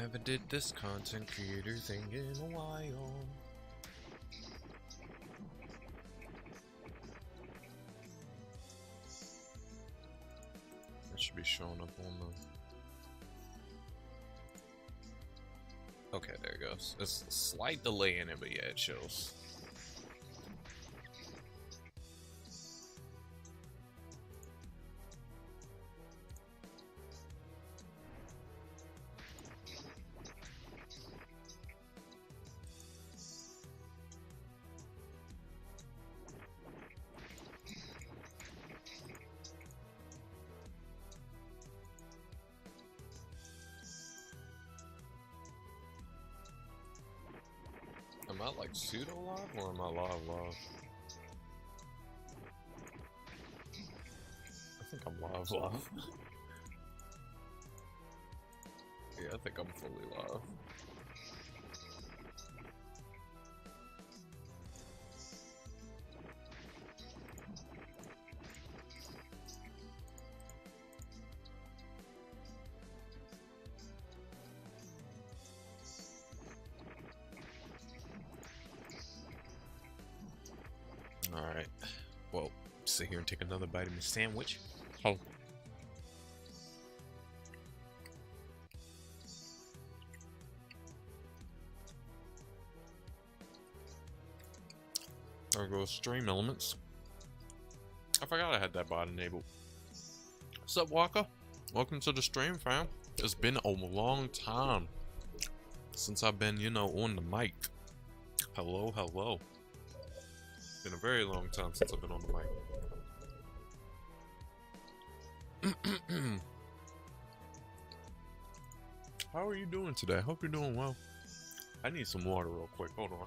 haven't did this content creator thing in a while. That should be showing up on the... Okay, there it goes. There's a slight delay in it, but yeah, it shows. Am I like pseudo live or am I live? I think I'm live. Yeah, I think I'm fully live. Alright, well, sit here and take another bite of my sandwich. Oh. There goes stream elements. I forgot I had that bot enabled. What's up, Walker? Welcome to the stream, fam. It's been a long time since I've been, you know, on the mic. Hello, hello. Been a very long time since I've been on the mic. How are you doing today? I hope you're doing well. I need some water real quick. Hold on.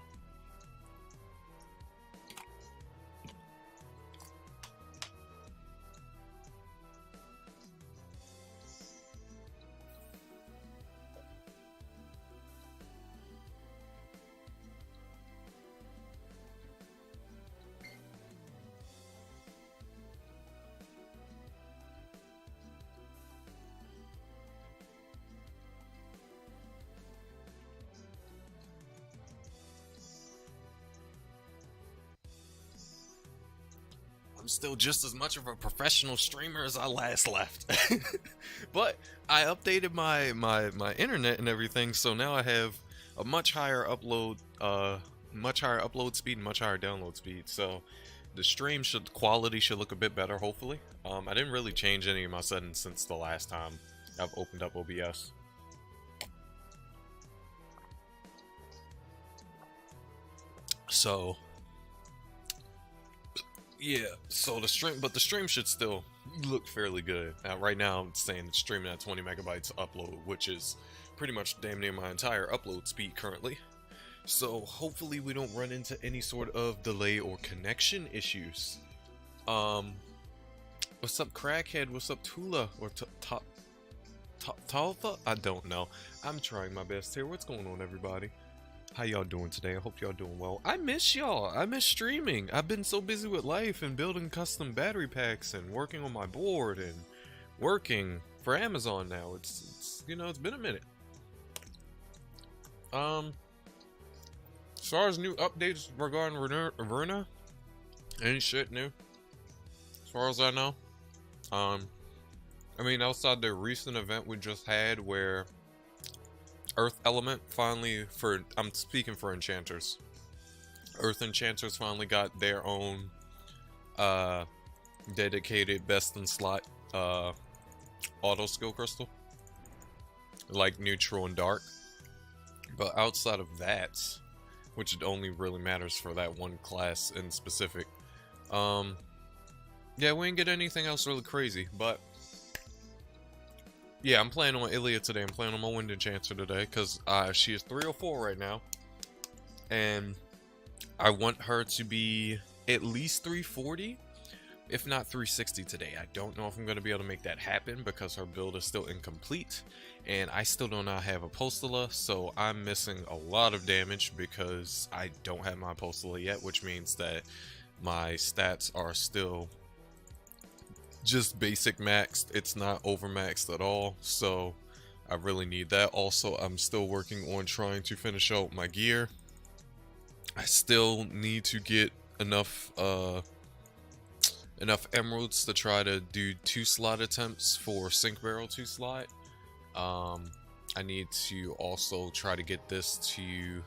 I'm still just as much of a professional streamer as I last left. But I updated my internet and everything, so now I have a much higher upload speed and much higher download speed. So the stream quality should look a bit better, hopefully. I didn't really change any of my settings since the last time I've opened up OBS. So yeah, so the stream should still look fairly good. Right now I'm saying it's streaming at 20 megabytes upload, which is pretty much damn near my entire upload speed currently. So hopefully we don't run into any sort of delay or connection issues. What's up, Crackhead? What's up, Tula? Or Talfa? I don't know. I'm trying my best here. What's going on, everybody? How y'all doing today? I hope y'all doing well. I miss y'all. I miss streaming. I've been so busy with life and building custom battery packs and working on my board and working for Amazon now. It's you know, it's been a minute. As far as new updates regarding Iruna, ain't shit new. As far as I know. I mean, outside the recent event we just had where Earth Element finally, I'm speaking for Enchanters. Earth Enchanters finally got their own dedicated best in slot auto skill crystal, like neutral and dark. But outside of that, which it only really matters for that one class in specific, yeah, we didn't get anything else really crazy. But yeah, I'm playing on Ilya today. I'm playing on my Wind Enchanter today because she is 304 right now. And I want her to be at least 340, if not 360 today. I don't know if I'm going to be able to make that happen because her build is still incomplete. And I still do not have a Postula, so I'm missing a lot of damage because I don't have my Postula yet, which means that my stats are still just basic maxed. It's not overmaxed at all, so I really need that. Also, I'm still working on trying to finish out my gear. I still need to get enough emeralds to try to do 2-slot attempts for Sink Barrel 2-slot. I need to also try to get this to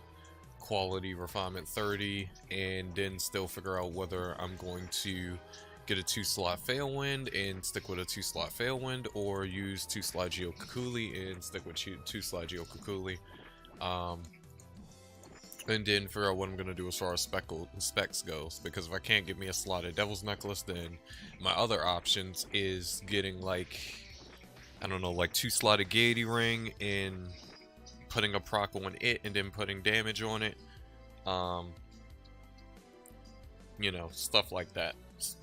quality refinement 30, and then still figure out whether I'm going to get a 2-slot Failwind and stick with a 2-slot Failwind, or use 2-slot Geokukuli and stick with 2-slot Geokukuli. And then figure out what I'm going to do as far as specs goes, because if I can't get me a slotted Devil's Necklace, then my other options is getting, like, I don't know, like 2-slotted Gaiety Ring and putting a proc on it and then putting damage on it. You know, stuff like that.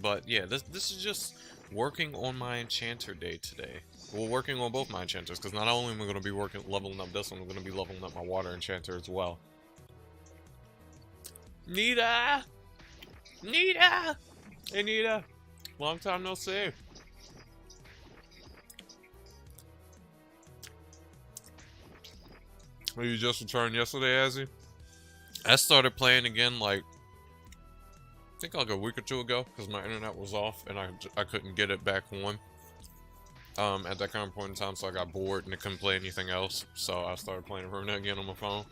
But yeah, this is just working on my enchanter day today. Well, working on both my enchanters, because not only am I going to be leveling up this one, I'm going to be leveling up my water enchanter as well. Nita! Nita! Hey Nita! Long time no see. Well, you just returned yesterday, Azzy? I started playing again, like, I think like a week or two ago, because my internet was off and I couldn't get it back on. At that kind of point in time, so I got bored and I couldn't play anything else, so I started playing Iruna again on my phone.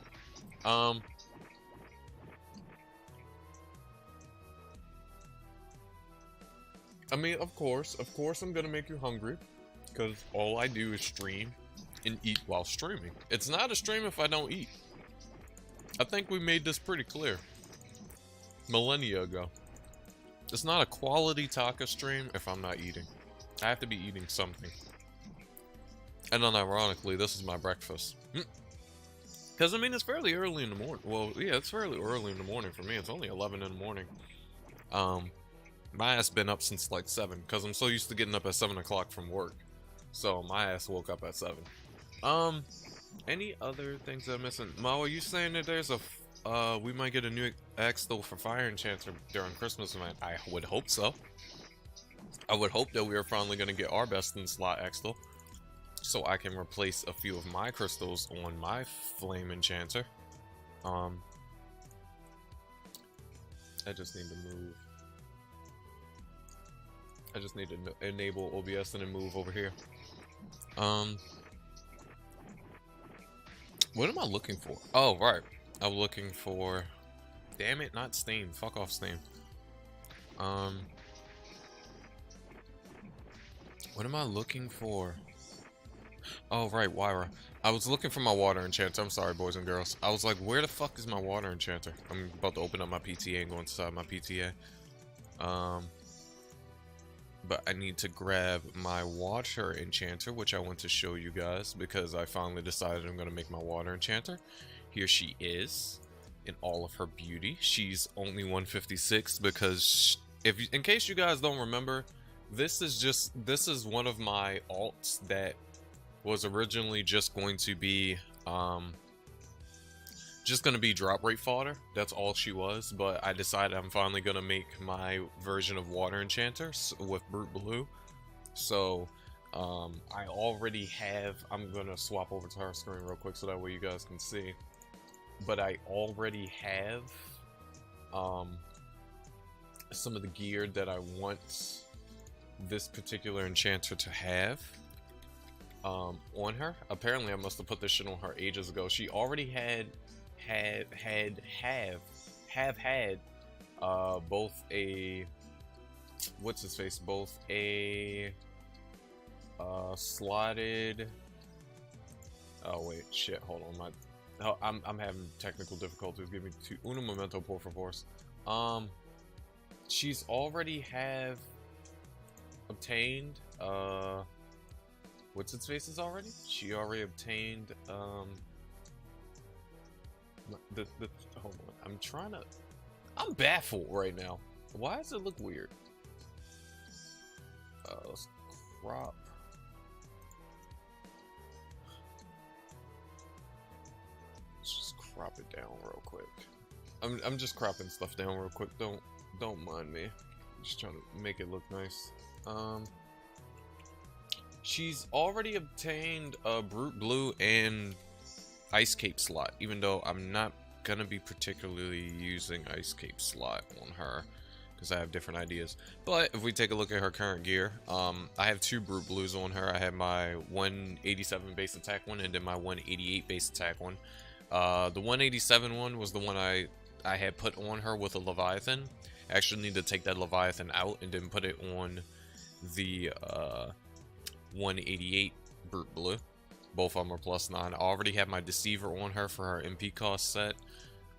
I mean, of course I'm gonna make you hungry, because all I do is stream and eat while streaming. It's not a stream if I don't eat. I think we made this pretty clear millennia ago. It's not a quality taco stream if I'm not eating. I have to be eating something. And then ironically, this is my breakfast. Because I mean, it's fairly early in the morning. Well, yeah, it's fairly early in the morning for me. It's only 11 in the morning. My ass been up since like 7, because I'm so used to getting up at 7 o'clock from work. So my ass woke up at 7. Any other things that I'm missing? Mo, are you saying that there's a we might get a new Axel for Fire Enchanter during Christmas event? I would hope so. I would hope that we are finally going to get our best in slot Axel, so I can replace a few of my crystals on my Flame Enchanter. I just need to move. I just need to enable OBS and then move over here. What am I looking for? Oh, right. I'm looking for... Damn it, not Steam. Fuck off Steam. What am I looking for? Oh, right, Wyra. I was looking for my water enchanter. I'm sorry, boys and girls. I was like, where the fuck is my water enchanter? I'm about to open up my PTA and go inside my PTA. But I need to grab my water enchanter, which I want to show you guys, because I finally decided I'm going to make my water enchanter. Here she is in all of her beauty. She's only 156 because, in case you guys don't remember, this is one of my alts that was originally just going to be drop rate fodder. That's all she was, but I decided I'm finally gonna make my version of water enchanter with Brute Blue. So I already have, I'm gonna swap over to her screen real quick so that way you guys can see, but I already have some of the gear that I want this particular enchanter to have on her. Apparently I must have put this shit on her ages ago. She already had both a both a slotted, oh wait, shit, hold on, I'm having technical difficulties. Give me un momento, por favor. She's already have obtained already? She already obtained hold on, I'm baffled right now. Why does it look weird? Let's crop. Let's just crop it down real quick. I'm just cropping stuff down real quick. Don't mind me. I'm just trying to make it look nice. She's already obtained a Brute Blue and Ice Cape slot, even though I'm not gonna be particularly using Ice Cape slot on her because I have different ideas. But if we take a look at her current gear, I have 2 Brute Blues on her. I have my 187 base attack one and then my 188 base attack one. The 187 one was the one I had put on her with a Leviathan. I actually need to take that Leviathan out and then put it on the 188 Brute Blue. Both of them are +9. I already have my Deceiver on her for her MP cost set.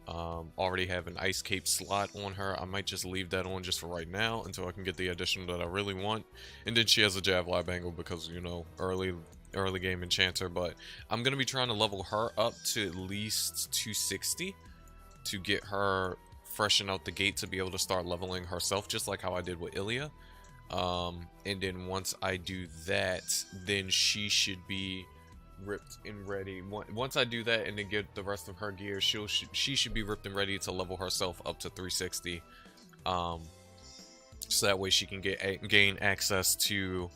Already have an Ice Cape slot on her. I might just leave that on just for right now until I can get the addition that I really want. And then she has a Javelin Bangle because, you know, early game Enchanter. But I'm going to be trying to level her up to at least 260 to get her freshen out the gate to be able to start leveling herself, just like how I did with Ilya. And then once I do that, then she should be ripped and ready. Once I do that and then get the rest of her gear, she should be ripped and ready to level herself up to 360. So that way she can gain access to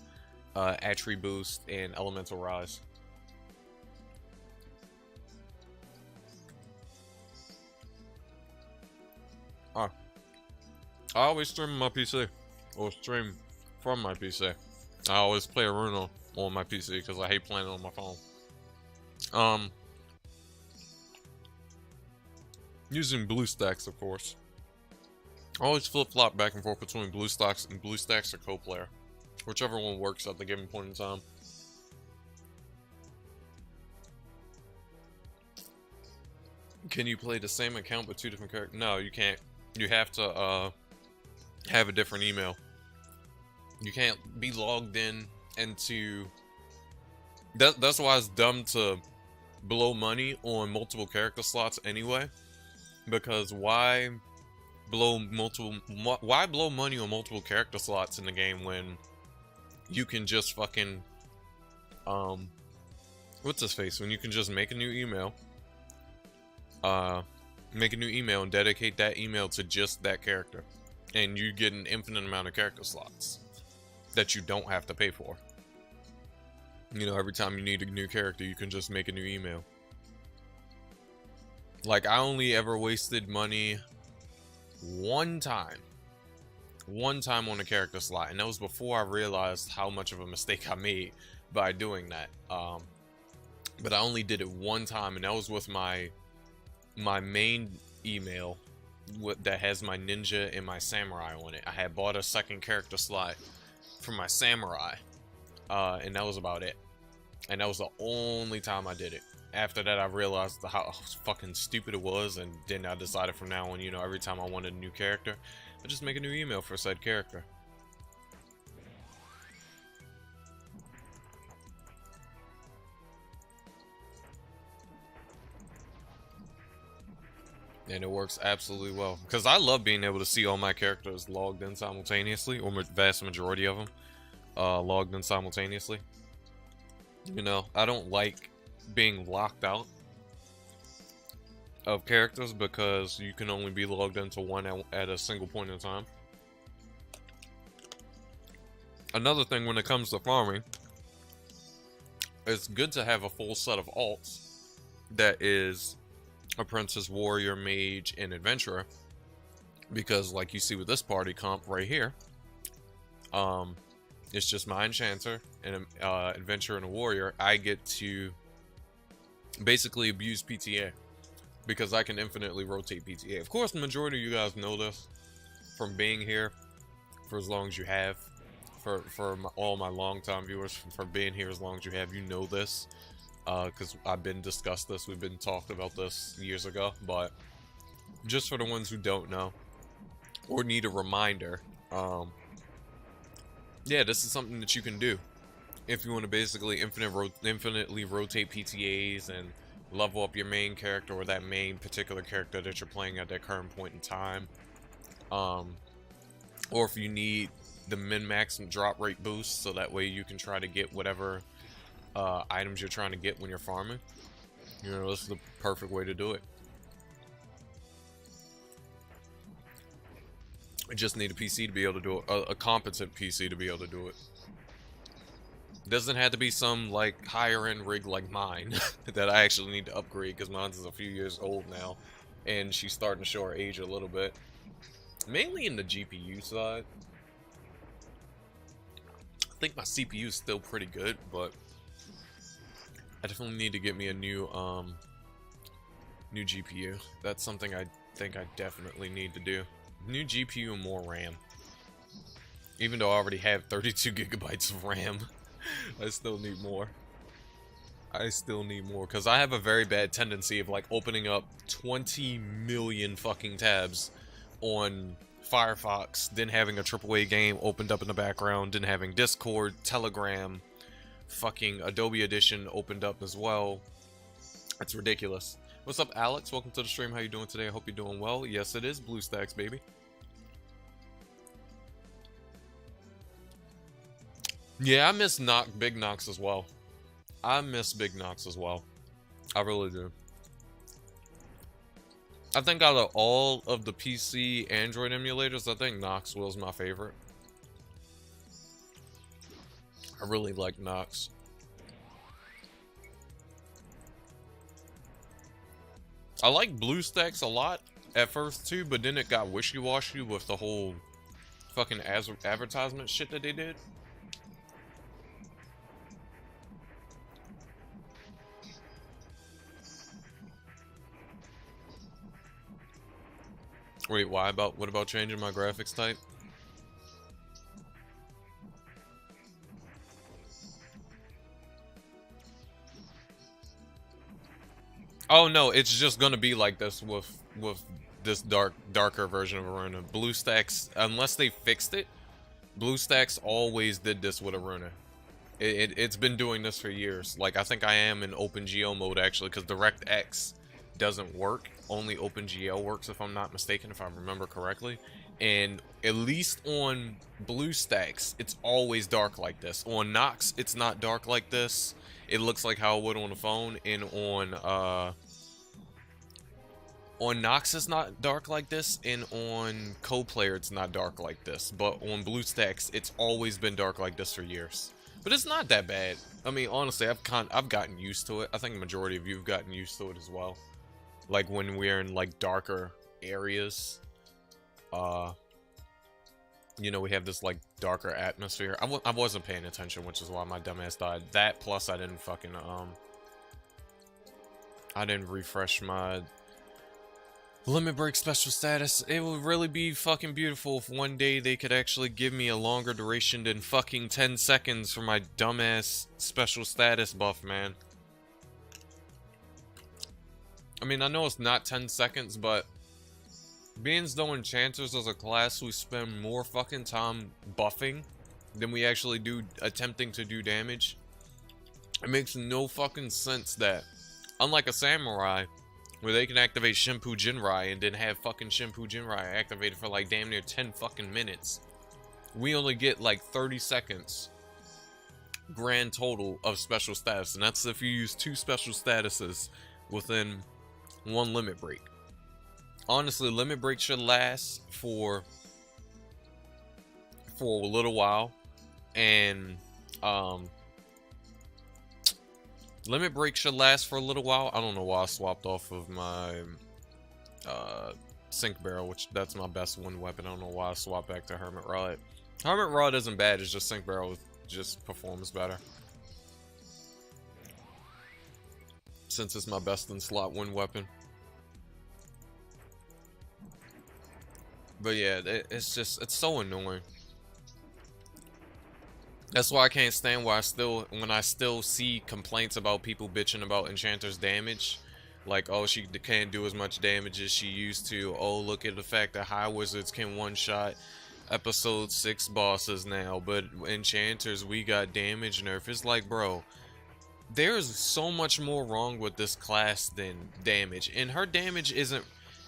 Attribute Boost and Elemental Rise. I always stream on my PC, or stream from my PC. I always play Iruna on my PC because I hate playing it on my phone. Using BlueStacks, of course. I always flip-flop back and forth between BlueStacks or co-player, whichever one works at the given point in time. Can you play the same account with 2 different characters? No, you can't. You have to have a different email. You can't be logged in into... That's why it's dumb to blow money on multiple character slots anyway. Because why blow money on multiple character slots in the game when you can just fucking what's his face? When you can just make a new email. And dedicate that email to just that character. And you get an infinite amount of character slots that you don't have to pay for. You know, every time you need a new character, you can just make a new email. Like, I only ever wasted money one time on a character slot, and that was before I realized how much of a mistake I made by doing that. But I only did it one time, and that was with my main email that has my ninja and my samurai on it. I had bought a second character slot for my samurai, and that was about it. And that was the only time I did it. After that, I realized how fucking stupid it was, and then I decided from now on, you know, every time I wanted a new character, I just make a new email for said character. And it works absolutely well. Because I love being able to see all my characters logged in simultaneously, or vast majority of them logged in simultaneously. You know, I don't like being locked out of characters because you can only be logged into one at a single point in time. Another thing when it comes to farming, it's good to have a full set of alts that is Apprentice, Warrior, Mage, and Adventurer, because like you see with this party comp right here, it's just my Enchanter and an Adventurer and a Warrior. I get to basically abuse PTA because I can infinitely rotate PTA. Of course, the majority of you guys know this from being here for as long as you have. For all my long-time viewers, for being here as long as you have, you know this. Because I've been discussed this, we've been talked about this years ago, but just for the ones who don't know or need a reminder, yeah, this is something that you can do if you want to basically infinitely rotate PTAs and level up your main character or that main particular character that you're playing at that current point in time, or if you need the min-max and drop rate boost so that way you can try to get whatever items you're trying to get when you're farming. You know, this is the perfect way to do it. I just need a PC to be able to do it, a competent PC to be able to do it. Doesn't have to be some like higher end rig like mine that I actually need to upgrade because mine's is a few years old now, and she's starting to show her age a little bit. Mainly in the GPU side. I think my CPU is still pretty good, but I definitely need to get me a new GPU. That's something I think I definitely need to do. New GPU and more RAM. Even though I already have 32 gigabytes of RAM. I still need more. I still need more, because I have a very bad tendency of, like, opening up 20 million fucking tabs on Firefox, then having a AAA game opened up in the background, then having Discord, Telegram, fucking Adobe Edition opened up as well. It's ridiculous. What's up, Alex? Welcome to the stream. How you doing today? I hope you're doing well. Yes, it is BlueStacks, baby. Yeah, I miss Big Knox as well. I miss Big Knox as well. I really do. I think out of all of the PC Android emulators, I think Knoxville's my favorite. I really like Knox. I like BlueStacks a lot at first too, but then it got wishy-washy with the whole fucking advertisement shit that they did. Wait, what about changing my graphics type? Oh no, it's just gonna be like this with this darker version of Iruna. BlueStacks, unless they fixed it, BlueStacks always did this with Iruna. It's been doing this for years. Like, I think I am in OpenGL mode actually, because DirectX doesn't work. Only OpenGL works, if I'm not mistaken, if I remember correctly. And at least on BlueStacks, it's always dark like this. On Nox, it's not dark like this. It looks like how it would on the phone. And on Nox, it's not dark like this. And on CoPlayer, it's not dark like this. But on BlueStacks, it's always been dark like this for years. But it's not that bad. I mean, honestly, I've gotten used to it. I think the majority of you have gotten used to it as well. Like when we're in like darker areas, you know, we have this like darker atmosphere. I wasn't paying attention, which is why my dumbass died. That plus I didn't fucking I didn't refresh my limit break special status. It would really be fucking beautiful if one day they could actually give me a longer duration than fucking 10 seconds for my dumbass special status buff, man. I mean, I know it's not 10 seconds, but being as though Enchanters as a class, we spend more fucking time buffing than we actually do attempting to do damage. It makes no fucking sense that, unlike a Samurai, where they can activate Shimpu Jinrai and then have fucking Shimpu Jinrai activated for like damn near 10 fucking minutes, we only get like 30 seconds grand total of special status, and that's if you use 2 special statuses within 1 limit break. Honestly, limit break should last for a little while, and limit break should last for a little while. I don't know why I swapped off of my Sync Barrel, which that's my best one weapon. I don't know why I swapped back to Hermit Rod. Hermit Rod isn't bad, it's just Sync Barrel just performs better. Since it's my best in slot 1 weapon. But yeah, it's so annoying. That's why I can't stand when I still see complaints about people bitching about Enchanters damage. Like, oh, she can't do as much damage as she used to. Oh, look at the fact that High Wizards can one-shot episode 6 bosses now. But Enchanters, we got damage nerf. It's like, bro, there's so much more wrong with this class than damage. And her damage isn't...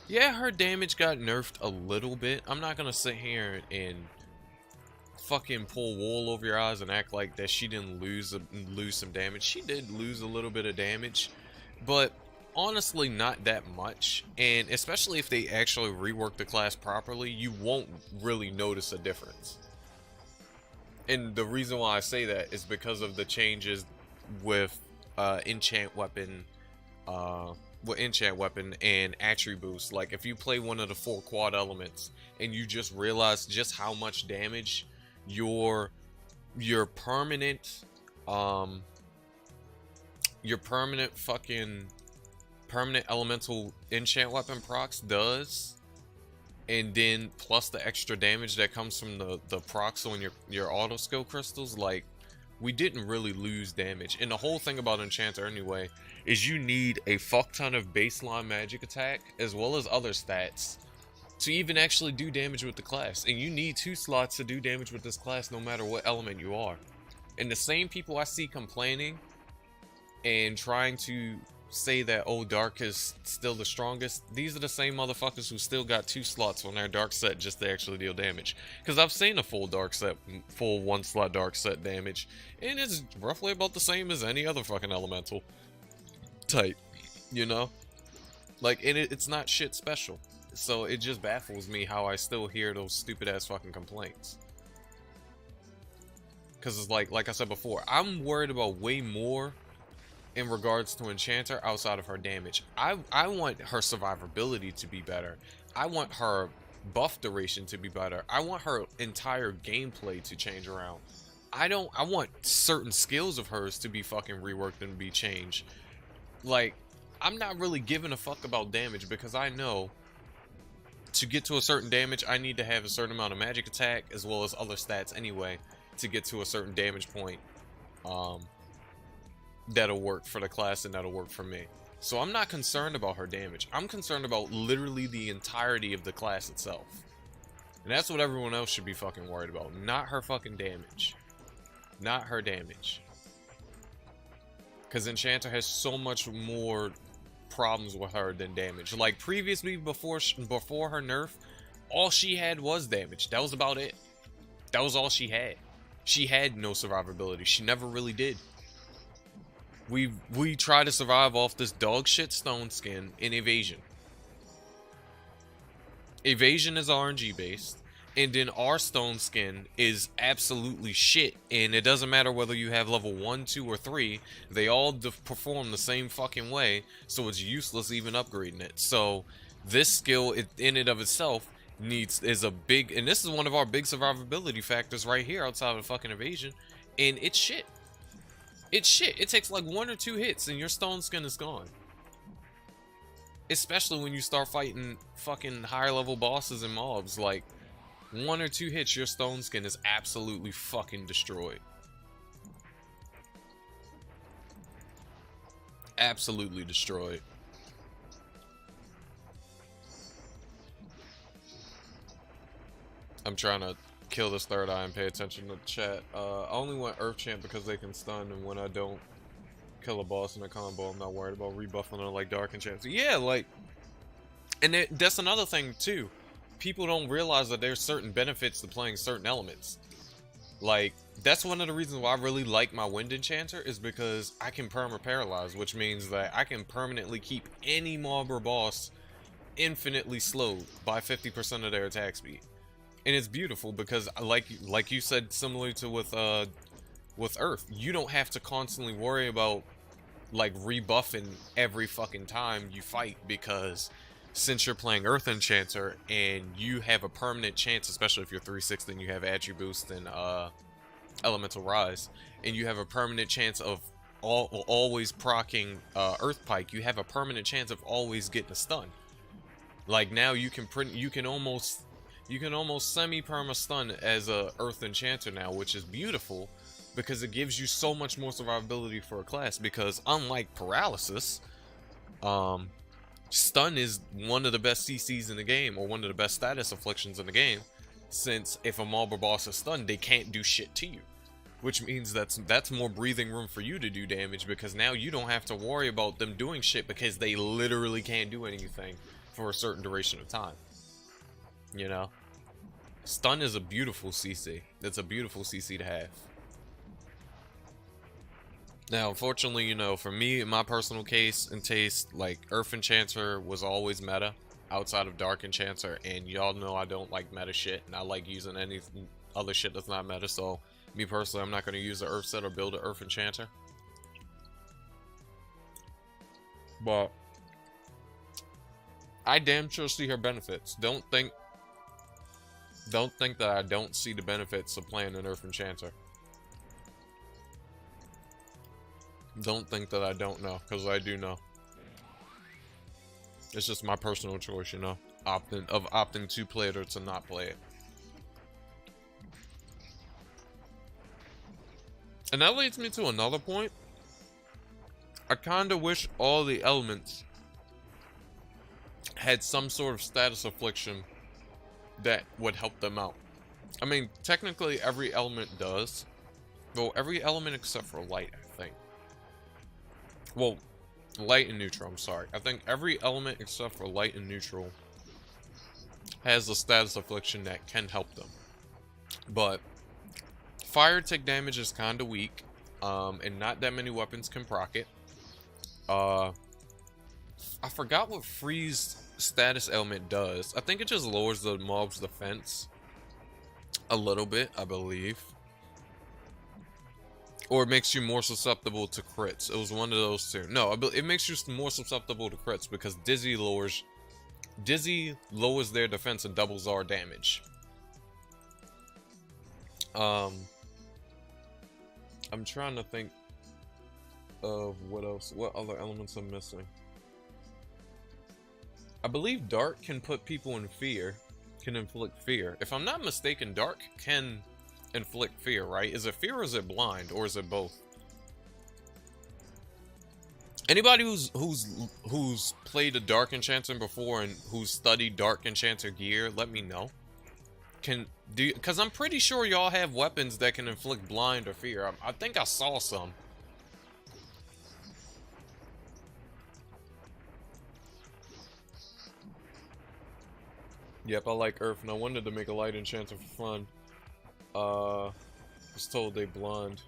Yeah, her damage got nerfed a little bit. I'm not gonna sit here and fucking pull wool over your eyes and act like that she didn't lose some damage. She did lose a little bit of damage, but honestly not that much. And especially if they actually rework the class properly, you won't really notice a difference. And the reason why I say that is because of the changes with enchant weapon, enchant weapon and attribute boost. Like if you play one of the 4 quad elements and you just realize just how much damage your permanent fucking permanent elemental enchant weapon procs does, and then plus the extra damage that comes from the procs on your auto skill crystals, like we didn't really lose damage. And the whole thing about Enchanter anyway is you need a fuck ton of baseline magic attack as well as other stats to even actually do damage with the class. And you need 2 slots to do damage with this class no matter what element you are. And the same people I see complaining and trying to say that, oh, dark is still the strongest, these are the same motherfuckers who still got 2 slots on their dark set just to actually deal damage. Because I've seen a full 1 slot dark set damage, and it's roughly about the same as any other fucking elemental type, you know? Like, and it's not shit special. So it just baffles me how I still hear those stupid ass fucking complaints. Because it's like I said before, I'm worried about way more in regards to Enchanter outside of her damage. I want her survivability to be better. I want her buff duration to be better. I want her entire gameplay to change around. I want certain skills of hers to be fucking reworked and be changed. Like, I'm not really giving a fuck about damage because I know to get to a certain damage, I need to have a certain amount of magic attack as well as other stats anyway to get to a certain damage point. That'll work for the class and that'll work for me. So I'm not concerned about her damage. I'm concerned about literally the entirety of the class itself. And that's what everyone else should be fucking worried about. Not her fucking damage. Not her damage. Because Enchanter has so much more problems with her than damage. Like previously, before her nerf, all she had was damage. That was about it. That was all she had. She had no survivability. She never really did. We try to survive off this dog shit stone skin in evasion. Evasion is RNG based, and then our stone skin is absolutely shit. And it doesn't matter whether you have level 1, 2, or 3, they all perform the same fucking way, so it's useless even upgrading it. So this skill in and of itself is a big, and this is one of our big survivability factors right here outside of fucking evasion, and it's shit. It's shit. It takes like 1 or 2 hits and your stone skin is gone. Especially when you start fighting fucking higher level bosses and mobs. Like, 1 or 2 hits, your stone skin is absolutely fucking destroyed. Absolutely destroyed. I'm trying to kill this third eye and pay attention to the chat. I only want Earth Champ because they can stun, and when I don't kill a boss in a combo, I'm not worried about rebuffing it like Dark Enchanter. Yeah, like, and that's another thing too. People don't realize that there's certain benefits to playing certain elements. Like, that's one of the reasons why I really like my Wind Enchanter, is because I can perma-paralyze, which means that I can permanently keep any mob or boss infinitely slowed by 50% of their attack speed. And it's beautiful because, like you said, similar to with Earth, you don't have to constantly worry about like rebuffing every fucking time you fight, because since you're playing Earth Enchanter and you have a permanent chance, especially if you're 3/6 and you have Attribute Boost and Elemental Rise, and you have a permanent chance of always proccing Earth Pike, you have a permanent chance of always getting a stun. Like now you can almost semi-perma stun as a Earth Enchanter now, which is beautiful because it gives you so much more survivability for a class. Because unlike paralysis, stun is one of the best CCs in the game, or one of the best status afflictions in the game, since if a mob or boss is stunned, they can't do shit to you, which means that's more breathing room for you to do damage, because now you don't have to worry about them doing shit because they literally can't do anything for a certain duration of time. You know, stun is a beautiful CC. It's a beautiful CC to have. Now, unfortunately, you know, for me, in my personal case and taste, like, Earth Enchanter was always meta outside of Dark Enchanter, and y'all know I don't like meta shit, and I like using any other shit that's not meta, so Me personally, I'm not going to use the Earth set or build an Earth Enchanter. But I damn sure see her benefits. Don't think that I don't see the benefits of playing an Earth Enchanter. Don't think that I don't know, because I do know. It's just my personal choice, you know, opting to play it or to not play it. And that leads me to another point. I kind of wish all the elements had some sort of status affliction that would help them out. I mean, technically every element does. Well, every element except for light, I think. Well, light and neutral, I'm sorry. I think every element except for light and neutral has a status affliction that can help them. But fire take damage is kind of weak, and not that many weapons can proc it. I forgot what freeze status element does. I think it just lowers the mob's defense a little bit, I believe. Or it makes you more susceptible to crits. It was one of those two. No, it makes you more susceptible to crits because Dizzy lowers their defense and doubles our damage. I'm trying to think of what other elements I'm missing. I believe Dark can put people in fear, can inflict fear. If I'm not mistaken, Dark can inflict fear, right? Is it fear or is it blind, or is it both? Anybody who's played a Dark Enchanter before and who's studied Dark Enchanter gear, let me know. Because I'm pretty sure y'all have weapons that can inflict blind or fear. I think I saw some. Yep, I like Earth, and I wanted to make a Light Enchanter for fun. Was told they blind.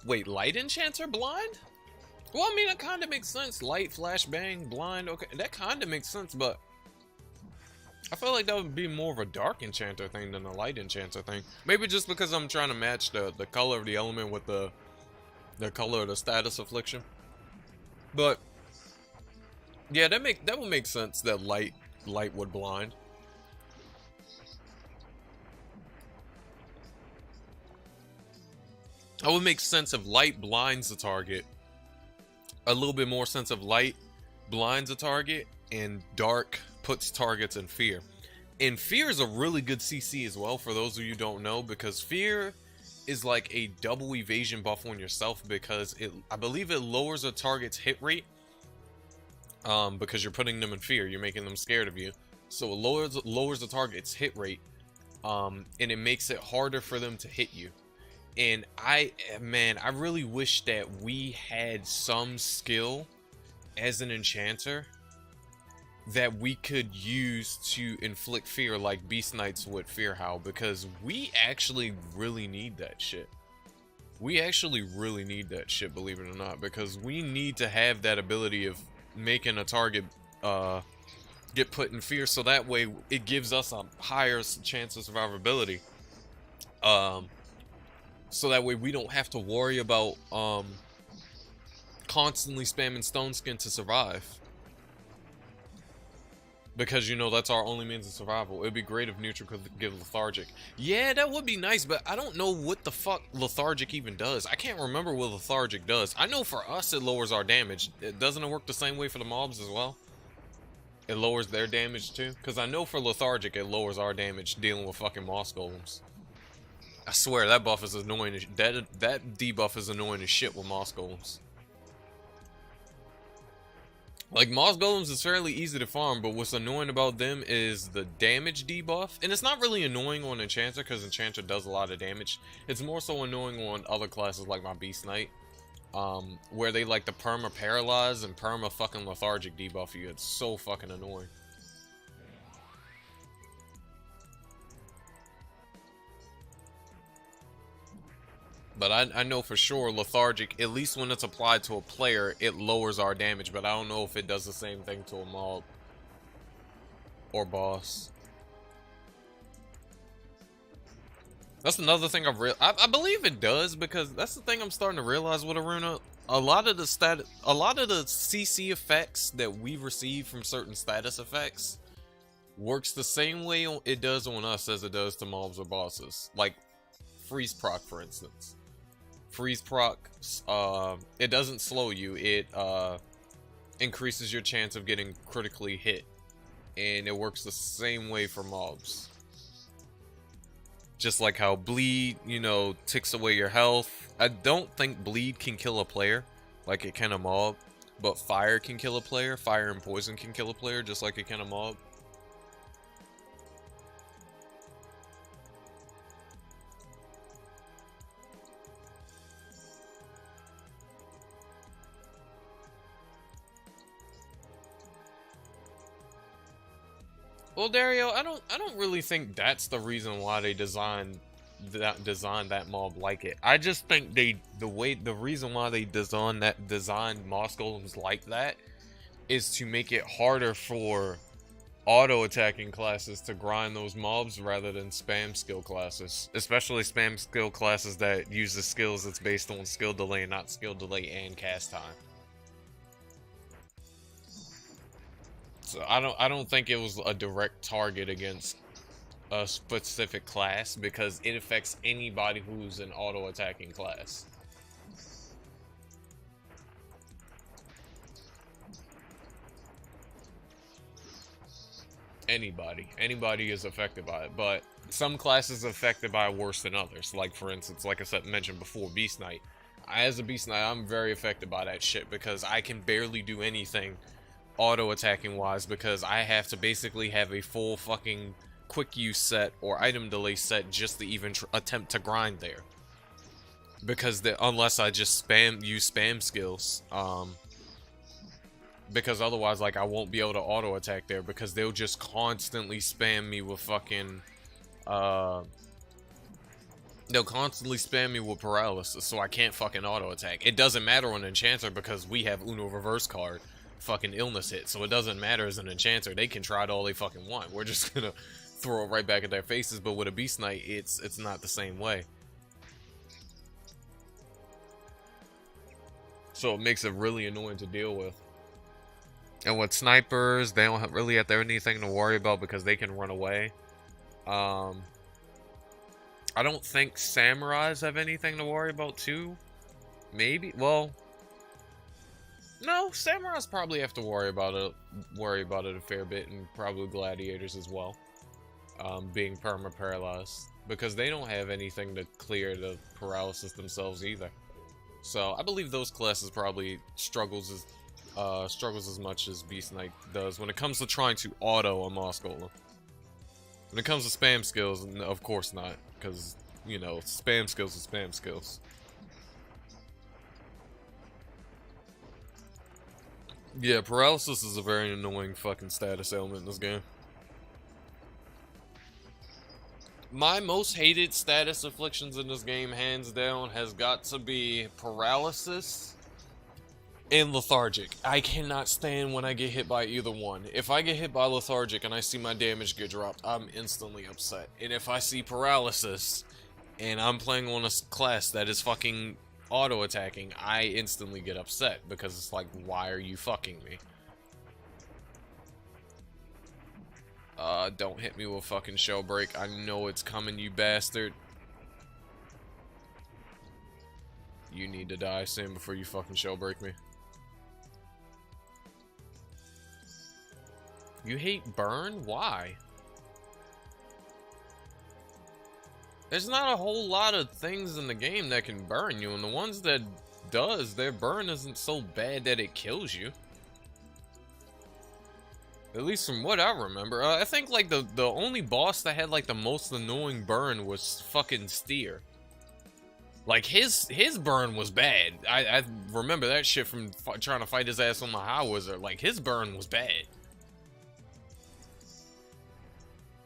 Wait, Light Enchanter blind? Well, I mean, that kind of makes sense. Light, flashbang, blind, okay, that kind of makes sense, but I feel like that would be more of a Dark Enchanter thing than a Light Enchanter thing. Maybe just because I'm trying to match the color of the element with the color of the status affliction. But yeah, that would make sense that light would blind. That would make sense if light blinds the target. A little bit more sense of light blinds a target and dark puts targets in fear. And fear is a really good CC as well, for those of you who don't know, because fear is like a double evasion buff on yourself, because I believe it lowers a target's hit rate. Because you're putting them in fear, you're making them scared of you. So it lowers the target's hit rate, and it makes it harder for them to hit you. And I really wish that we had some skill as an enchanter that we could use to inflict fear like Beast Knights would Fear Howl, because we actually really need that shit. We actually really need that shit, believe it or not, because we need to have that ability of making a target get put in fear, so that way it gives us a higher chance of survivability. So that way we don't have to worry about constantly spamming Stone Skin to survive. Because, you know, that's our only means of survival. It'd be great if neutral could give lethargic. Yeah, that would be nice, but I don't know what the fuck lethargic even does. I can't remember what lethargic does. I know for us it lowers our damage. Doesn't it work the same way for the mobs as well? It lowers their damage too? Because I know for lethargic it lowers our damage dealing with fucking moss golems. I swear that buff is annoying as that debuff is annoying as shit with moss golems. Like, moss golems is fairly easy to farm, but what's annoying about them is the damage debuff. And it's not really annoying on Enchanter, because Enchanter does a lot of damage. It's more so annoying on other classes like my Beast Knight, where they like the perma paralyze and perma fucking lethargic debuff you. It's so fucking annoying. But I know for sure lethargic, at least when it's applied to a player, it lowers our damage, but I don't know if it does the same thing to a mob or boss. That's another thing I believe it does, because that's the thing I'm starting to realize with Iruna. A lot of the CC effects that we receive from certain status effects works the same way it does on us as it does to mobs or bosses. Like freeze proc, for instance. Freeze proc, it doesn't slow you. It increases your chance of getting critically hit, and it works the same way for mobs. Just like how bleed, you know, ticks away your health. I don't think bleed can kill a player like it can a mob, but fire can kill a player. Fire and poison can kill a player just like it can a mob. Well, Dario, I don't really think that's the reason why they designed that mob like it. I just think the reason why they designed moss golems like that is to make it harder for auto attacking classes to grind those mobs rather than spam skill classes, especially spam skill classes that use the skills that's based on skill delay, not skill delay and cast time. So I don't think it was a direct target against a specific class, because it affects anybody who's an auto attacking class. Anybody is affected by it, but some classes are affected by it worse than others. Like, for instance, like I said, mentioned before, Beast Knight. As a Beast Knight, I'm very affected by that shit, because I can barely do anything auto attacking wise, because I have to basically have a full fucking quick use set or item delay set just to even attempt to grind there, because unless I just use spam skills, because otherwise, like, I won't be able to auto attack there, because they'll just constantly spam me with fucking they'll constantly spam me with paralysis, so I can't fucking auto attack. It doesn't matter on Enchanter, because we have Uno reverse card fucking illness hit, so it doesn't matter as an Enchanter. They can try it all they fucking want. We're just gonna throw it right back at their faces. But with a Beast Knight, it's not the same way. So it makes it really annoying to deal with. And with snipers, they don't really have anything to worry about, because they can run away. I don't think samurais have anything to worry about too. Maybe, well, no, samurais probably have to worry about it a fair bit, and probably gladiators as well, being perma-paralyzed, because they don't have anything to clear the paralysis themselves either. So I believe those classes probably struggles as much as Beast Knight does when it comes to trying to auto a moss golem. When it comes to spam skills, of course not, because, you know, spam skills are spam skills. Yeah, paralysis is a very annoying fucking status element in this game. My most hated status afflictions in this game, hands down, has got to be paralysis and lethargic. I cannot stand when I get hit by either one. If I get hit by lethargic and I see my damage get dropped, I'm instantly upset. And if I see paralysis and I'm playing on a class that is fucking auto attacking, I instantly get upset, because it's like, why are you fucking me? Don't hit me with fucking shell break. I know it's coming, you bastard. You need to die soon before you fucking shell break me. You hate burn? Why? There's not a whole lot of things in the game that can burn you, and the ones that does, their burn isn't so bad that it kills you. At least from what I remember. I think, like, the only boss that had, like, the most annoying burn was fucking Steer. Like, his burn was bad. I remember that shit from trying to fight his ass on the High Wizard. Like, his burn was bad.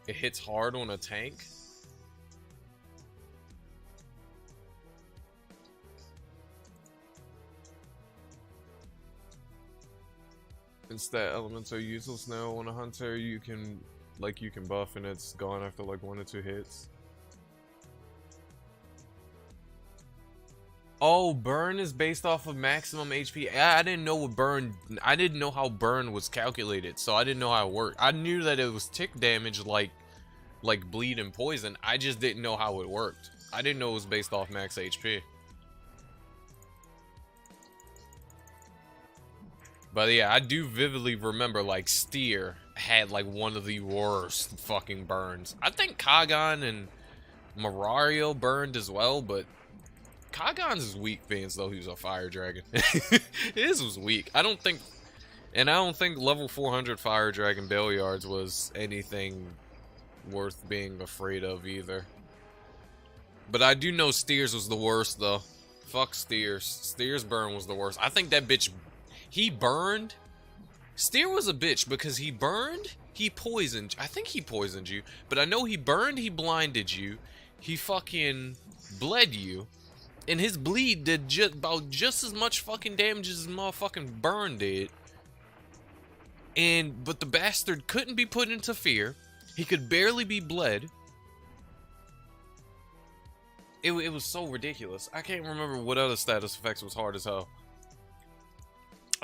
It hits hard on a tank. Instead, elements are useless now. On a hunter, you can buff, and it's gone after like 1 or 2 hits. Oh, burn is based off of maximum HP. I didn't know what burn. I didn't know how burn was calculated, so I didn't know how it worked. I knew that it was tick damage, like bleed and poison. I just didn't know how it worked. I didn't know it was based off max HP. But yeah, I do vividly remember like Steer had like one of the worst fucking burns. I think Kagon and Marario burned as well, but Kagon's is weak being though he was a fire dragon. His was weak. I don't think level 400 fire dragon Bailyards was anything worth being afraid of either. But I do know Steers was the worst though. Fuck Steers. Steers burn was the worst. I think that bitch, he burned. Steer was a bitch because he burned, he poisoned. I think he poisoned you, but I know he burned, he blinded you, he fucking bled you. And his bleed did about just as much fucking damage as his motherfucking burn did. But the bastard couldn't be put into fear. He could barely be bled. It was so ridiculous. I can't remember what other status effects was hard as hell.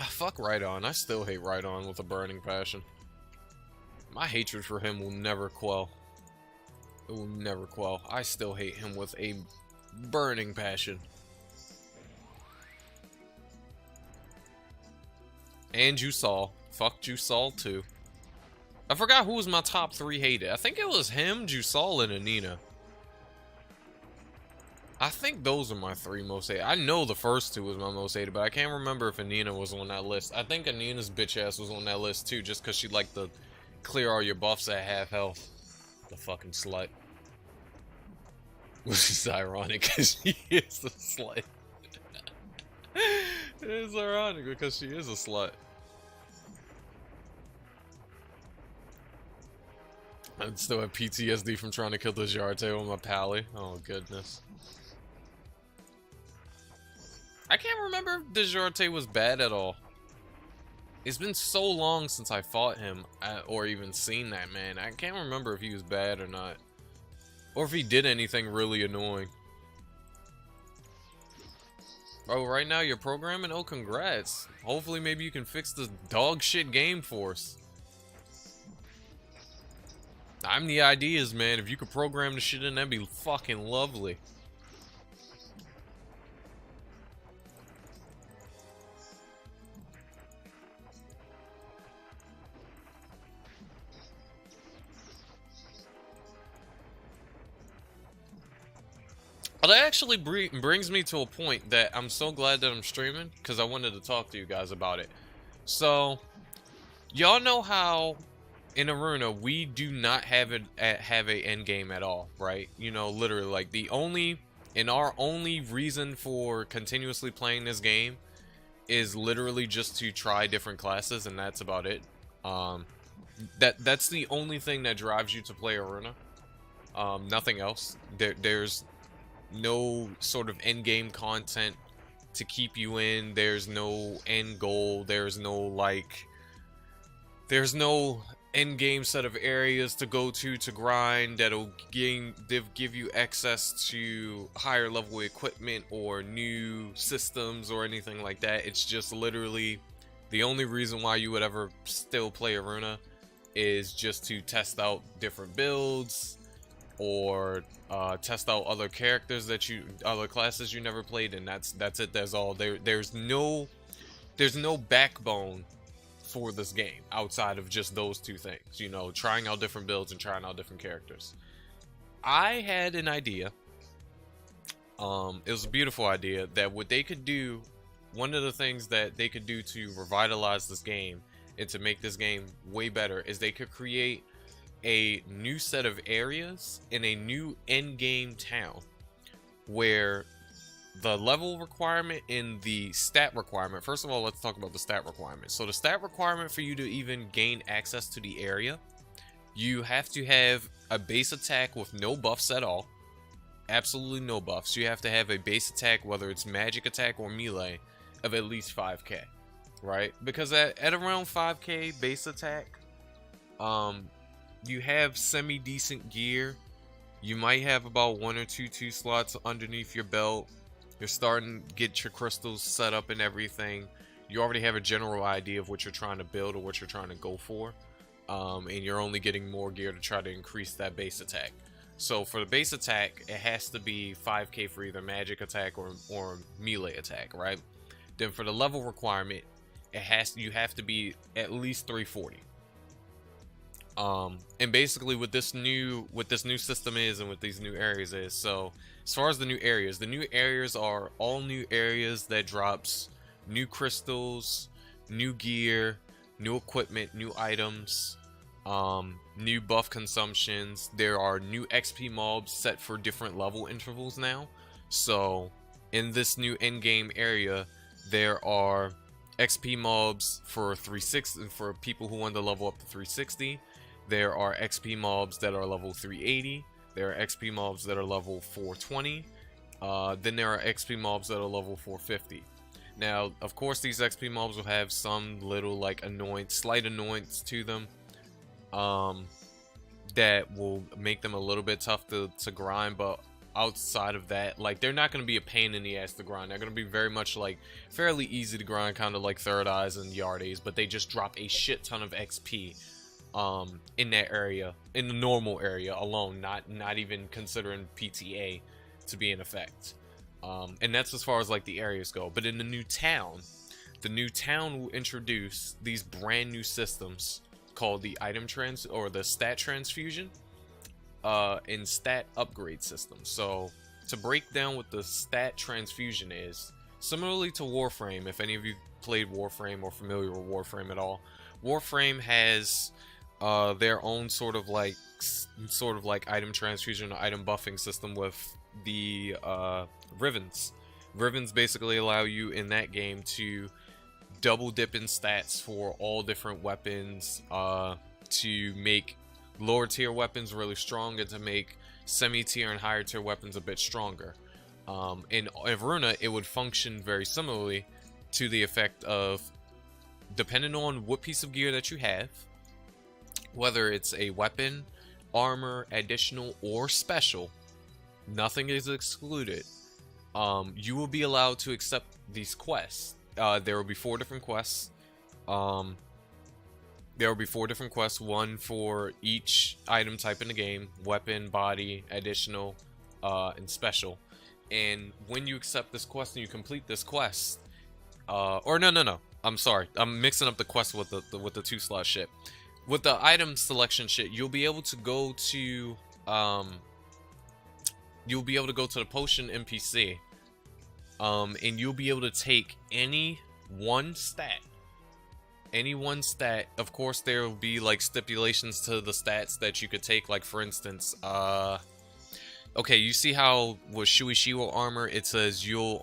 Fuck Rhydon. I still hate Rhydon with a burning passion. My hatred for him will never quell. It will never quell. I still hate him with a burning passion. And Jusal. Fuck Jusal too. I forgot who was my top 3 hated. I think it was him, Jusal, and Anina. I think those are my 3 most hated. I know the first 2 was my most hated, but I can't remember if Anina was on that list. I think Anina's bitch ass was on that list too, just because she liked to clear all your buffs at half health. The fucking slut. Which is ironic because she is a slut. It is ironic because she is a slut. I still have PTSD from trying to kill the Jarte with my pally. Oh goodness. I can't remember if the Jarte was bad at all. It's been so long since I fought him or even seen that man. I can't remember if he was bad or not. Or if he did anything really annoying. Oh, right now you're programming? Oh, congrats. Hopefully maybe you can fix the dog shit game for us. I'm the ideas, man. If you could program the shit in, that'd be fucking lovely. Well, that actually brings me to a point that I'm so glad that I'm streaming, because I wanted to talk to you guys about it. So, y'all know how in Iruna we do not have a end game at all, right? You know, literally, like our only reason for continuously playing this game is literally just to try different classes, and that's about it. That's the only thing that drives you to play Iruna. Nothing else. There's no sort of end game content to keep you in. There's no end goal. There's no end game set of areas to go to grind that'll give you access to higher level equipment or new systems or anything like that. It's just literally the only reason why you would ever still play Iruna is just to test out different builds or test out other characters other classes you never played, and that's it. That's all. There's no backbone for this game outside of just those 2 things, you know, trying out different builds and trying out different characters. I had an idea. It was a beautiful idea that what they could do, one of the things that they could do to revitalize this game and to make this game way better is they could create a new set of areas in a new end game town where the level requirement and the stat requirement. First of all, let's talk about the stat requirement. So the stat requirement for you to even gain access to the area, you have to have a base attack with no buffs at all. Absolutely no buffs. You have to have a base attack, whether it's magic attack or melee, of at least 5k, right? Because at around 5k base attack, you have semi-decent gear. You might have about 1 or 2 slots underneath your belt. You're starting to get your crystals set up and everything. You already have a general idea of what you're trying to build or what you're trying to go for. And you're only getting more gear to try to increase that base attack. So for the base attack, it has to be 5k for either magic attack or melee attack, right? Then for the level requirement, you have to be at least 340. And basically what this new system is and what these new areas is, so as far as the new areas are all new areas that drops new crystals, new gear, new equipment, new items, new buff consumptions. There are new XP mobs set for different level intervals now. So in this new endgame area, there are XP mobs for 360 for people who want to level up to 360. There are XP mobs that are level 380. There are XP mobs that are level 420. Then there are XP mobs that are level 450. Now, of course, these XP mobs will have some little like slight annoyance to them, that will make them a little bit tough to grind. But outside of that, like, they're not going to be a pain in the ass to grind. They're going to be very much like fairly easy to grind, kind of like Third Eyes and Yardes, but they just drop a shit ton of XP. In that area, in the normal area alone, not even considering PTA to be in effect. And that's as far as like the areas go. But in the new town will introduce these brand new systems called the the stat transfusion, and stat upgrade system. So to break down what the stat transfusion is, similarly to Warframe, if any of you played Warframe or familiar with Warframe at all, Warframe has their own sort of like item transfusion or item buffing system with the Rivens. Rivens basically allow you in that game to double dip in stats for all different weapons, to make lower tier weapons really strong and to make semi-tier and higher tier weapons a bit stronger. In Iruna, it would function very similarly to the effect of, depending on what piece of gear that you have, whether it's a weapon, armor, additional, or special, nothing is excluded. You will be allowed to accept these quests. There will be 4 different quests. One for each item type in the game: weapon, body, additional, and special. And when you accept this quest and you complete this quest, no, I'm sorry, I'm mixing up the quest with the 2-slot shit. With the item selection shit, you'll be able to go to the potion NPC, and you'll be able to take any one stat. Of course, there will be like stipulations to the stats that you could take. Like, for instance, okay, you see how with Shuishiwa armor it says you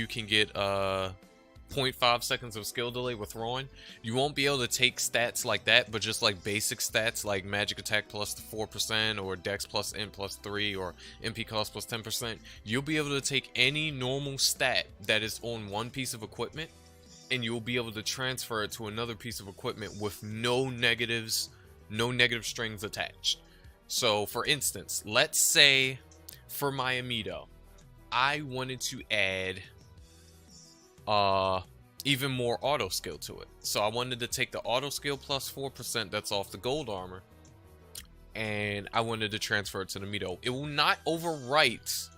can get 0.5 seconds of skill delay with Rowan. You won't be able to take stats like that, but just like basic stats like magic attack plus 4% or dex plus int plus 3 or MP cost plus 10%. You'll be able to take any normal stat that is on one piece of equipment, and you'll be able to transfer it to another piece of equipment with no negative strings attached. So for instance, let's say for my Amido, I wanted to add even more auto skill to it. So I wanted to take the auto skill plus 4% that's off the gold armor, and I wanted to transfer it to the Amido. It will not overwrite.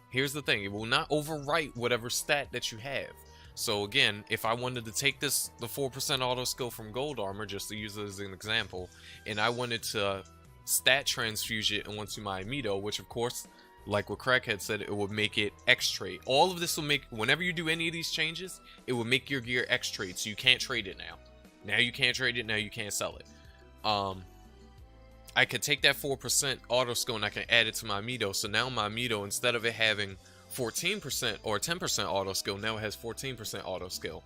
Here's the thing, it will not overwrite whatever stat that you have. So again, if I wanted to take the 4% auto skill from gold armor, just to use it as an example, and I wanted to stat transfuse it onto my Amido, which of course, like what Crackhead said, it would make it X trade. All of this will make, whenever you do any of these changes, it will make your gear X trade, so you can't trade it now. Now you can't trade it, now you can't sell it. I could take that 4% auto skill and I can add it to my Amido, so now my Amido, instead of it having 14% or 10% auto skill, now it has 14% auto skill.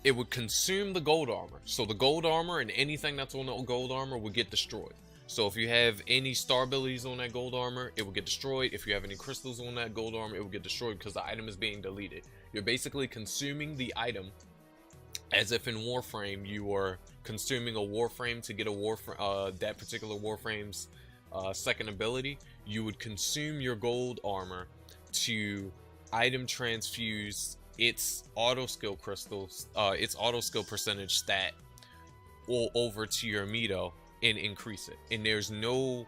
It would consume the gold armor, so the gold armor and anything that's on the gold armor would get destroyed. So if you have any star abilities on that gold armor, it will get destroyed. If you have any crystals on that gold armor, it will get destroyed because the item is being deleted. You're basically consuming the item as if in Warframe you were consuming a Warframe to get a that particular Warframe's second ability. You would consume your gold armor to item transfuse its auto skill crystals, its auto skill percentage stat all over to your Amito and increase it. And there's no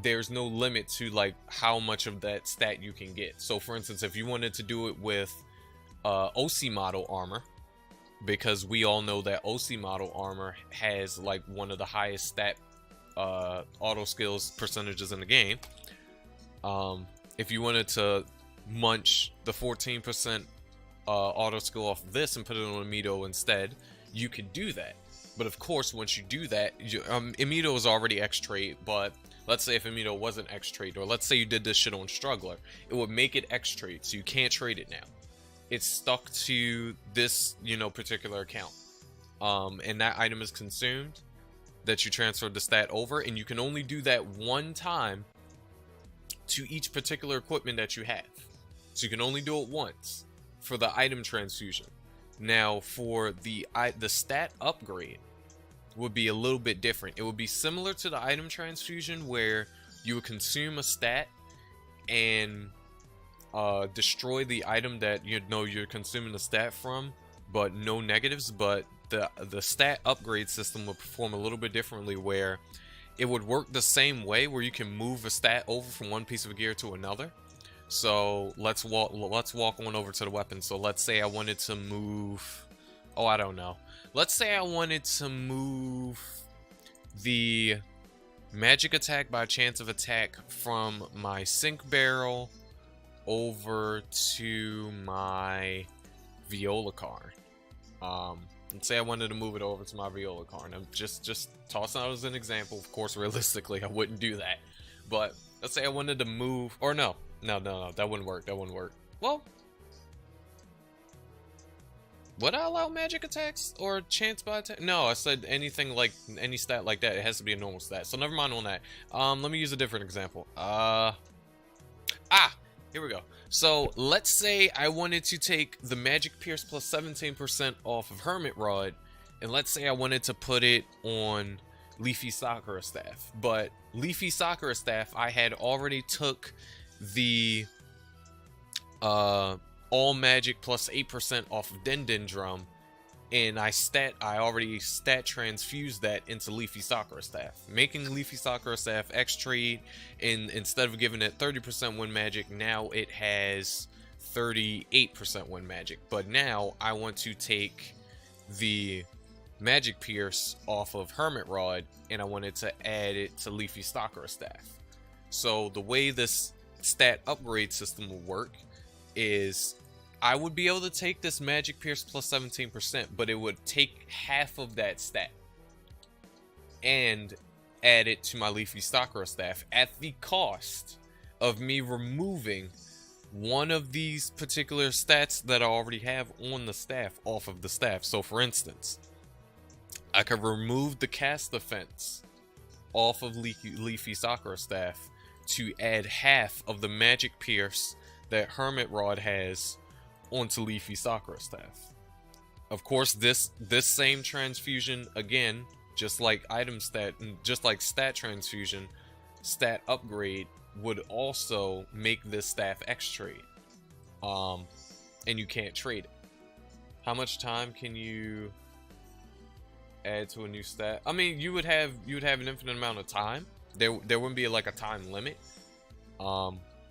limit to like how much of that stat you can get. So for instance, if you wanted to do it with OC model armor, because we all know that OC model armor has like one of the highest stat auto skills percentages in the game. If you wanted to munch the 14% auto skill off of this and put it on Amito instead, you could do that. But of course, once you do that, Amito is already X trait, but let's say if Amito wasn't X trait, or let's say you did this shit on Struggler, it would make it X trait, so you can't trade it now. It's stuck to this, particular account. And that item is consumed, that you transferred the stat over, and you can only do that one time to each particular equipment that you have. So you can only do it once for the item transfusion. Now for the stat upgrade would be a little bit different. It would be similar to the item transfusion where you would consume a stat and destroy the item that you're consuming the stat from, but no negatives. But the stat upgrade system would perform a little bit differently, where it would work the same way, where you can move a stat over from one piece of gear to another. So let's walk on over to the weapon. So let's say I wanted to move, I don't know. Let's say I wanted to move the magic attack by chance of attack from my sink barrel over to my viola card. Let's say I wanted to move it over to my viola card. I'm just tossing out as an example. Of course, realistically, I wouldn't do that. But let's say I wanted to move, or no, that wouldn't work. Well, would I allow magic attacks or chance by attack? No, I said anything like any stat like that. It has to be a normal stat. So never mind on that. Let me use a different example. Here we go. So let's say I wanted to take the magic pierce plus 17% off of Hermit Rod, and let's say I wanted to put it on Leafy Sakura Staff. But Leafy Sakura Staff, I had already took the all magic plus 8% off of Den Drum, and I already stat transfused that into Leafy Sakura Staff, making Leafy Sakura Staff X trade, and instead of giving it 30% win magic, now it has 38% win magic. But now I want to take the magic pierce off of Hermit Rod, and I wanted to add it to Leafy Sakura Staff. So the way this stat upgrade system will work is I would be able to take this magic pierce plus 17%, but it would take half of that stat and add it to my Leafy Sakura Staff at the cost of me removing one of these particular stats that I already have on the staff off of the staff. So for instance, I could remove the cast defense off of Leafy Sakura Staff to add half of the magic pierce that Hermit Rod has onto Leafy Sakura Staff. Of course, this same transfusion, again, just like item stat, just like stat transfusion, stat upgrade would also make this staff X trade. And you can't trade it. How much time can you add to a new stat? I mean, you would have an infinite amount of time. There wouldn't be like a time limit.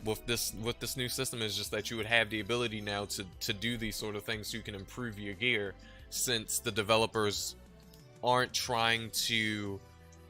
With this new system is just that you would have the ability now to do these sort of things, so you can improve your gear, since the developers aren't trying to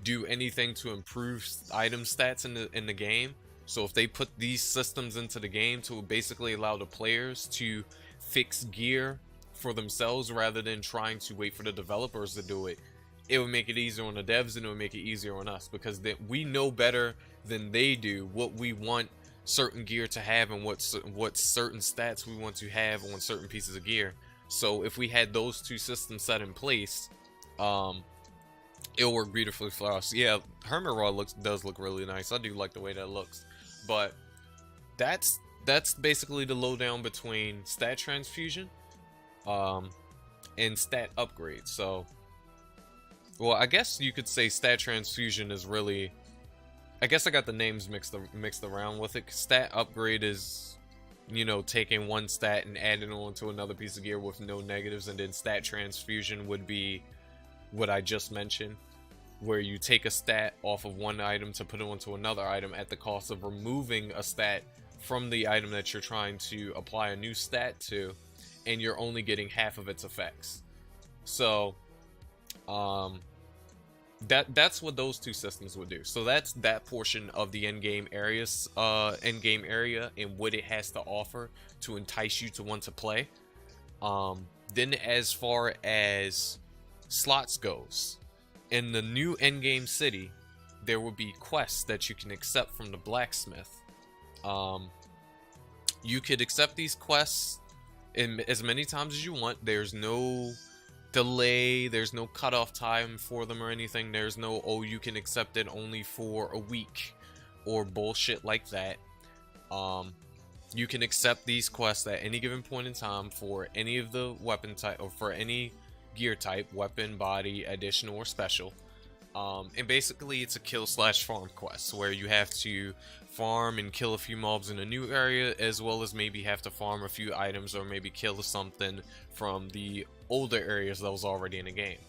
do anything to improve item stats in the game. So if they put these systems into the game to basically allow the players to fix gear for themselves rather than trying to wait for the developers to do it, it would make it easier on the devs, and it would make it easier on us, because we know better than they do what we want certain gear to have and what certain stats we want to have on certain pieces of gear. So if we had those two systems set in place, it'll work beautifully for us. Yeah, Hermit Rod does look really nice. I do like the way that looks. But that's basically the lowdown between stat transfusion and stat upgrade. So, well, I guess you could say stat transfusion is really, I guess I got the names mixed around with it. Stat upgrade is you know, taking one stat and adding on to another piece of gear with no negatives, and then stat transfusion would be what I just mentioned, where you take a stat off of one item to put it onto another item at the cost of removing a stat from the item that you're trying to apply a new stat to, and you're only getting half of its effects. So that's what those two systems would do. So that's that portion of the endgame areas, endgame area, and what it has to offer to entice you to want to play. Then as far as slots goes, in the new endgame city, there will be quests that you can accept from the blacksmith. You could accept these quests in as many times as you want. There's no delay, there's no cutoff time for them or anything. There's no, oh, you can accept it only for a week or bullshit like that. You can accept these quests at any given point in time for any of the weapon type, or for any gear type, weapon, body, additional, or special. And basically it's a kill/farm quest where you have to farm and kill a few mobs in a new area, as well as maybe have to farm a few items or maybe kill something from the older areas that was already in the game.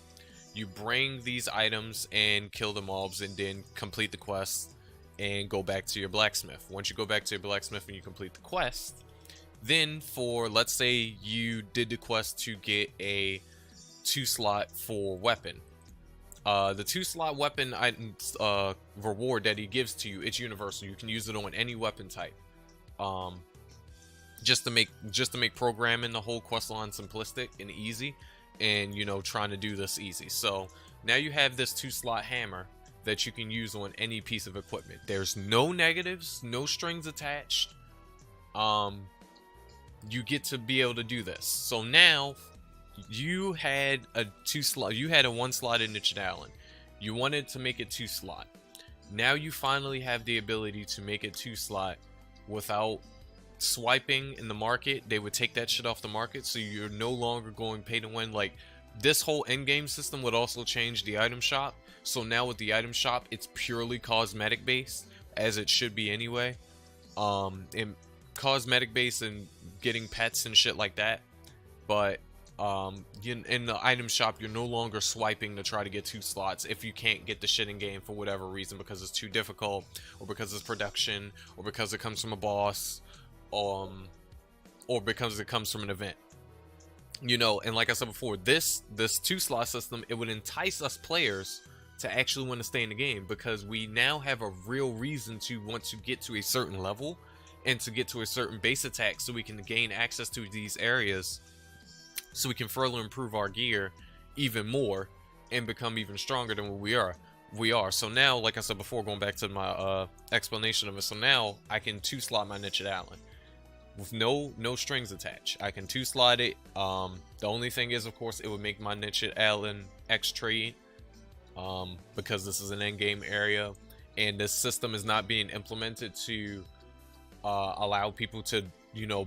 You bring these items and kill the mobs and then complete the quest and go back to your blacksmith. Once you go back to your blacksmith and you complete the quest, then for, let's say you did the quest to get a 2-slot for weapon. The 2-slot weapon item reward that he gives to you, it's universal. You can use it on any weapon type. Just to make programming the whole quest line simplistic and easy, and you know, trying to do this easy. So now you have this 2-slot hammer that you can use on any piece of equipment. There's no negatives, no strings attached. You get to be able to do this. So now you had a 1-slotted Niche Allen. You wanted to make it 2-slot. Now you finally have the ability to make it 2-slot without swiping in the market. They would take that shit off the market, so you're no longer going pay to win. Like, this whole endgame system would also change the item shop. So now with the item shop, it's purely cosmetic based, as it should be anyway. And cosmetic based and getting pets and shit like that. But in the item shop, you're no longer swiping to try to get 2 slots if you can't get the shit in game for whatever reason, because it's too difficult, or because it's production, or because it comes from a boss, or because it comes from an event. You know, and like I said before, this 2-slot system, it would entice us players to actually want to stay in the game, because we now have a real reason to want to get to a certain level and to get to a certain base attack, so we can gain access to these areas, so we can further improve our gear even more and become even stronger than what we are. So now, like I said before, going back to my explanation of it, so now I can 2-slot my Niche Allen with no strings attached. I can 2-slot it. The only thing is, of course, it would make my Niche Allen X-trade, because this is an endgame area and this system is not being implemented to allow people to, you know,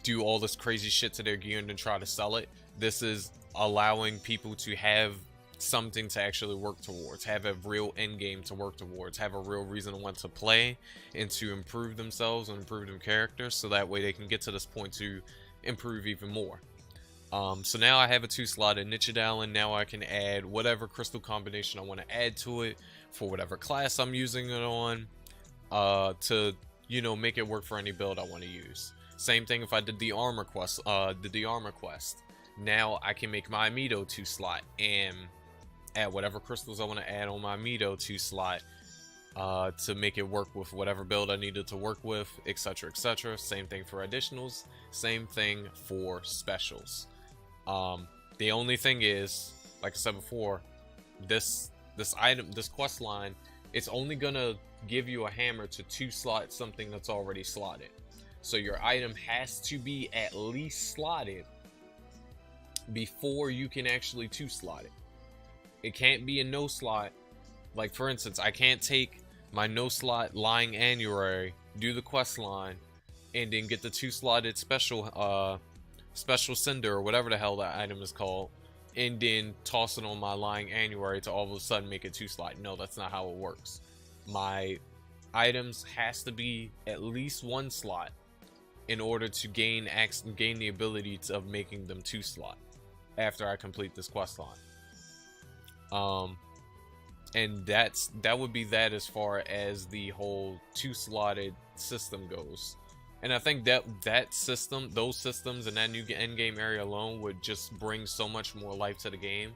do all this crazy shit to their gear and then try to sell it. This is allowing people to have something to actually work towards, have a real end game to work towards, have a real reason to want to play and to improve themselves and improve their characters, so that way they can get to this point to improve even more. So now I have a 2-slotted Niche Allen. Now I can add whatever crystal combination I want to add to it for whatever class I'm using it on, to, you know, make it work for any build I want to use. Same thing if I did the armor quest. Now I can make my Amito 2-slot and add whatever crystals I want to add on my Amito 2-slot to make it work with whatever build I needed to work with, etc, etc. Same thing for additionals, same thing for specials. The only thing is, like I said before, this quest line, it's only gonna give you a hammer to 2-slot something that's already slotted. So your item has to be at least slotted before you can actually 2-slot it. It can't be a no slot. Like, for instance, I can't take my no slot lying annuary, do the quest line, and then get the 2-slotted special cinder or whatever the hell that item is called, and then toss it on my lying annuary to all of a sudden make it 2-slot. No, that's not how it works. My items has to be at least 1 slot in order to gain the ability of making them 2-slot after I complete this quest line. And that would be that as far as the whole 2-slotted system goes. And I think that system, those systems, and that new endgame area alone would just bring so much more life to the game.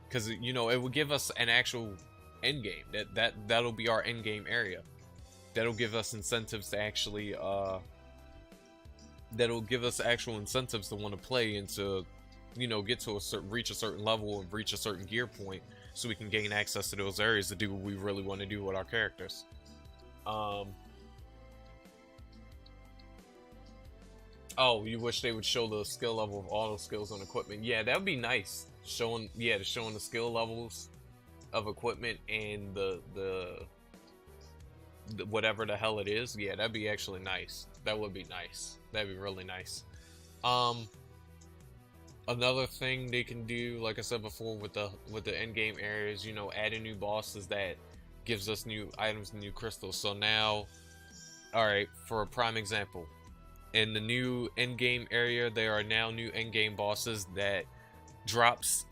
Because, you know, it would give us an actual endgame. That'll be our endgame area. That'll give us incentives to actually, that'll give us actual incentives to want to play and to, you know, get to reach a certain level and reach a certain gear point, so we can gain access to those areas to do what we really want to do with our characters. Oh, you wish they would show the skill level of auto skills on equipment? Yeah, that would be nice. Showing the skill levels of equipment and the whatever the hell it is. Yeah, that'd be actually nice. That would be nice. That'd be really nice. Another thing they can do, like I said before, with the end game areas, you know, adding new bosses that gives us new items and new crystals. So now, all right, for a prime example, in the new end game area, there are now new end game bosses that drops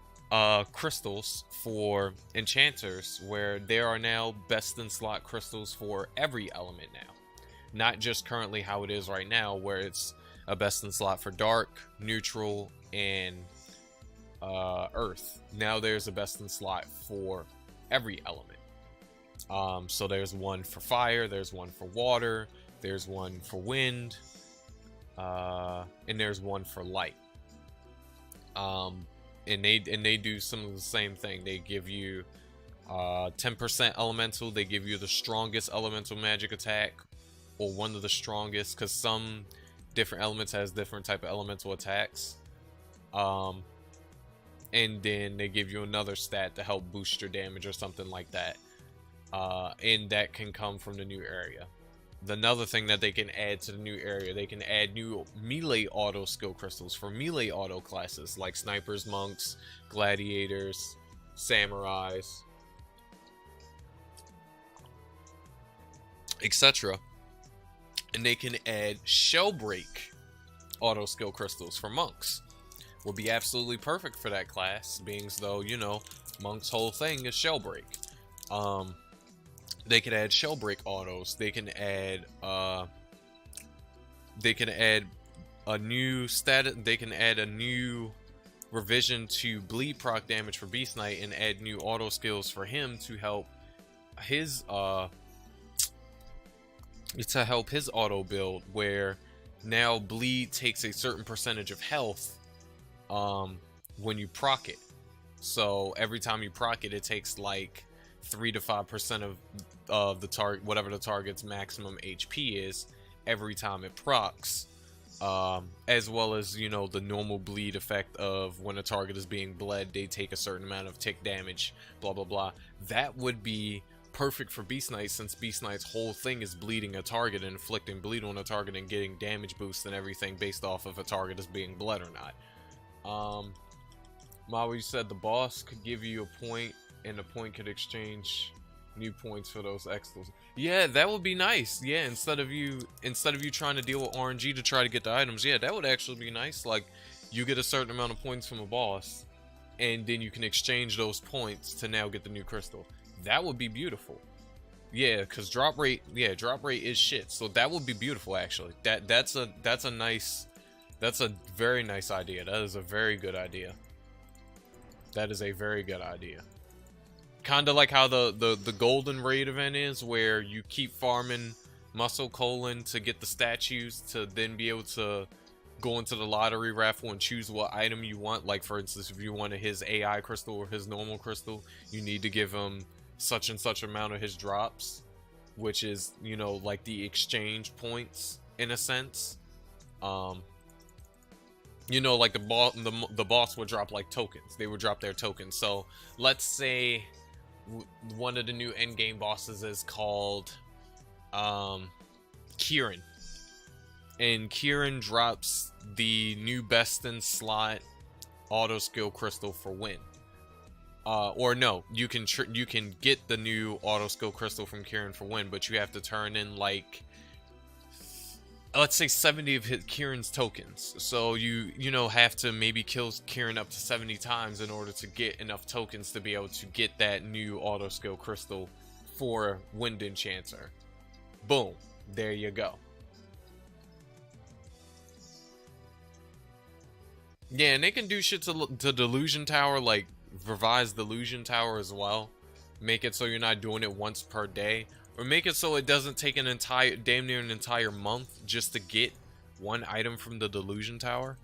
crystals for enchanters, where there are now best in slot crystals for every element now, not just currently how it is right now, where it's a best in slot for dark, neutral, and earth. Now there's a best in slot for every element. So there's one for fire, there's one for water, there's one for wind, and there's one for light. And they do some of the same thing. They give you 10% elemental. They give you the strongest elemental magic attack, or one of the strongest, because some different elements has different type of elemental attacks. And then they give you another stat to help boost your damage or something like that. And that can come from the new area. Another thing that they can add to the new area, they can add new melee auto skill crystals for melee auto classes like snipers, monks, gladiators, samurais, etc. And they can add shell break auto skill crystals for monks. Would be absolutely perfect for that class, being as though, you know, monk's whole thing is shell break. They can add shell break autos. They can add a new stat. They can add a new revision to bleed proc damage for Beast Knight and add new auto skills for him to help his auto build, where now bleed takes a certain percentage of health when you proc it. So every time you proc it, it takes like 3 to 5% of the target, whatever the target's maximum HP is, every time it procs. As well as, you know, the normal bleed effect of when a target is being bled, they take a certain amount of tick damage, blah blah blah. That would be perfect for Beast Knight, since Beast Knight's whole thing is bleeding a target and inflicting bleed on a target and getting damage boosts and everything based off if a target is being bled or not. Maui said the boss could give you a point, and the point could exchange new points for those extras. Yeah, that would be nice. Yeah, instead of you trying to deal with RNG to try to get the items, yeah, that would actually be nice. Like, you get a certain amount of points from a boss, and then you can exchange those points to now get the new crystal. That would be beautiful. Yeah, because drop rate is shit. So that would be beautiful, actually. That's a very nice idea. That is a very good idea. That is a very good idea. Kind of like how the golden raid event is, where you keep farming muscle colon to get the statues to then be able to go into the lottery raffle and choose what item you want. Like, for instance, if you wanted his AI crystal or his normal crystal, you need to give him such and such amount of his drops, which is, you know, like the exchange points in a sense. You know, like the boss would drop like tokens. They would drop their tokens. So let's say one of the new endgame bosses is called Kieran, and Kieran drops the new best in slot auto skill crystal for win. Or no, you can get the new auto skill crystal from Kieran for win, but you have to turn in like let's say 70 of Kieran's tokens. So you know have to maybe kill Kieran up to 70 times in order to get enough tokens to be able to get that new auto skill crystal for Wind Enchanter. Boom, there you go. Yeah, and they can do shit to Delusion Tower, like revise Delusion Tower as well. Make it so you're not doing it once per day. Or make it so it doesn't take an entire, damn near an entire month just to get one item from the Delusion Tower.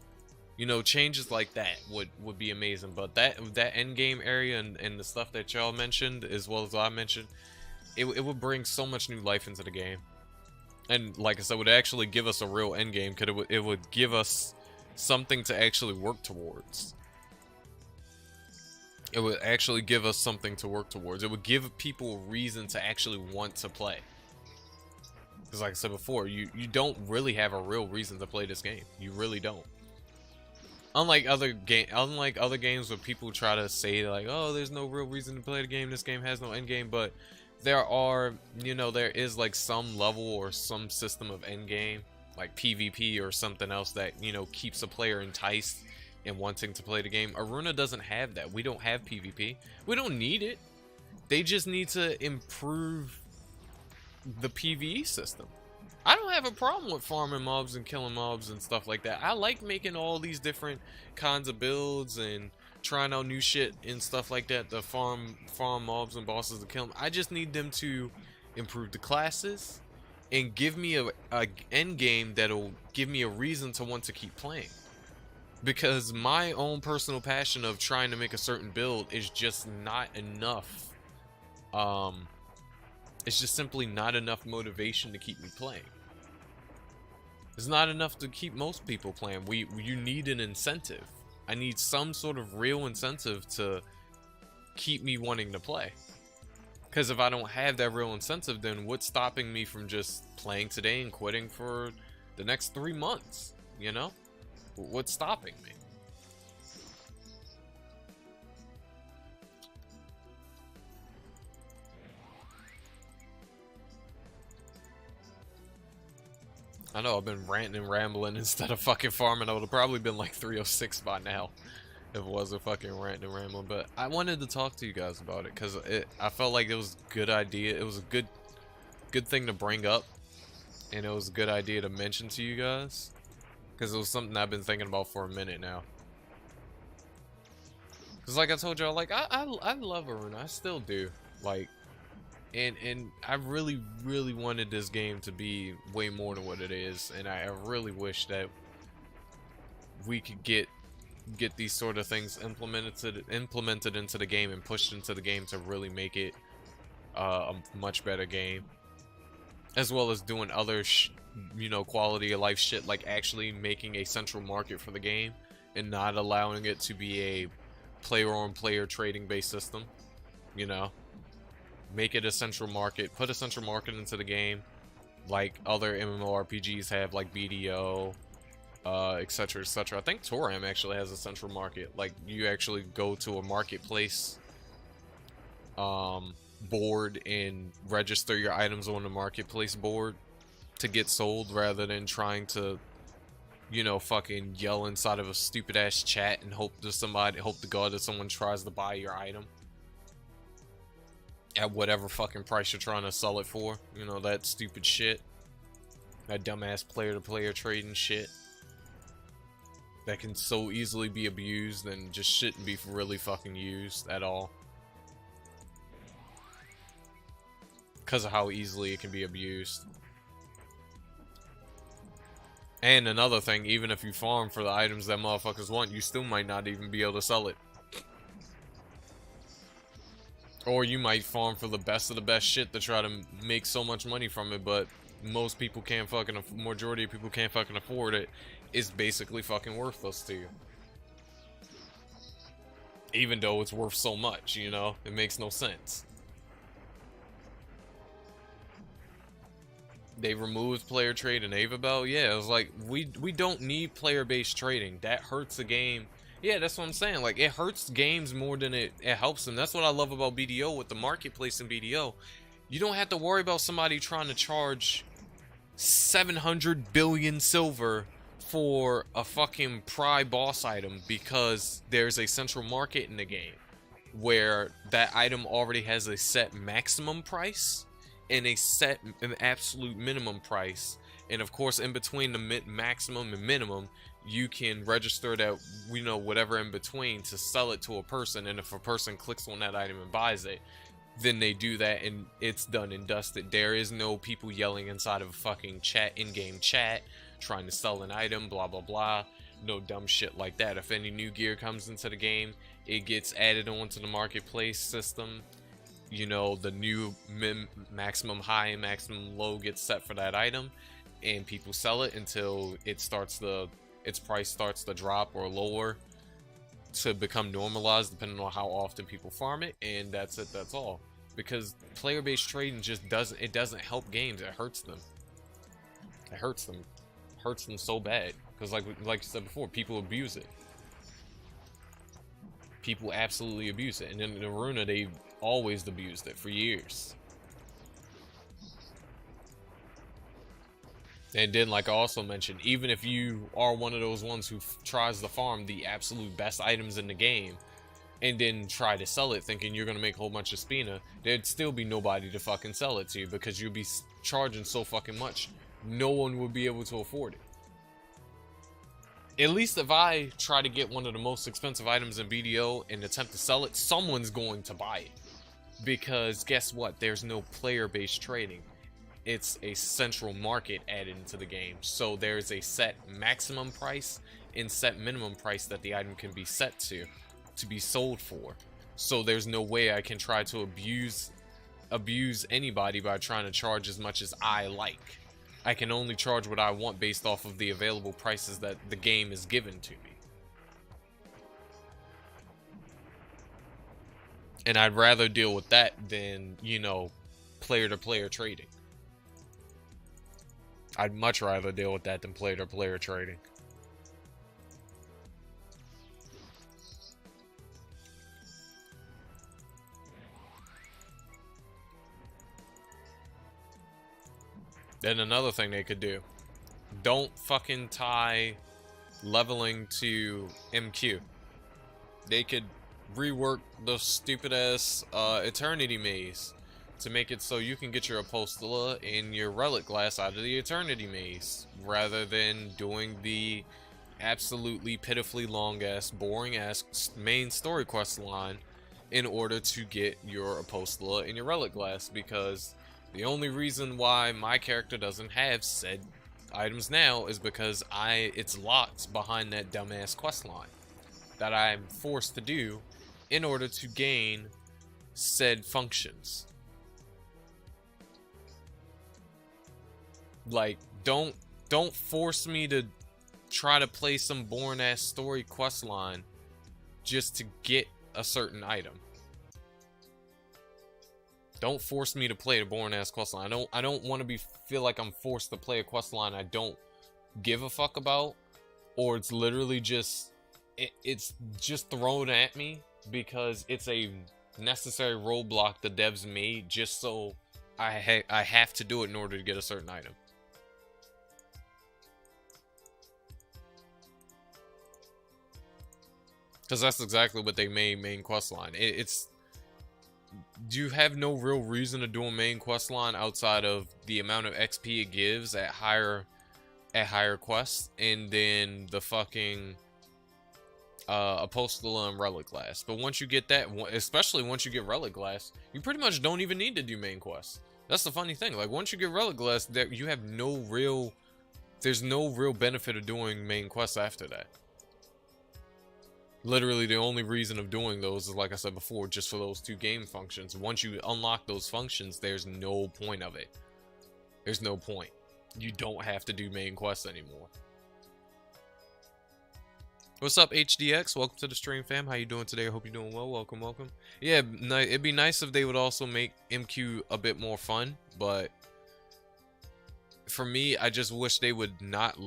You know, changes like that would be amazing. But that end game area and the stuff that y'all mentioned, as well as I mentioned, it would bring so much new life into the game. And like I said, it would actually give us a real end game, because it would give us something to actually work towards. It would actually give us something to work towards. It would give people a reason to actually want to play. Because like I said before, you don't really have a real reason to play this game. You really don't. Unlike other games where people try to say like, oh, there's no real reason to play the game, this game has no end game, but there are, you know, there is like some level or some system of end game, like PvP or something else that, you know, keeps a player enticed and wanting to play the game. Iruna doesn't have that. We don't have PvP. We don't need it. They just need to improve the PvE system. I don't have a problem with farming mobs and killing mobs and stuff like that. I like making all these different kinds of builds and trying out new shit and stuff like that to farm mobs and bosses to kill them. I just need them to improve the classes and give me a end game that'll give me a reason to want to keep playing. Because my own personal passion of trying to make a certain build is just not enough. It's just simply not enough motivation to keep me playing. It's not enough to keep most people playing. You need an incentive. I need some sort of real incentive to keep me wanting to play. Because if I don't have that real incentive, then what's stopping me from just playing today and quitting for the next 3 months, you know? What's stopping me? I know I've been ranting and rambling instead of fucking farming. I would have probably been like 306 by now if it wasn't fucking ranting and rambling. But I wanted to talk to you guys about it because I felt like it was a good idea. It was a good thing to bring up, and it was a good idea to mention to you guys. Because it was something I've been thinking about for a minute now. Because like I told y'all, like, I love Iruna. I still do. Like, and I really wanted this game to be way more than what it is. And I really wish that we could get these sort of things implemented into the game and pushed into the game to really make it a much better game. As well as doing other you know, quality of life shit, like actually making a central market for the game and not allowing it to be a player on player trading based system. You know, make it a central market, put a central market into the game like other MMORPGs have, like BDO, etc, etc. I think Toram actually has a central market. Like, you actually go to a marketplace board and register your items on the marketplace board to get sold, rather than trying to, you know, fucking yell inside of a stupid ass chat and hope to God that someone tries to buy your item at whatever fucking price you're trying to sell it for. You know, that stupid shit, that dumbass player to player trading shit that can so easily be abused and just shouldn't be really fucking used at all, because of how easily it can be abused. And another thing, even if you farm for the items that motherfuckers want, you still might not even be able to sell it. Or you might farm for the best of the best shit to try to make so much money from it, but most people can't fucking, majority of people can't fucking afford it. It's basically fucking worthless to you. Even though it's worth so much, you know? It makes no sense. They removed player trade in Avabel. Yeah, it was like, we don't need player-based trading. That hurts the game. Yeah, that's what I'm saying. Like, it hurts games more than it helps them. That's what I love about BDO with the marketplace in BDO. You don't have to worry about somebody trying to charge 700 billion silver for a fucking boss item because there's a central market in the game where that item already has a set maximum price and an absolute minimum price. And of course, in between the maximum and minimum, you can register that, you know, whatever in between to sell it to a person. And if a person clicks on that item and buys it, then they do that and it's done and dusted. There is no people yelling inside of a fucking in-game chat, trying to sell an item, blah, blah, blah. No dumb shit like that. If any new gear comes into the game, it gets added onto the marketplace system. You know, the new maximum high and maximum low gets set for that item, and people sell it until its price starts to drop or lower to become normalized depending on how often people farm it, and that's it, that's all. Because player-based trading just doesn't help games, it hurts them. It hurts them. Hurts them so bad. Because like you said before, people abuse it. People absolutely abuse it. And in Iruna, they've always abused it for years. And then, like I also mentioned, even if you are one of those ones who tries to farm the absolute best items in the game and then try to sell it thinking you're going to make a whole bunch of spina, there'd still be nobody to fucking sell it to because you'd be charging so fucking much. No one would be able to afford it. At least if I try to get one of the most expensive items in BDO and attempt to sell it, someone's going to buy it. Because guess what? There's no player-based trading. It's a central market added into the game. So there's a set maximum price and set minimum price that the item can be set to be sold for. So there's no way I can try to abuse anybody by trying to charge as much as I like. I can only charge what I want based off of the available prices that the game is given to me. And I'd rather deal with that than, you know, player-to-player trading. I'd much rather deal with that than player-to-player trading. Then another thing they could do, don't fucking tie leveling to MQ. They could rework the stupid ass Eternity Maze to make it so you can get your Apostola and your Relic Glass out of the Eternity Maze, rather than doing the absolutely pitifully long ass, boring ass main story quest line in order to get your Apostola and your Relic Glass. Because the only reason why my character doesn't have said items now is because it's locked behind that dumbass quest line that I'm forced to do in order to gain said functions. Like, don't force me to try to play some boring ass story quest line just to get a certain item. Don't force me to play a boring ass questline. I don't want to feel like I'm forced to play a questline I don't give a fuck about, or it's literally just it's just thrown at me because it's a necessary roadblock the devs made just so I have to do it in order to get a certain item. Because that's exactly what they made main questline. You have no real reason to do a main quest line outside of the amount of XP it gives at higher quests, and then the fucking Apostola and Relic Glass. But once you get that, especially once you get Relic Glass, you pretty much don't even need to do main quests. That's the funny thing. Like, once you get Relic Glass, you have there's no real benefit of doing main quests after that. Literally, the only reason of doing those is, like I said before, just for those two game functions. Once you unlock those functions, there's no point of it. There's no point. You don't have to do main quests anymore. What's up, HDX? Welcome to the stream, fam. How you doing today? I hope you're doing well. Welcome, welcome. Yeah, it'd be nice if they would also make MQ a bit more fun, but for me, I just wish they would not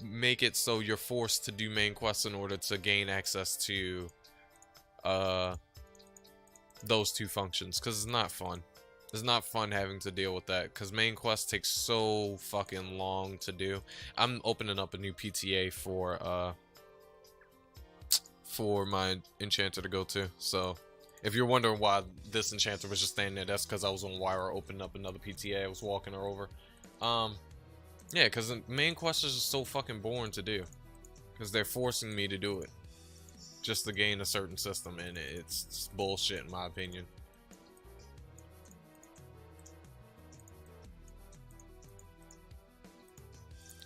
make it so you're forced to do main quests in order to gain access to those two functions, because it's not fun. It's not fun having to deal with that, because main quest takes so fucking long to do. I'm opening up a new PTA for my enchanter to go to, so if you're wondering why this enchanter was just standing there, that's because I was on wire opening up another PTA. I was walking her over. Yeah, because the main quest is just so fucking boring to do, because they're forcing me to do it just to gain a certain system, and it's bullshit in my opinion.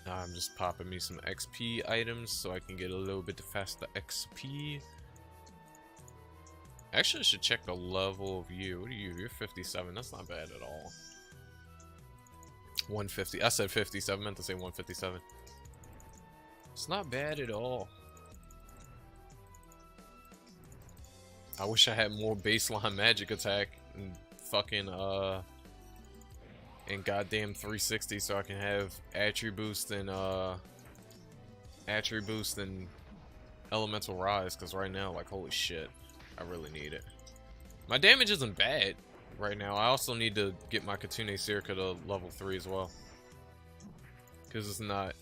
I'm just popping me some XP items so I can get a little bit faster XP. Actually, I should check the level of you. What are you? You're 57. That's not bad at all. 150. I said 57. I meant to say 157. It's not bad at all. I wish I had more baseline magic attack and fucking and goddamn 360 so I can have attribute boost and elemental rise, because right now, like, holy shit, I really need it. My damage isn't bad right now. I also need to get my Katune Circa to level 3 as well, because it's not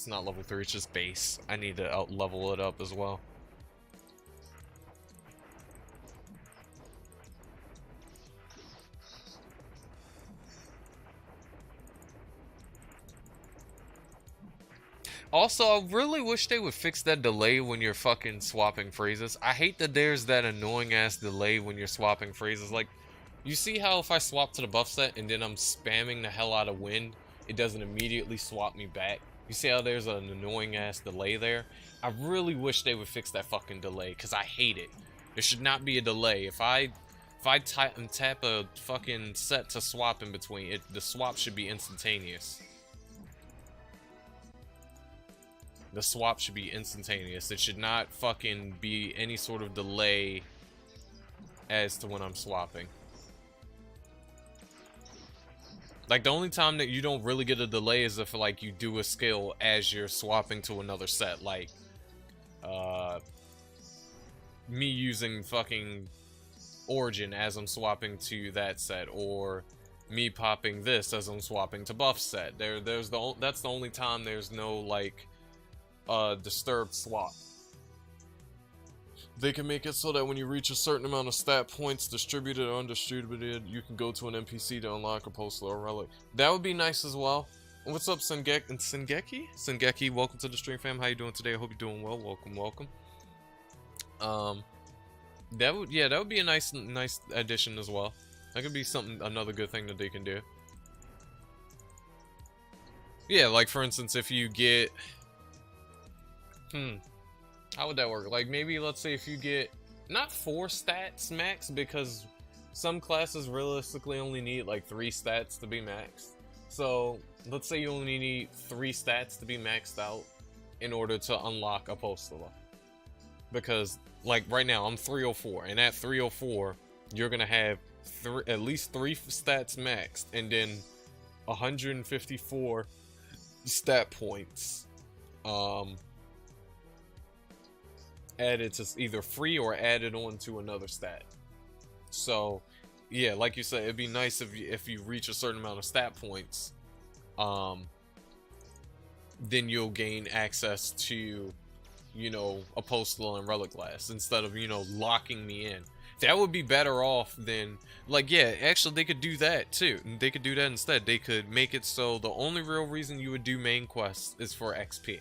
level 3, it's just base. I need to out level it up as well. Also, I really wish they would fix that delay when you're fucking swapping phrases. I hate that there's that annoying ass delay when you're swapping phrases. Like, you see how if I swap to the buff set and then I'm spamming the hell out of wind, it doesn't immediately swap me back? You see how there's an annoying ass delay there? I really wish they would fix that fucking delay, because I hate it. There should not be a delay. If I tap a fucking set to swap in between, the swap should be instantaneous. The swap should be instantaneous. It should not fucking be any sort of delay as to when I'm swapping. Like, the only time that you don't really get a delay is if, like, you do a skill as you're swapping to another set. Like, me using fucking Origin as I'm swapping to that set, or me popping this as I'm swapping to buff set. That's the only time there's no, like, disturbed swap. They can make it so that when you reach a certain amount of stat points, distributed or undistributed, you can go to an NPC to unlock a postal or relic. That would be nice as well. What's up, Sengeki? Sengeki, welcome to the stream, fam. How you doing today? I hope you're doing well. Welcome, welcome. That would be a nice addition as well. That could be another good thing that they can do. Yeah, like for instance, if you get how would that work? Like, maybe, let's say if you get, not 4 stats max, because some classes realistically only need, like, 3 stats to be maxed. So, let's say you only need 3 stats to be maxed out in order to unlock a Apostolo. Because, like, right now, I'm 304, and at 304, you're gonna have at least 3 stats maxed, and then 154 stat points, added to either free or added on to another stat. So yeah, like you said, it'd be nice if you reach a certain amount of stat points, then you'll gain access to, you know, a postal and relic glass instead of, you know, locking me in. That would be better off than, like, yeah, actually they could do that too. They could do that instead. They could make it so the only real reason you would do main quests is for XP.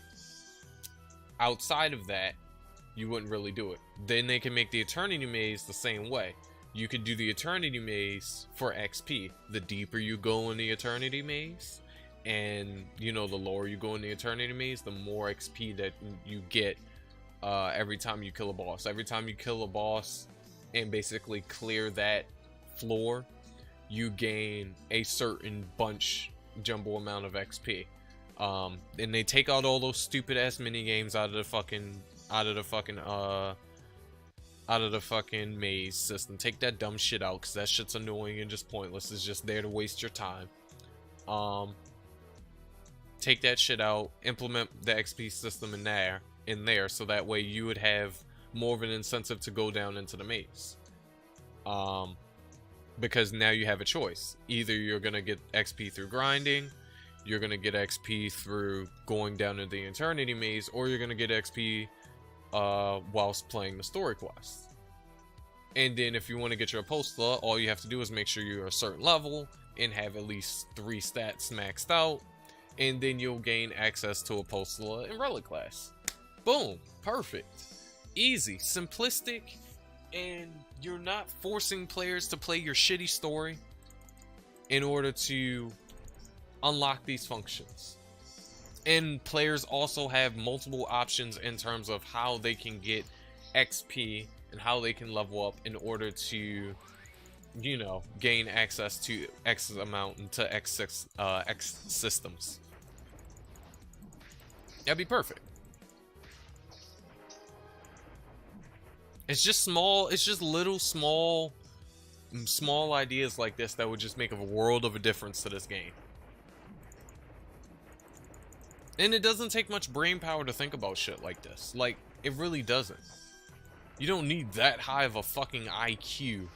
Outside of that, you wouldn't really do it. Then they can make the Eternity Maze the same way. You could do the Eternity Maze for XP. The deeper you go in the Eternity Maze, and, you know, the lower you go in the Eternity Maze, the more XP that you get every time you kill a boss. Every time you kill a boss and basically clear that floor, you gain a certain jumbo amount of XP. And they take out all those stupid ass mini games out of the fucking maze system. Take that dumb shit out, because that shit's annoying and just pointless. It's just there to waste your time. Take that shit out, implement the XP system in there, so that way you would have more of an incentive to go down into the maze. because now you have a choice. Either you're going to get XP through grinding, you're going to get XP through going down to the Eternity Maze, or you're going to get XP whilst playing the story quest. And then if you want to get your Apostla, all you have to do is make sure you're a certain level and have at least 3 stats maxed out, and then you'll gain access to Apostla in Relic class. Boom. Perfect. Easy. Simplistic. And you're not forcing players to play your shitty story in order to unlock these functions. And players also have multiple options in terms of how they can get XP and how they can level up in order to, you know, gain access to X amount into X systems. That'd be perfect. It's just little small ideas like this that would just make a world of a difference to this game. And it doesn't take much brain power to think about shit like this. Like, it really doesn't. You don't need that high of a fucking IQ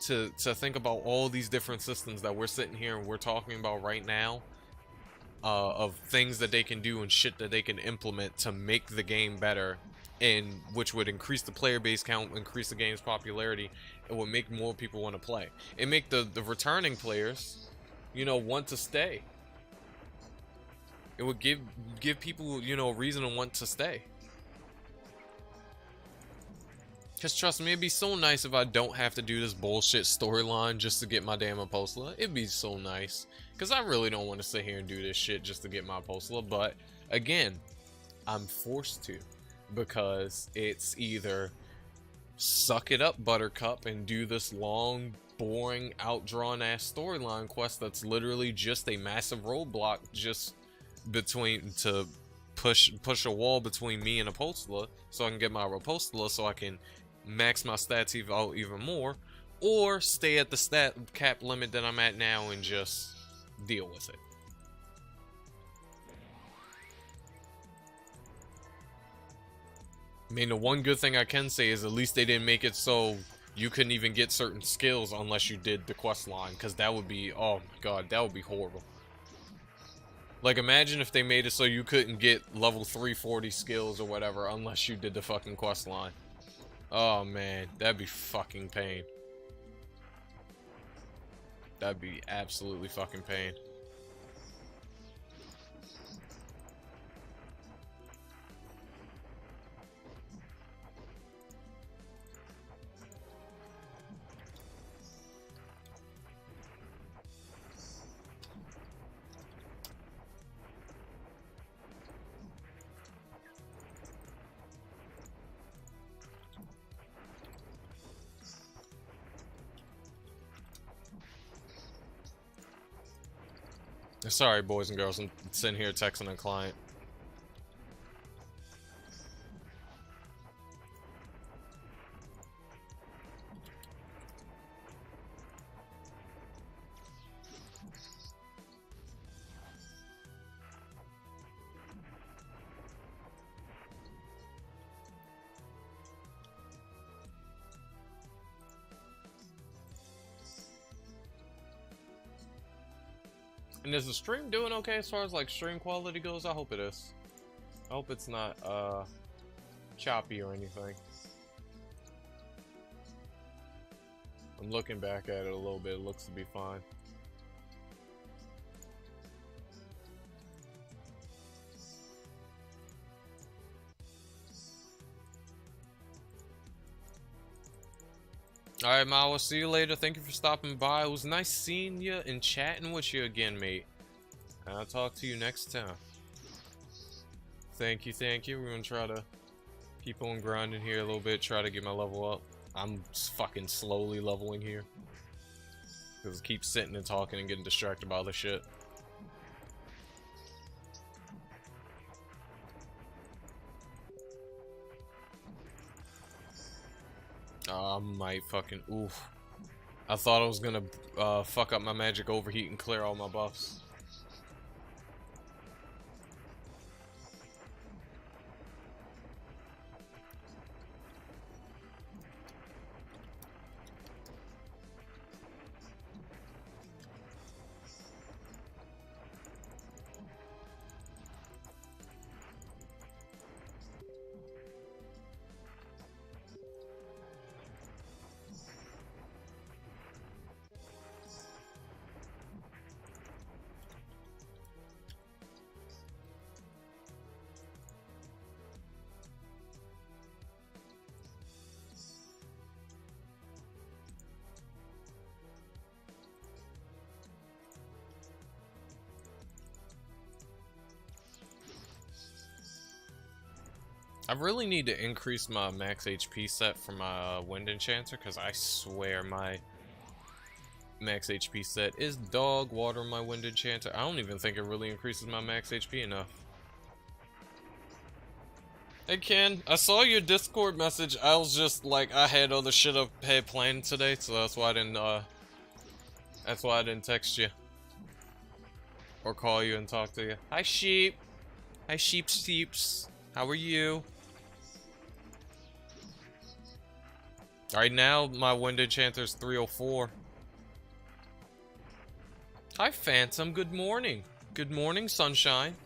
to think about all these different systems that we're sitting here and we're talking about right now, of things that they can do and shit that they can implement to make the game better, and which would increase the player base count, increase the game's popularity, and would make more people want to play, and make the returning players, you know, want to stay. It would give people, you know, a reason to want to stay. Because trust me, it'd be so nice if I don't have to do this bullshit storyline just to get my damn Apostla. It'd be so nice. Because I really don't want to sit here and do this shit just to get my Apostla. But, again, I'm forced to. Because it's either suck it up, Buttercup, and do this long, boring, outdrawn-ass storyline quest that's literally just a massive roadblock just between to push a wall between me and Apostla so I can get my Apostla so I can max my stats even more, or stay at the stat cap limit that I'm at now and just deal with it. I mean, the one good thing I can say is at least they didn't make it so you couldn't even get certain skills unless you did the quest line, because that would be, oh my god, that would be horrible. Like, imagine if they made it so you couldn't get level 340 skills or whatever unless you did the fucking quest line. Oh man, that'd be fucking pain. That'd be absolutely fucking pain. Sorry, boys and girls, I'm sitting here texting a client. And is the stream doing okay as far as like stream quality goes? I hope it is. I hope it's not choppy or anything. I'm looking back at it a little bit, it looks to be fine. Alright, Ma, we'll see you later. Thank you for stopping by. It was nice seeing you and chatting with you again, mate. I'll talk to you next time. Thank you, thank you. We're gonna try to keep on grinding here a little bit, try to get my level up. I'm fucking slowly leveling here. Because I keep sitting and talking and getting distracted by other shit. I might fucking, oof. I thought I was gonna fuck up my magic overheat and clear all my buffs. I really need to increase my max HP set for my Wind Enchanter, because I swear my max HP set is dog water my Wind Enchanter. I don't even think it really increases my max HP enough. Hey Ken, I saw your Discord message. I was just like, I had other shit I had planned today, so that's why I didn't text you. Or call you and talk to you. Hi sheep. Hi sheeps. How are you? Alright, now my Wind Enchanter's 304. Hi Phantom, good morning. Good morning, sunshine.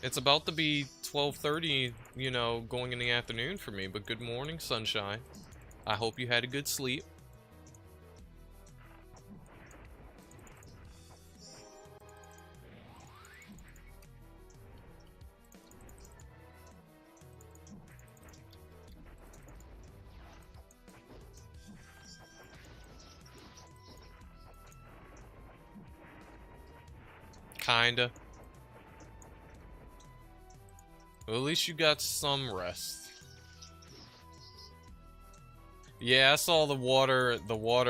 It's about to be 12:30, you know, going in the afternoon for me, but good morning, sunshine. I hope you had a good sleep. Kinda. Well, at least you got some rest. Yeah, I saw the water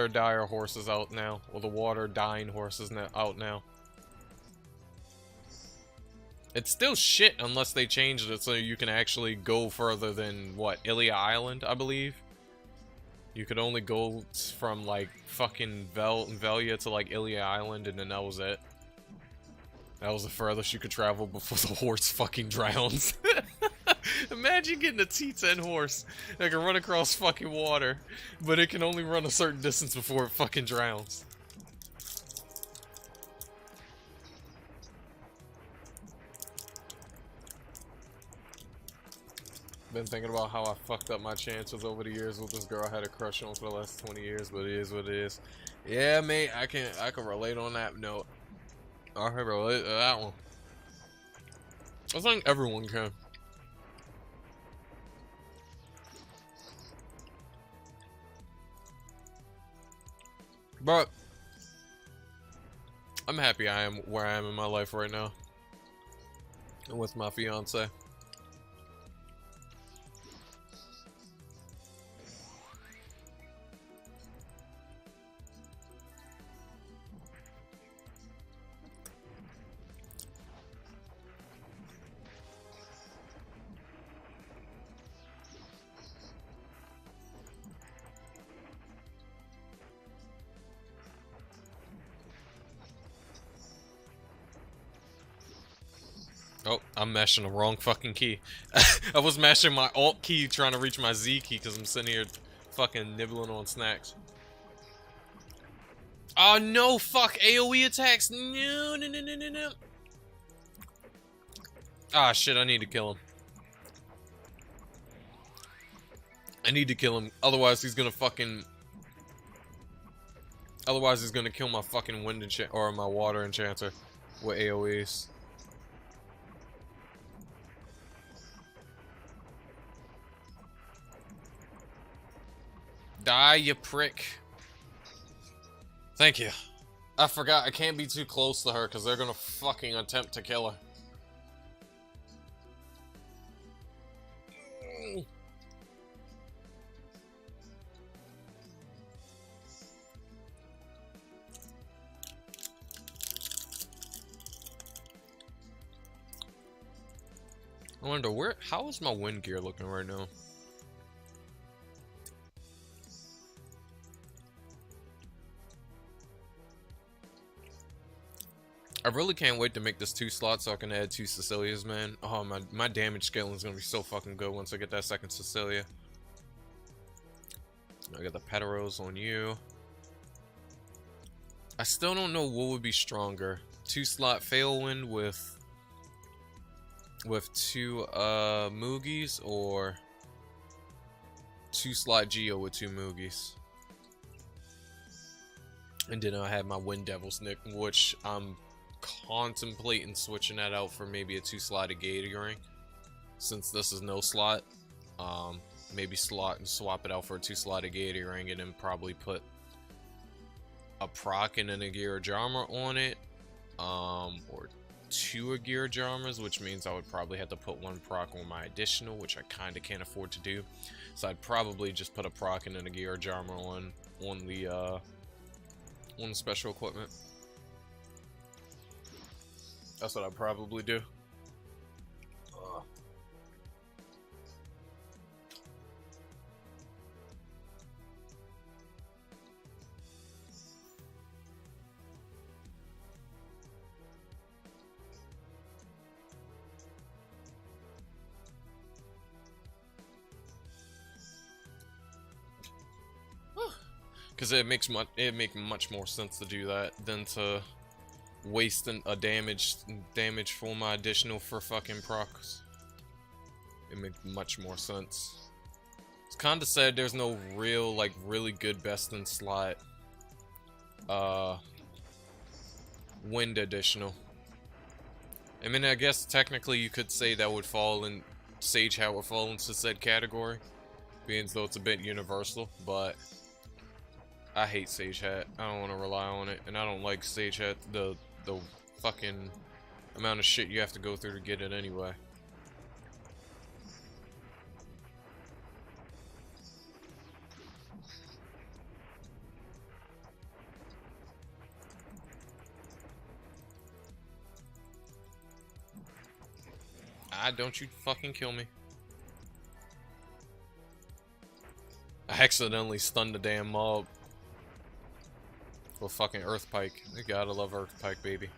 dire horses out now. Well, the water dying horses out now. It's still shit unless they changed it so you can actually go further than, what, Ilia Island, I believe? You could only go from, like, fucking Velia to, like, Ilia Island, and then that was it. That was the furthest you could travel before the horse fucking drowns. Imagine getting a T10 horse that can run across fucking water, but it can only run a certain distance before it fucking drowns. Been thinking about how I fucked up my chances over the years with this girl I had a crush on for the last 20 years, but it is what it is. Yeah, mate, I can relate on that note. I can relate to that one. I think everyone can. But I'm happy I am where I am in my life right now. And with my fiance. Oh, I'm mashing the wrong fucking key. I was mashing my Alt key trying to reach my Z key because I'm sitting here fucking nibbling on snacks. Oh no, fuck, AoE attacks. No. Ah, shit, I need to kill him. I need to kill him, otherwise he's gonna fucking... Otherwise he's gonna kill my fucking Wind Enchanter, or my Water Enchanter with AoEs. Die, you prick. Thank you. I forgot, I can't be too close to her because they're gonna fucking attempt to kill her. I wonder, how is my wind gear looking right now? I really can't wait to make this 2 slots so I can add 2 Cecilias, man. Oh, my damage scaling is gonna be so fucking good once I get that second Cecilia. I got the Petaros on you. I still don't know what would be stronger. 2 slot Failwind with 2 Moogies, or 2 slot Geo with 2 Moogies. And then I have my Wind Devil's Nick, which I'm contemplating switching that out for maybe a 2-slotted Gatering, since this is no slot. Maybe slot and swap it out for a 2-slotted Gatering, and then probably put a proc and then a Gear Jarmer on it, or 2 Aegir Jarmers, which means I would probably have to put 1 proc on my additional, which I kind of can't afford to do. So I'd probably just put a proc and an Aegir Jarmer on the special equipment. That's what I'd probably do. Because it makes much more sense to do that than to waste a damage for my additional for fucking procs. It makes much more sense. It's kind of sad there's no real, like, really good best in slot wind additional. I mean, I guess technically you could say that would fall in Sage Hat would fall into said category, being as though it's a bit universal, but I hate Sage Hat. I don't want to rely on it, and I don't like Sage Hat, the fucking amount of shit you have to go through to get it anyway. Don't you fucking kill me. I accidentally stunned the damn mob. With fucking Earth Pike. You gotta love Earth Pike, baby.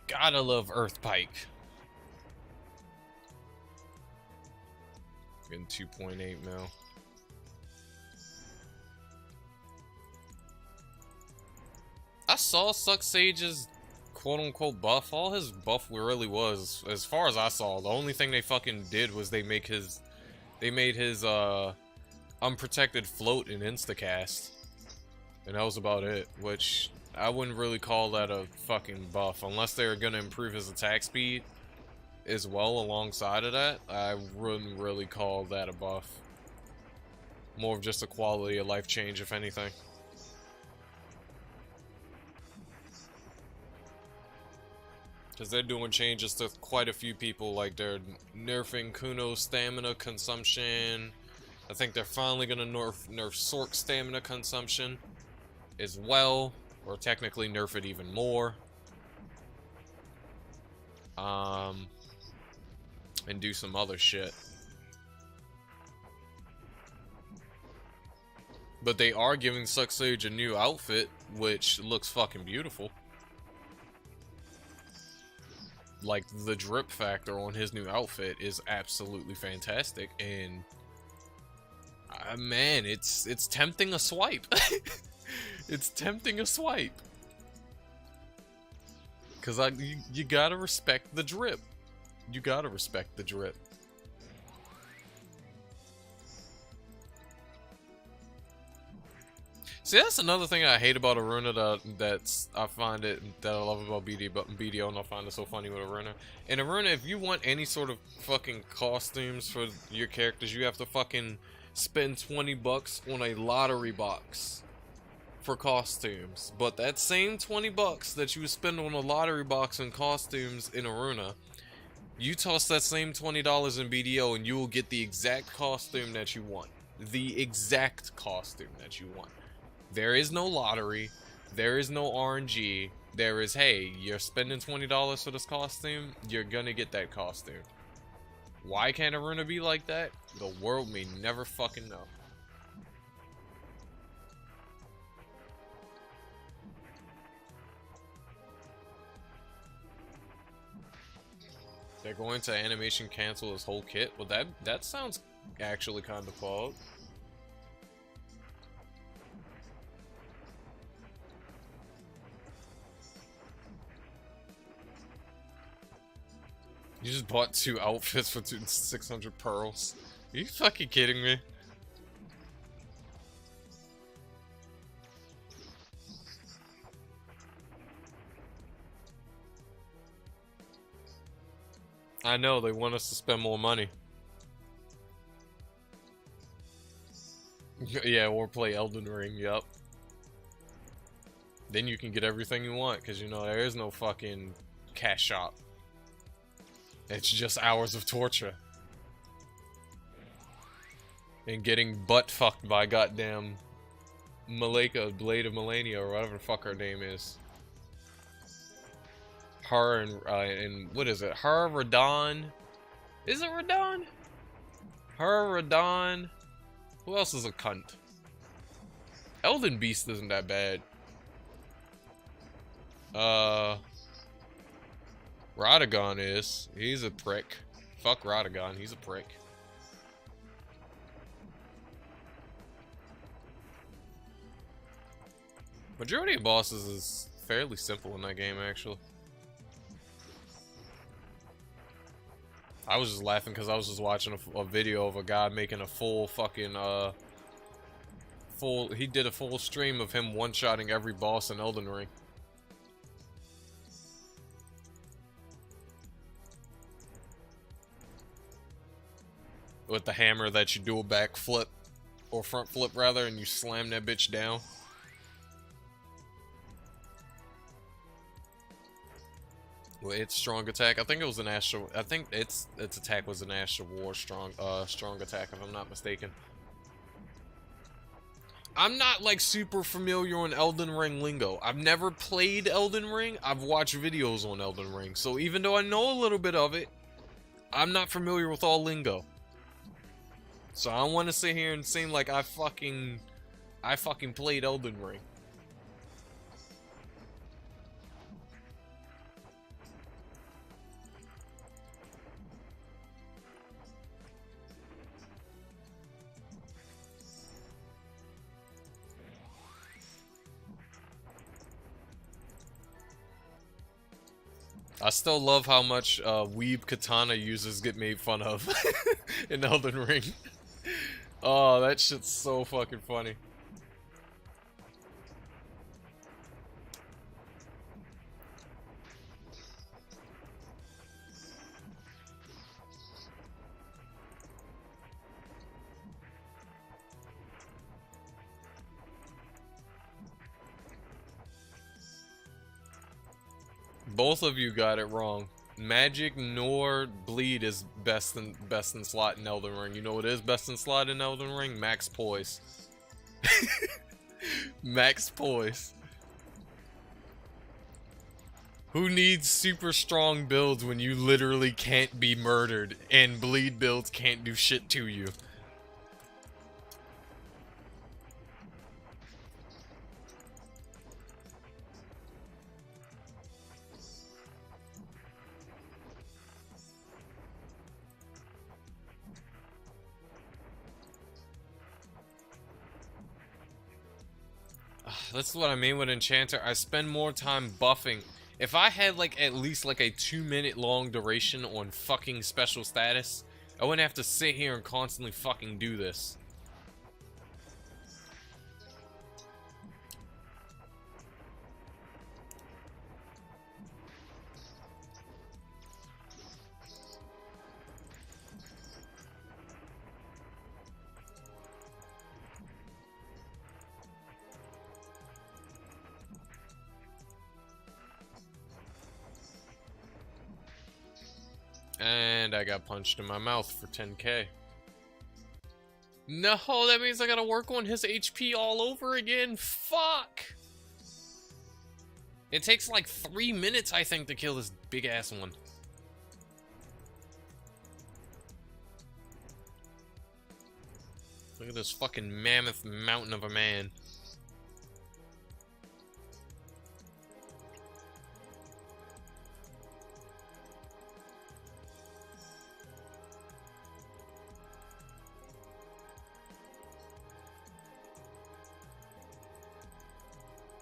Gotta love Earth Pike. Getting 2.8 mil. I saw Suck Sage's quote-unquote buff. All his buff really was, as far as I saw, the only thing they fucking did was they made his unprotected float and instacast. And that was about it, which I wouldn't really call that a fucking buff. Unless they were gonna improve his attack speed as well alongside of that, I wouldn't really call that a buff. More of just a quality of life change, if anything. Because they're doing changes to quite a few people, like they're nerfing Kuno's stamina consumption. I think they're finally gonna nerf Sork's stamina consumption as well, or technically nerf it even more. And do some other shit. But they are giving Suck Sage a new outfit, which looks fucking beautiful. Like, the drip factor on his new outfit is absolutely fantastic, and man, it's tempting a swipe. It's tempting a swipe. Cause you gotta respect the drip. You gotta respect the drip. See, that's another thing I hate about Iruna that I love about BDO, and I find it so funny with Iruna. In Iruna, if you want any sort of fucking costumes for your characters, you have to fucking spend 20 bucks on a lottery box for costumes. But that same 20 bucks that you would spend on a lottery box and costumes in Iruna, you toss that same $20 in BDO and you will get the exact costume that you want. The exact costume that you want. There is no lottery, there is no RNG, there is, hey, you're spending $20 for this costume, you're gonna get that costume. Why can't Iruna be like that? The world may never fucking know. They're going to animation cancel his whole kit? Well, that sounds actually kind of clogged. You just bought 2 outfits for 600 pearls. Are you fucking kidding me? I know, they want us to spend more money. Yeah, or play Elden Ring, yup. Then you can get everything you want, because, you know, there is no fucking cash shop. It's just hours of torture. And getting butt fucked by goddamn Malika, Blade of Melania, or whatever the fuck her name is. Her and what is it? Her, Radon. Is it Radon? Her, Radon. Who else is a cunt? Elden Beast isn't that bad. Radagon is. He's a prick. Fuck Radagon, he's a prick. Majority of bosses is fairly simple in that game, actually. I was just laughing because I was just watching a video of a guy making a full fucking, he did a full stream of him one-shotting every boss in Elden Ring. With the hammer that you do a back flip, or front flip rather, and you slam that bitch down. Well, its strong attack, I think it was an astral. I think its attack was an astral war strong attack, if I'm not mistaken. I'm not like super familiar on Elden Ring lingo. I've never played Elden Ring. I've watched videos on Elden Ring, so even though I know a little bit of it, I'm not familiar with all lingo. So I don't want to sit here and seem like I fucking played Elden Ring. I still love how much weeb katana users get made fun of in Elden Ring. Oh, that shit's so fucking funny. Both of you got it wrong. Magic nor bleed is best in slot in Elden Ring. You know what is best in slot in Elden Ring? Max poise. Max poise. Who needs super strong builds when you literally can't be murdered and bleed builds can't do shit to you? That's what I mean with Enchanter. I spend more time buffing. If I had like at least like a 2-minute long duration on fucking special status, I wouldn't have to sit here and constantly fucking do this. And I got punched in my mouth for 10k. No, that means I gotta work on his HP all over again. Fuck! It takes like 3 minutes, I think, to kill this big ass one. Look at this fucking mammoth mountain of a man.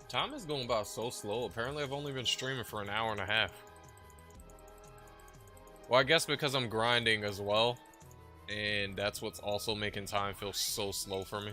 Time is going by so slow. Apparently I've only been streaming for an hour and a half. Well, I guess because I'm grinding as well. And that's what's also making time feel so slow for me.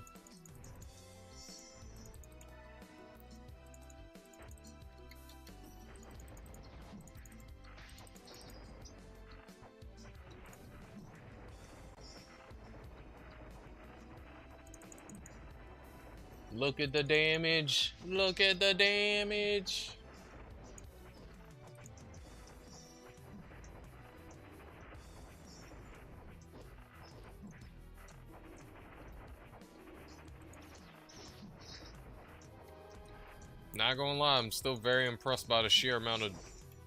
Look at the damage. Look at the damage. Not gonna lie, I'm still very impressed by the sheer amount of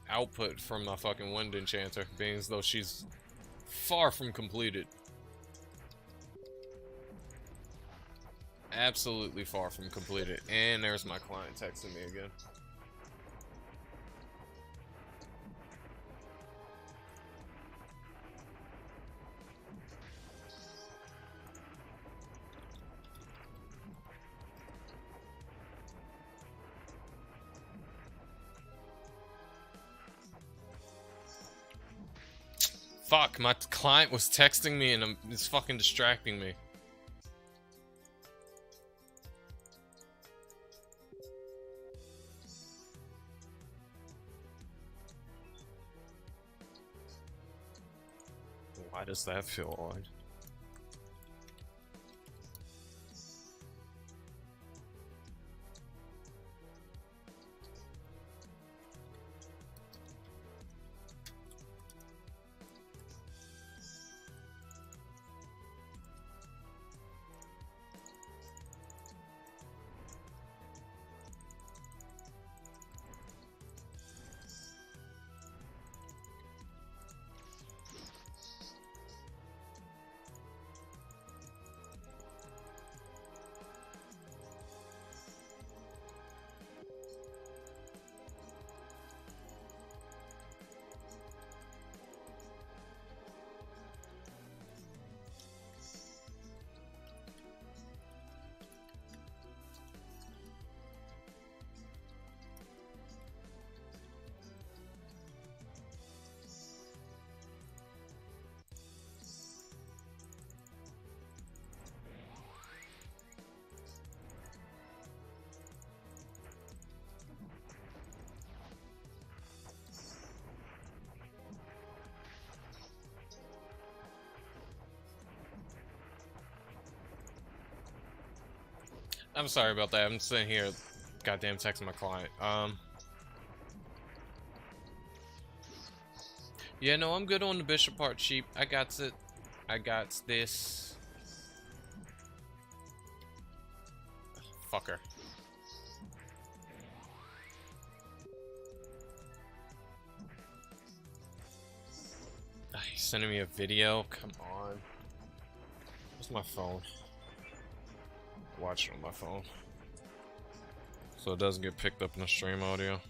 output from my fucking Wind Enchanter, being as though she's far from completed. Absolutely far from completed. And there's my client texting me again. Fuck, my client was texting me and it's fucking distracting me. Why does that feel odd? I'm sorry about that. I'm sitting here, goddamn, texting my client. Yeah, no, I'm good on the bishop part, sheep. I got it. I got this. Fucker. He's sending me a video. Come on. Where's my phone? Watch it on my phone so it doesn't get picked up in the stream audio.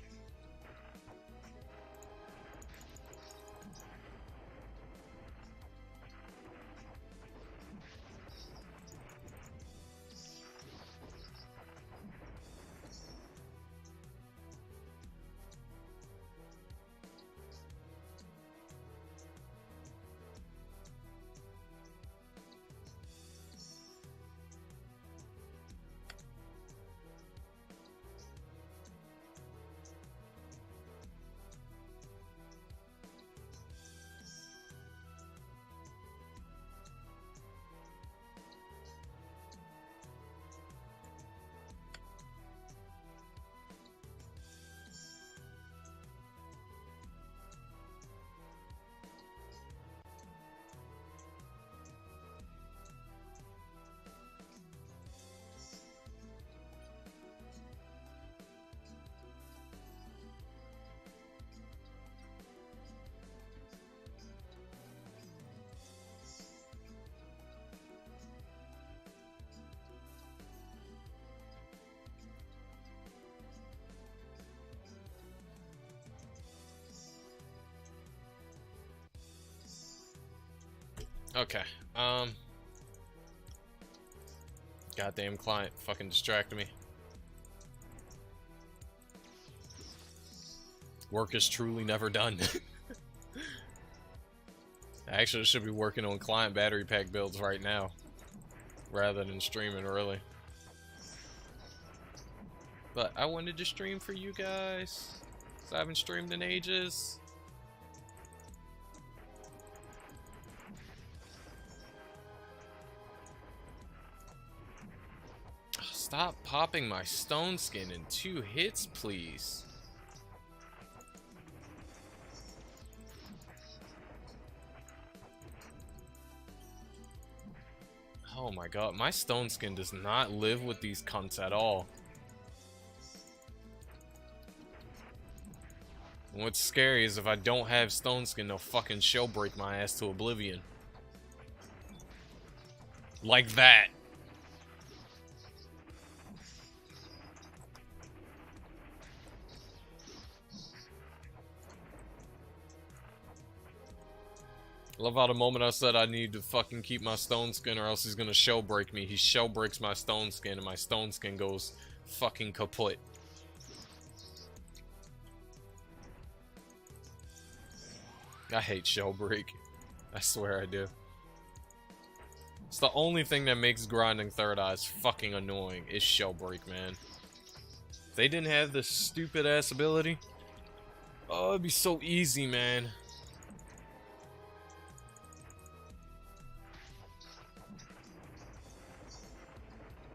Okay, goddamn client fucking distracted me. Work is truly never done. I actually should be working on client battery pack builds right now, rather than streaming, really. But I wanted to stream for you guys, so I haven't streamed in ages. Stop popping my stone skin in 2 hits, please. Oh my god, my stone skin does not live with these cunts at all. And what's scary is if I don't have stone skin, they'll fucking shell break my ass to oblivion. Like that. Love how the moment I said I need to fucking keep my stone skin or else he's gonna shell break me, he shell breaks my stone skin and my stone skin goes fucking kaput. I hate shell break. I swear I do. It's the only thing that makes grinding third eyes fucking annoying is shell break, man. If they didn't have this stupid ass ability, oh, it'd be so easy, man.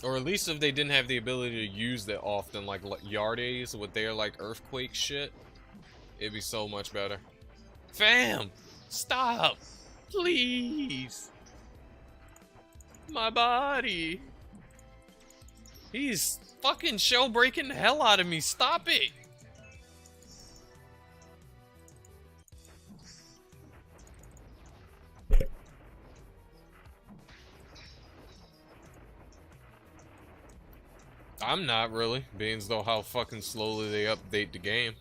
Or at least if they didn't have the ability to use that often, like Yardays with their like earthquake shit, it'd be so much better. Fam! Stop! Please! My body! He's fucking shell breaking the hell out of me. Stop it! I'm not really, being as though how fucking slowly they update the game.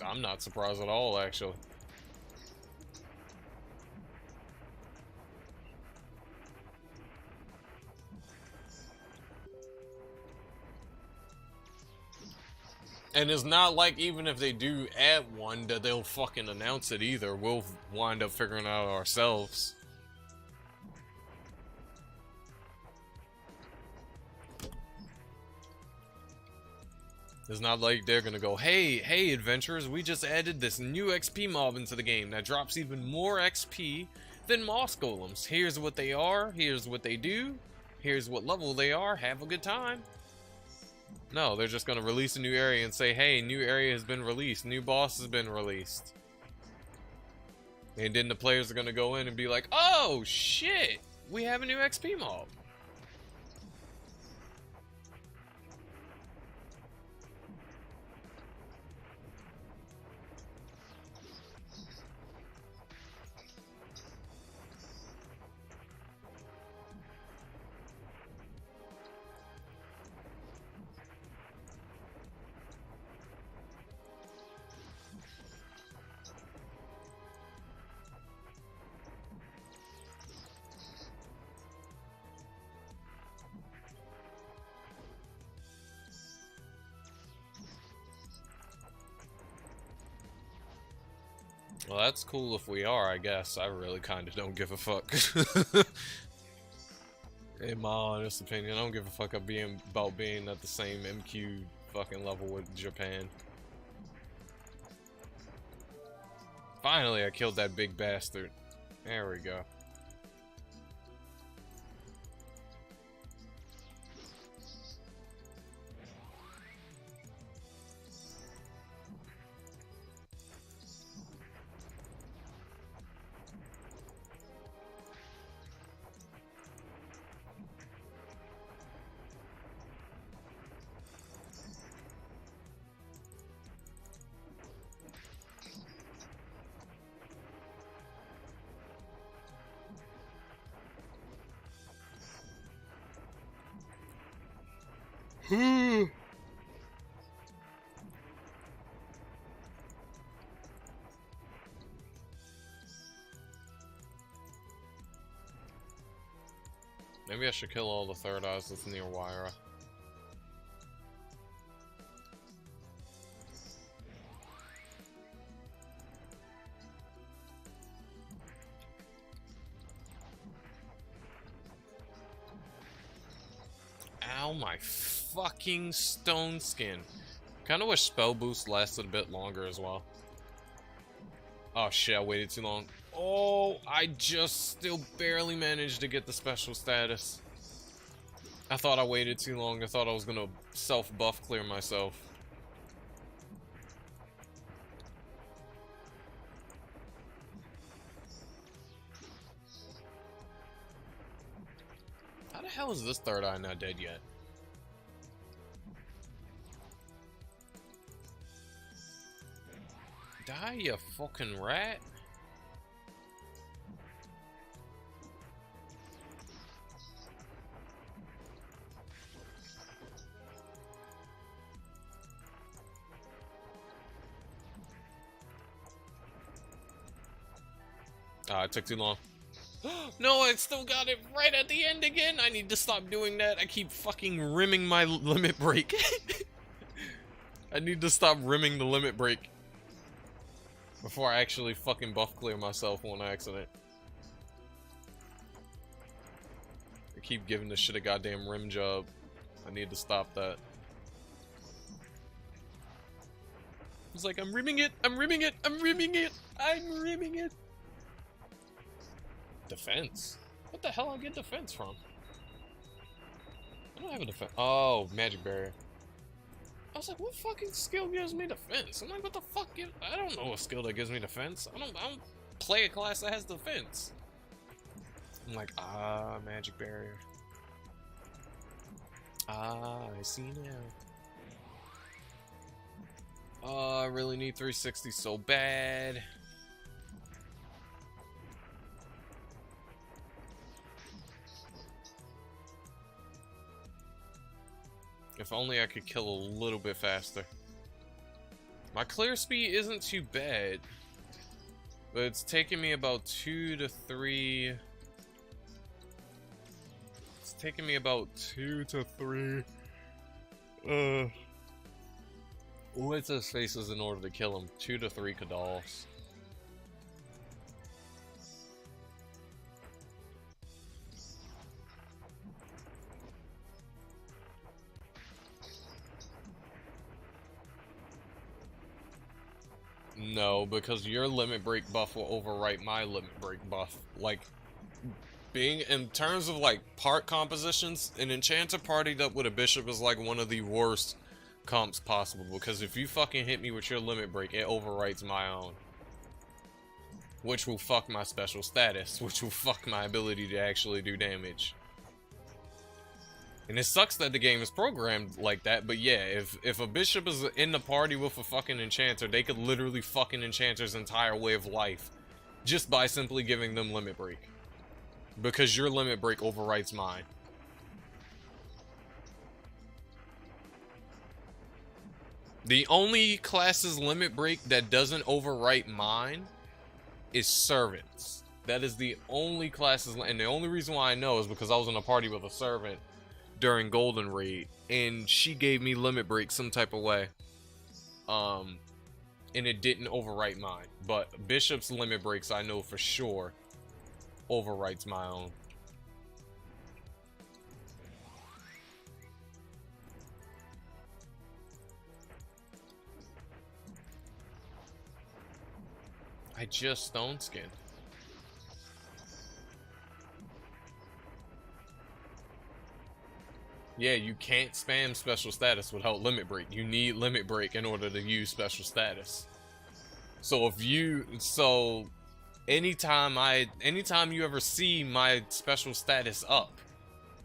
I'm not surprised at all, actually. And it's not like even if they do add one that they'll fucking announce it either. We'll wind up figuring it out ourselves. It's not like they're gonna go, hey adventurers, we just added this new XP mob into the game that drops even more XP than moss golems. Here's what they are, here's what they do, here's what level they are, have a good time. No, they're just gonna release a new area and say, hey, new area has been released, new boss has been released. And then the players are gonna go in and be like, oh shit, we have a new XP mob. Well, that's cool if we are, I guess. I really kind of don't give a fuck. In my honest opinion, I don't give a fuck about being at the same MQ fucking level with Japan. Finally, I killed that big bastard. There we go. Maybe I should kill all the third eyes that's near Wyra. Ow, my fucking stone skin. Kinda wish spell boost lasted a bit longer as well. Oh shit, I waited too long. Oh, I just still barely managed to get the special status. I thought I waited too long. I thought I was gonna self-buff clear myself. How the hell is this third eye not dead yet? Die, you fucking rat. It took too long. No, I still got it right at the end again. I need to stop doing that. I keep fucking rimming my limit break. I need to stop rimming the limit break before I actually fucking buff clear myself on accident. I keep giving this shit a goddamn rim job. I need to stop that. It's like, I'm rimming it, I'm rimming it, I'm rimming it, I'm rimming it. Defense? What the hell I get defense from? I don't have a defense. Oh, magic barrier. I was like, what fucking skill gives me defense? I'm like, what the fuck? I don't know a skill that gives me defense. I don't play a class that has defense. I'm like, magic barrier. I see now. I really need 360 so bad. If only I could kill a little bit faster. My clear speed isn't too bad, but it's taking me about 2 to 3. It's taking me about 2 to 3. What's his faces in order to kill him? 2 to 3 Kadals. No, because your limit break buff will overwrite my limit break buff. Like, being in terms of like part compositions, an enchanter partied up with a bishop is like one of the worst comps possible, because if you fucking hit me with your limit break, it overwrites my own, which will fuck my special status, which will fuck my ability to actually do damage. And it sucks that the game is programmed like that, but yeah, if a bishop is in the party with a fucking enchanter, they could literally fuck an enchanter's entire way of life just by simply giving them limit break. Because your limit break overwrites mine. The only class's limit break that doesn't overwrite mine is servants. That is the only class's, and the only reason why I know is because I was in a party with a servant during Golden Raid, and she gave me limit break some type of way, and it didn't overwrite mine. But Bishop's limit breaks, I know for sure, overwrites my own. I just stone skinned. Yeah, you can't spam special status without limit break. You need limit break in order to use special status. So anytime you ever see my special status up,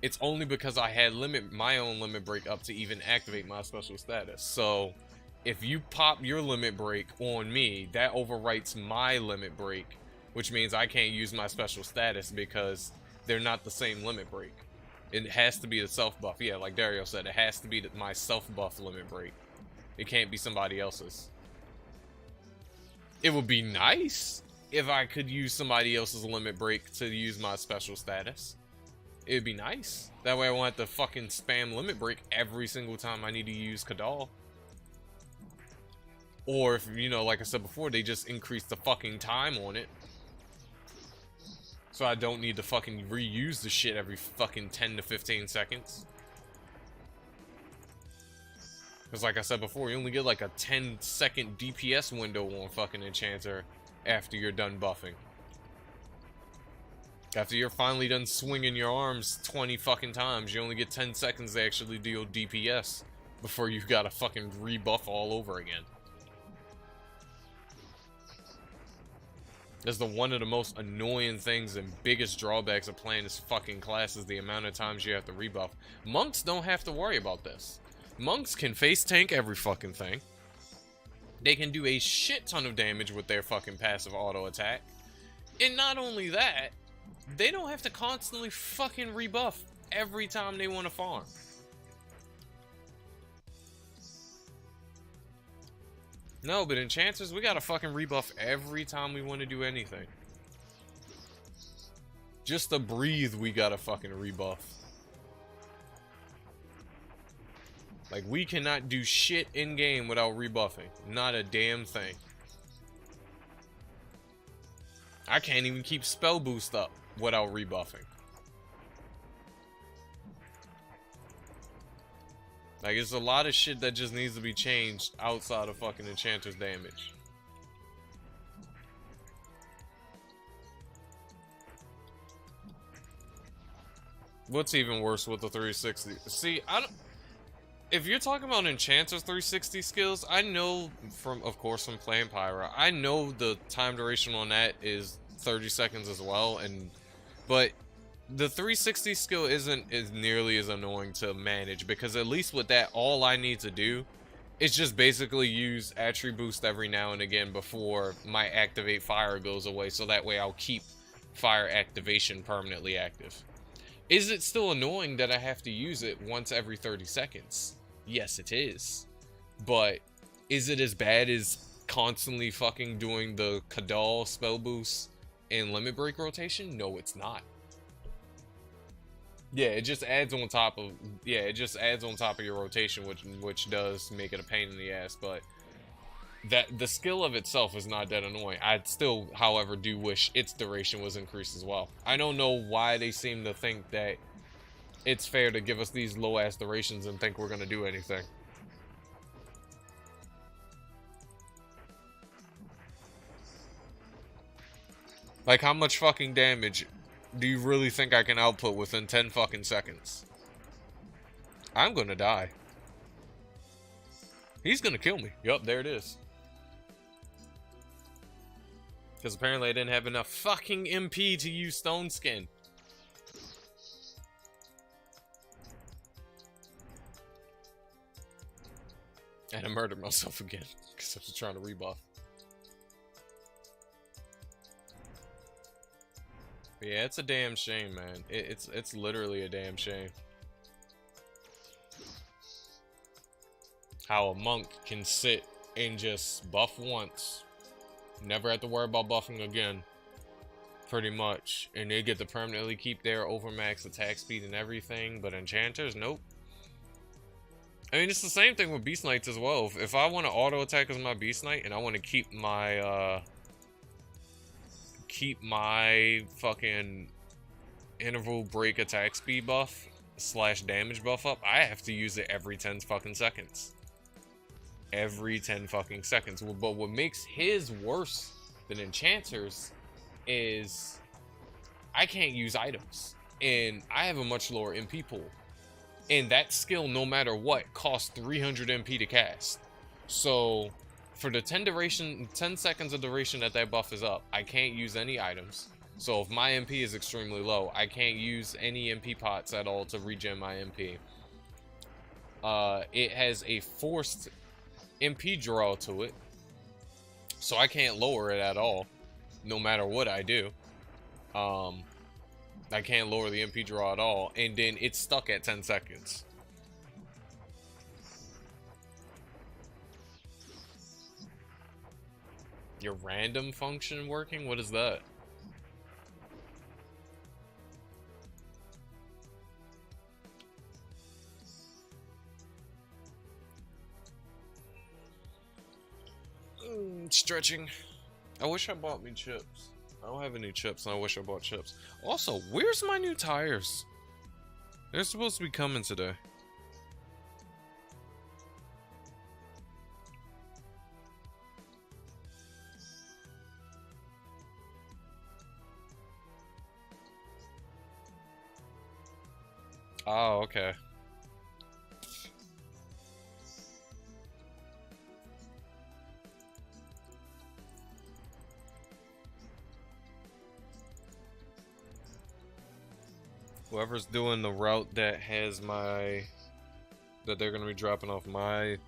it's only because I had my own limit break up to even activate my special status. So if you pop your limit break on me, that overwrites my limit break, which means I can't use my special status because they're not the same limit break. It has to be the self-buff. Yeah, like Dario said, it has to be my self-buff limit break. It can't be somebody else's. It would be nice if I could use somebody else's limit break to use my special status. It would be nice. That way I won't have to fucking spam limit break every single time I need to use Kadal. Or if, you know, like I said before, they just increase the fucking time on it. So I don't need to fucking reuse the shit every fucking 10 to 15 seconds. Because like I said before, you only get like a 10-second DPS window on fucking Enchanter after you're done buffing. After you're finally done swinging your arms 20 fucking times, you only get 10 seconds to actually deal DPS before you've got to fucking rebuff all over again. That's one of the most annoying things and biggest drawbacks of playing this fucking class is the amount of times you have to rebuff. Monks don't have to worry about this. Monks can face tank every fucking thing. They can do a shit ton of damage with their fucking passive auto attack. And not only that, they don't have to constantly fucking rebuff every time they want to farm. No, but Enchanters, we gotta fucking rebuff every time we want to do anything. Just to breathe, we gotta fucking rebuff. Like, we cannot do shit in-game without rebuffing. Not a damn thing. I can't even keep spell boost up without rebuffing. Like, it's a lot of shit that just needs to be changed outside of fucking Enchanter's damage. What's even worse with the 360? See, I don't... If you're talking about Enchanter's 360 skills, I know from, of course, from playing Pyra, I know the time duration on that is 30 seconds as well, but the 360 skill isn't as nearly as annoying to manage, because at least with that, all I need to do is just basically use Attribute Boost every now and again before my Activate Fire goes away, so that way I'll keep Fire activation permanently active. Is it still annoying that I have to use it once every 30 seconds? Yes, it is. But is it as bad as constantly fucking doing the Kadal spell boost and limit break rotation? No, it's not. Yeah, it just adds on top of your rotation, which does make it a pain in the ass, but that the skill of itself is not that annoying. I'd still, however, do wish its duration was increased as well. I don't know why they seem to think that it's fair to give us these low ass durations and think we're gonna do anything. Like, how much fucking damage do you really think I can output within 10 fucking seconds? I'm gonna die. He's gonna kill me. Yup, there it is. Because apparently I didn't have enough fucking MP to use Stone Skin. And I murdered myself again because I was trying to rebuff. But yeah, it's a damn shame, man. It's literally a damn shame. How a monk can sit and just buff once, never have to worry about buffing again, pretty much, and they get to permanently keep their overmax attack speed and everything, but Enchanters, nope. I mean, it's the same thing with Beast Knights as well. If I want to auto attack as my Beast Knight and I want to keep my fucking interval break attack speed buff / damage buff up, I have to use it every 10 fucking seconds. Every 10 fucking seconds. But what makes his worse than Enchanters is I can't use items, and I have a much lower MP pool. And that skill, no matter what, costs 300 MP to cast. So, for the 10 seconds of duration that buff is up, I can't use any items. So if my MP is extremely low, I can't use any MP pots at all to regen my MP. It has a forced MP draw to it, so I can't lower it at all, no matter what I do. I can't lower the MP draw at all, and then it's stuck at 10 seconds. Your random function working? What is that? Stretching. I wish I bought me chips. I don't have any chips, and I wish I bought chips. Also, where's my new tires? They're supposed to be coming today. Oh, okay. Whoever's doing the route that has my... that they're gonna be dropping off my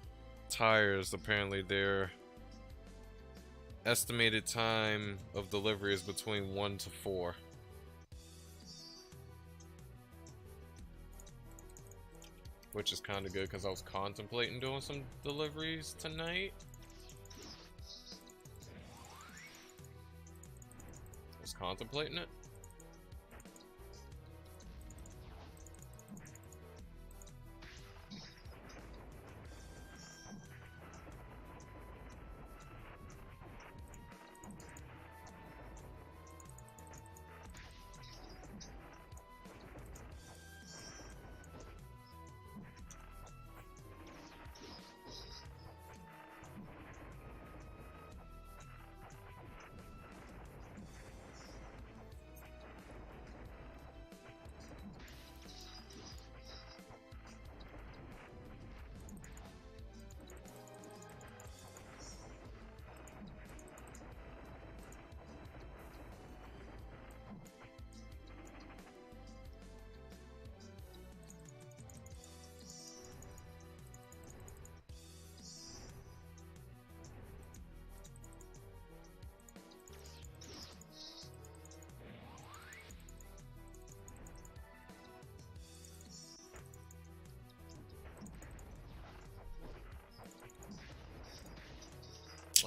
tires, apparently their estimated time of delivery is between 1 to 4. Which is kind of good because I was contemplating doing some deliveries tonight. I was contemplating it.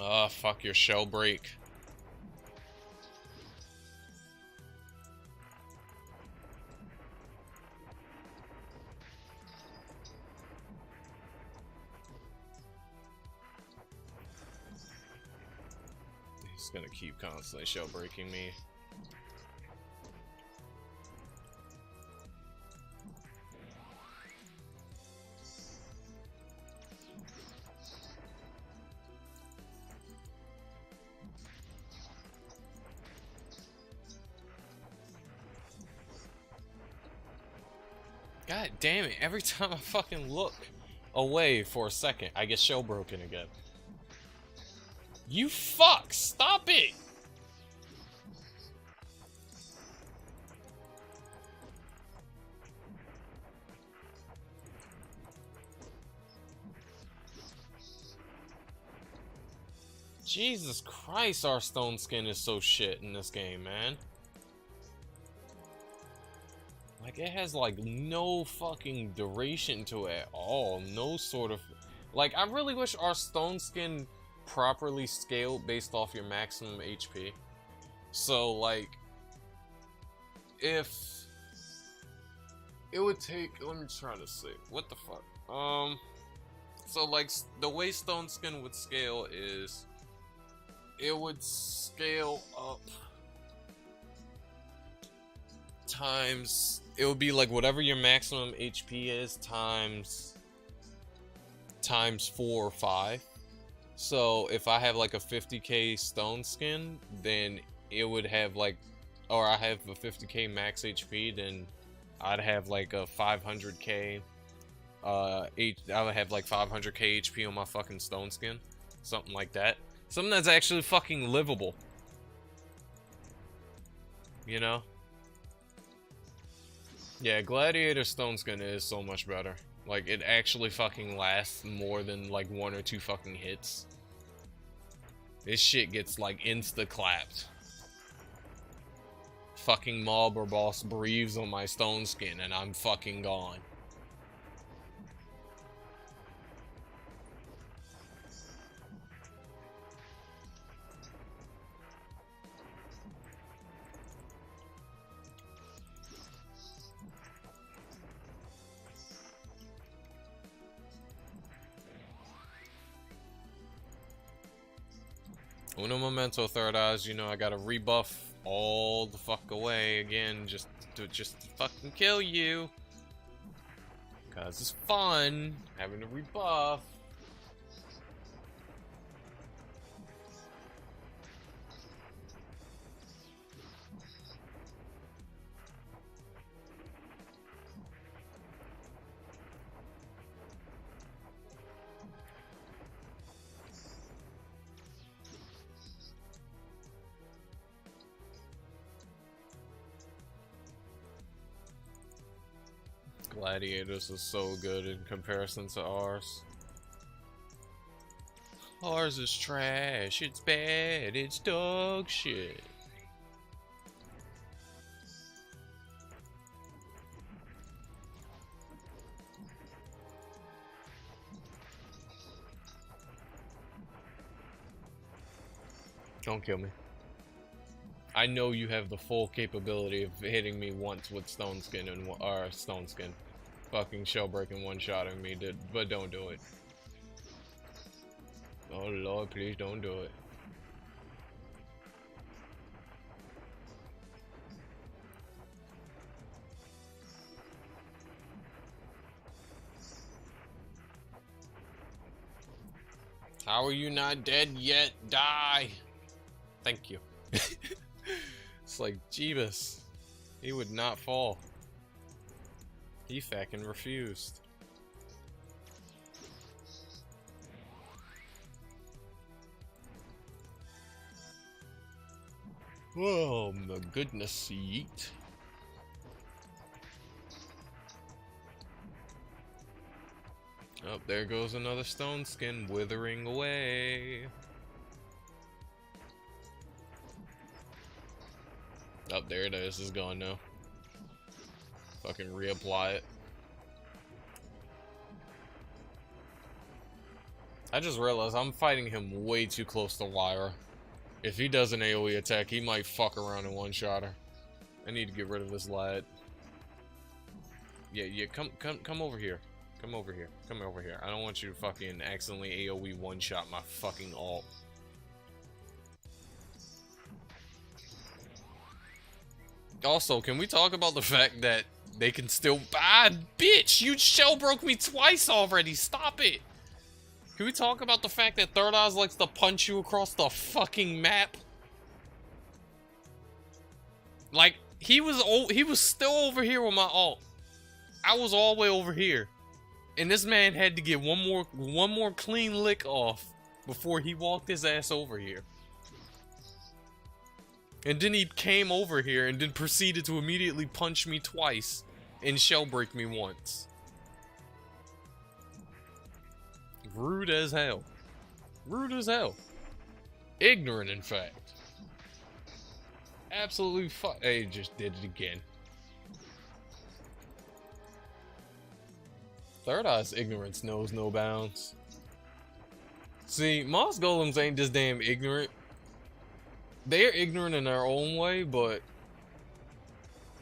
Oh, fuck your shell break. He's gonna keep constantly shell breaking me. God damn it, every time I fucking look away for a second, I get shell broken again. You fuck! Stop it! Jesus Christ, our stone skin is so shit in this game, man. Like, it has, like, no fucking duration to it at all. No sort of... Like, I really wish our stone skin properly scaled based off your maximum HP. So, like... If... It would take... Let me try to see. What the fuck? So, like, the way stone skin would scale is... It would scale up... times... It would be like whatever your maximum HP is times 4 or 5. So if I have like a 50k stone skin, then it would have like, or I have a 50k max HP, then I'd have like a 500k I would have like 500k HP on my fucking stone skin. Something like that. Something that's actually fucking livable. You know? Yeah, Gladiator Stone Skin is so much better. Like, it actually fucking lasts more than, like, 1 or 2 fucking hits. This shit gets, like, insta-clapped. Fucking mob or boss breathes on my Stone Skin and I'm fucking gone. Uno momento, Third Eyes. You know, I gotta rebuff all the fuck away again just to fucking kill you. Cause it's fun having to rebuff. Gladiators is so good in comparison to ours. Ours is trash, it's bad, it's dog shit. Don't kill me. I know you have the full capability of hitting me once with Stone Skin and Stone Skin. Fucking shell breaking one-shotting me, but don't do it. Oh lord, please don't do it. How are you not dead yet? Die! Thank you. It's like, Jeebus. He would not fall. He fucking refused. Oh my goodness, yeet. Oh, there goes another Stone Skin withering away. Oh, there it is. It's gone now. Fucking reapply it. I just realized I'm fighting him way too close to wire. If he does an AoE attack, he might fuck around and one-shot her. I need to get rid of this lad. Yeah, come over here. Come over here. Come over here. I don't want you to fucking accidentally AoE one-shot my fucking ult. Also, can we talk about the fact that they can still... Ah, bitch! You shell broke me twice already! Stop it! Can we talk about the fact that Third Eyes likes to punch you across the fucking map? Like, he was still over here with my ult. I was all the way over here. And this man had to get one more clean lick off before he walked his ass over here. And then he came over here and then proceeded to immediately punch me twice and shell break me once. Rude as hell. Rude as hell. Ignorant, in fact. Absolutely Hey, just did it again. Third Eye's ignorance knows no bounds. See, Moss Golems ain't just damn ignorant. They're ignorant in their own way, but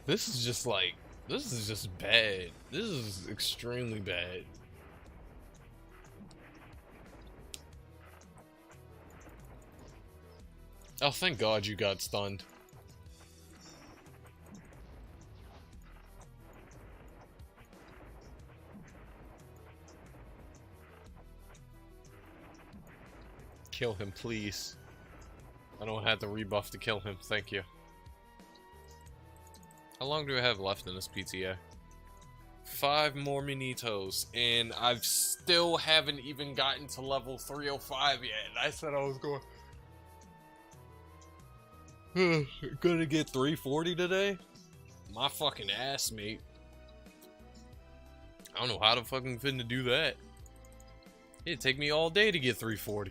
this is just like, this is just bad. This is extremely bad. Oh, thank God you got stunned. Kill him, please. I don't have the rebuff to kill him, thank you. How long do I have left in this PTA? 5 more Minitos, and I've still haven't even gotten to level 305 yet. I said I was going... Gonna get 340 today? My fucking ass, mate. I don't know how to fucking finna do that. It'd take me all day to get 340.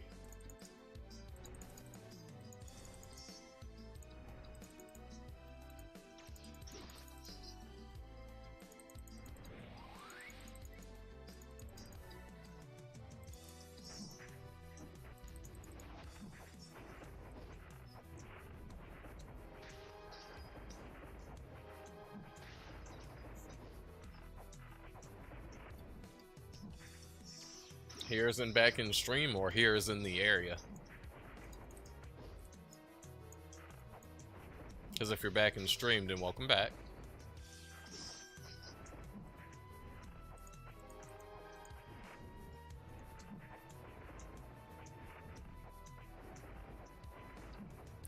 Here isn't back in stream, or here is in the area. Because if you're back in stream, then welcome back.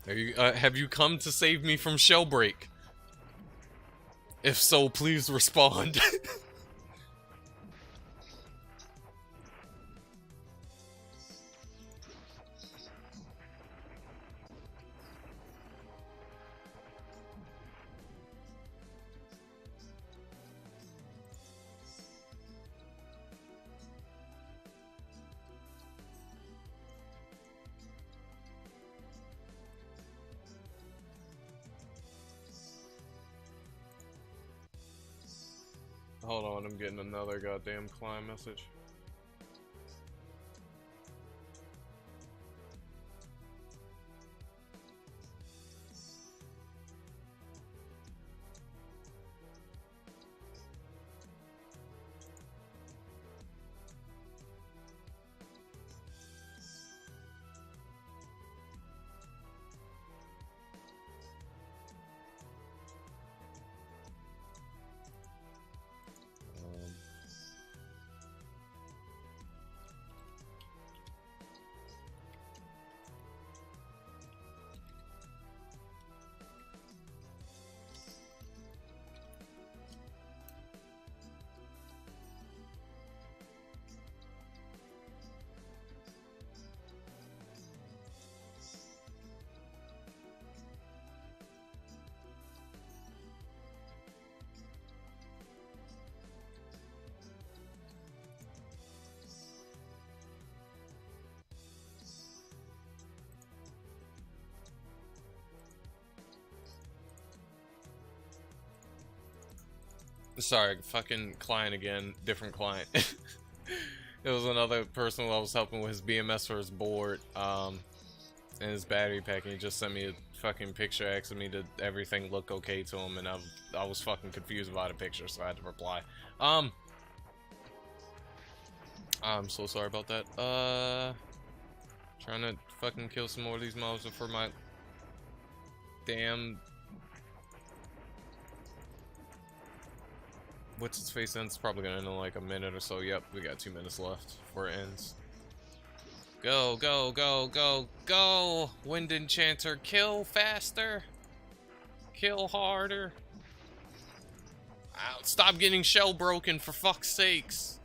Have you come to save me from Shellbreak? If so, please respond. Hold on, I'm getting another goddamn client message. Sorry, fucking client again. Different client. It was another person I was helping with his BMS for his board, and his battery pack, and he just sent me a fucking picture asking me did everything look okay to him, and I was fucking confused about a picture, so I had to reply. I'm so sorry about that. Trying to fucking kill some more of these mobs before my damn... What's its face ends? Probably gonna end in like a minute or so. Yep, we got 2 minutes left before it ends. Go, go, go, go, go! Wind Enchanter, kill faster! Kill harder! Ow, stop getting shell broken, for fuck's sakes!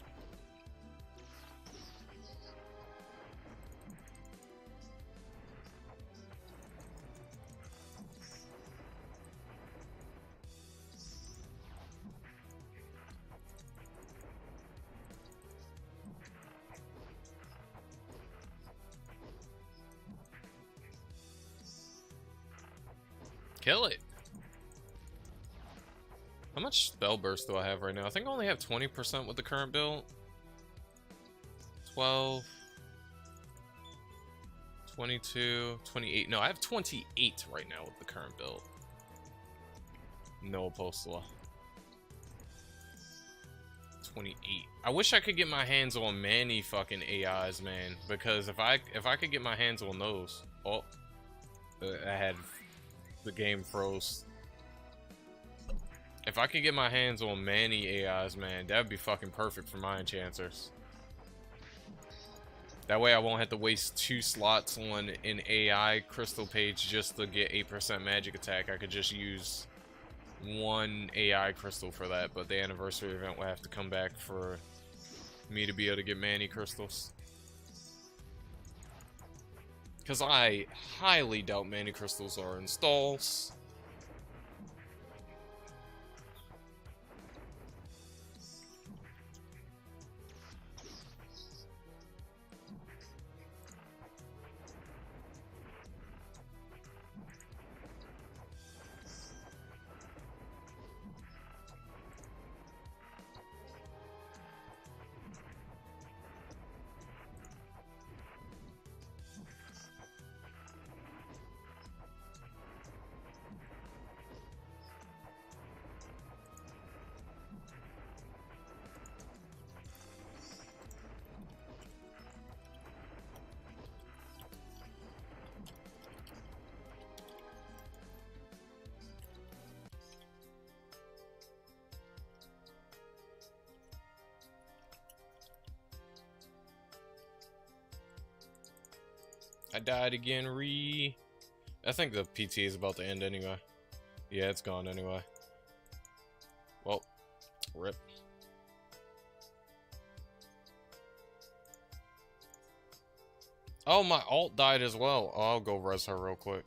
Kill it! How much spell burst do I have right now? I think I only have 20% with the current build. 12... 22... 28... No, I have 28 right now with the current build. No Apostla. 28. I wish I could get my hands on many fucking AIs, man. Because if I could get my hands on those... Oh. I had... The game froze. If I could get my hands on many AIs, man, that would be fucking perfect for my enchanters. That way I won't have to waste 2 slots on an AI crystal page just to get 8% magic attack. I could just use 1 AI crystal for that, but the anniversary event will have to come back for me to be able to get many crystals. Because I highly doubt many crystals are installs. I died again, I think the PT is about to end anyway. Yeah, it's gone anyway. Well, rip. Oh, my alt died as well. Oh, I'll go res her real quick.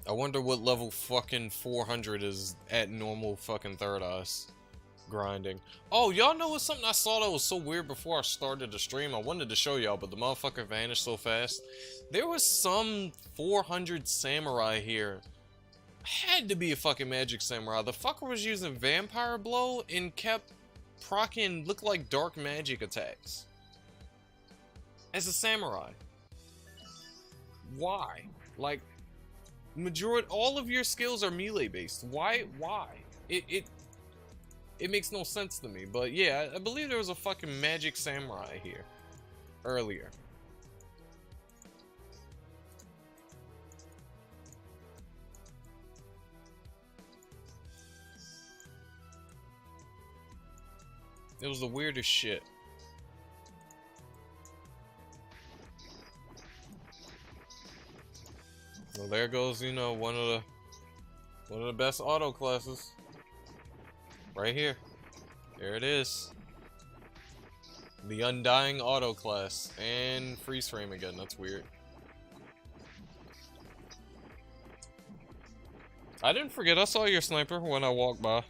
I wonder what level fucking 400 is at normal fucking third eyes grinding. Oh, y'all know what's something I saw that was so weird before I started the stream? I wanted to show y'all, but the motherfucker vanished so fast. There was some 400 samurai here. Had to be a fucking magic samurai. The fucker was using vampire blow and kept proccing looked like dark magic attacks. As a samurai. Why? Like, majority, all of your skills are melee based. Why? It makes no sense to me. But yeah, I believe there was a fucking magic samurai here earlier. It was the weirdest shit. Well, there goes, you know, one of the best auto classes. Right here. There it is. The Undying auto class. And freeze frame again, that's weird. I didn't forget, I saw your sniper when I walked by.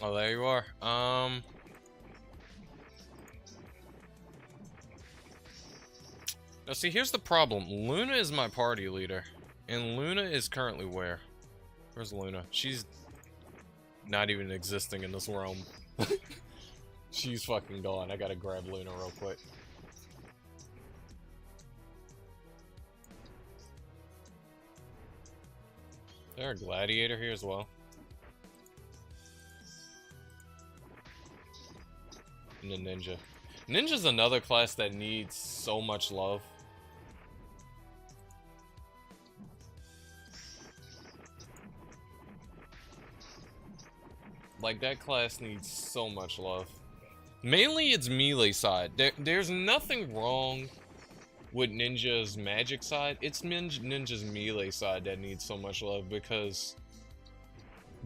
Oh, there you are. Now see, here's the problem. Luna is my party leader. And Luna is currently where? Where's Luna? She's not even existing in this realm. She's fucking gone. I gotta grab Luna real quick. Is there a gladiator here as well? And a ninja. Ninja's another class that needs so much love. Like, that class needs so much love. Mainly its melee side. There's nothing wrong with Ninja's magic side. It's Ninja's melee side that needs so much love, because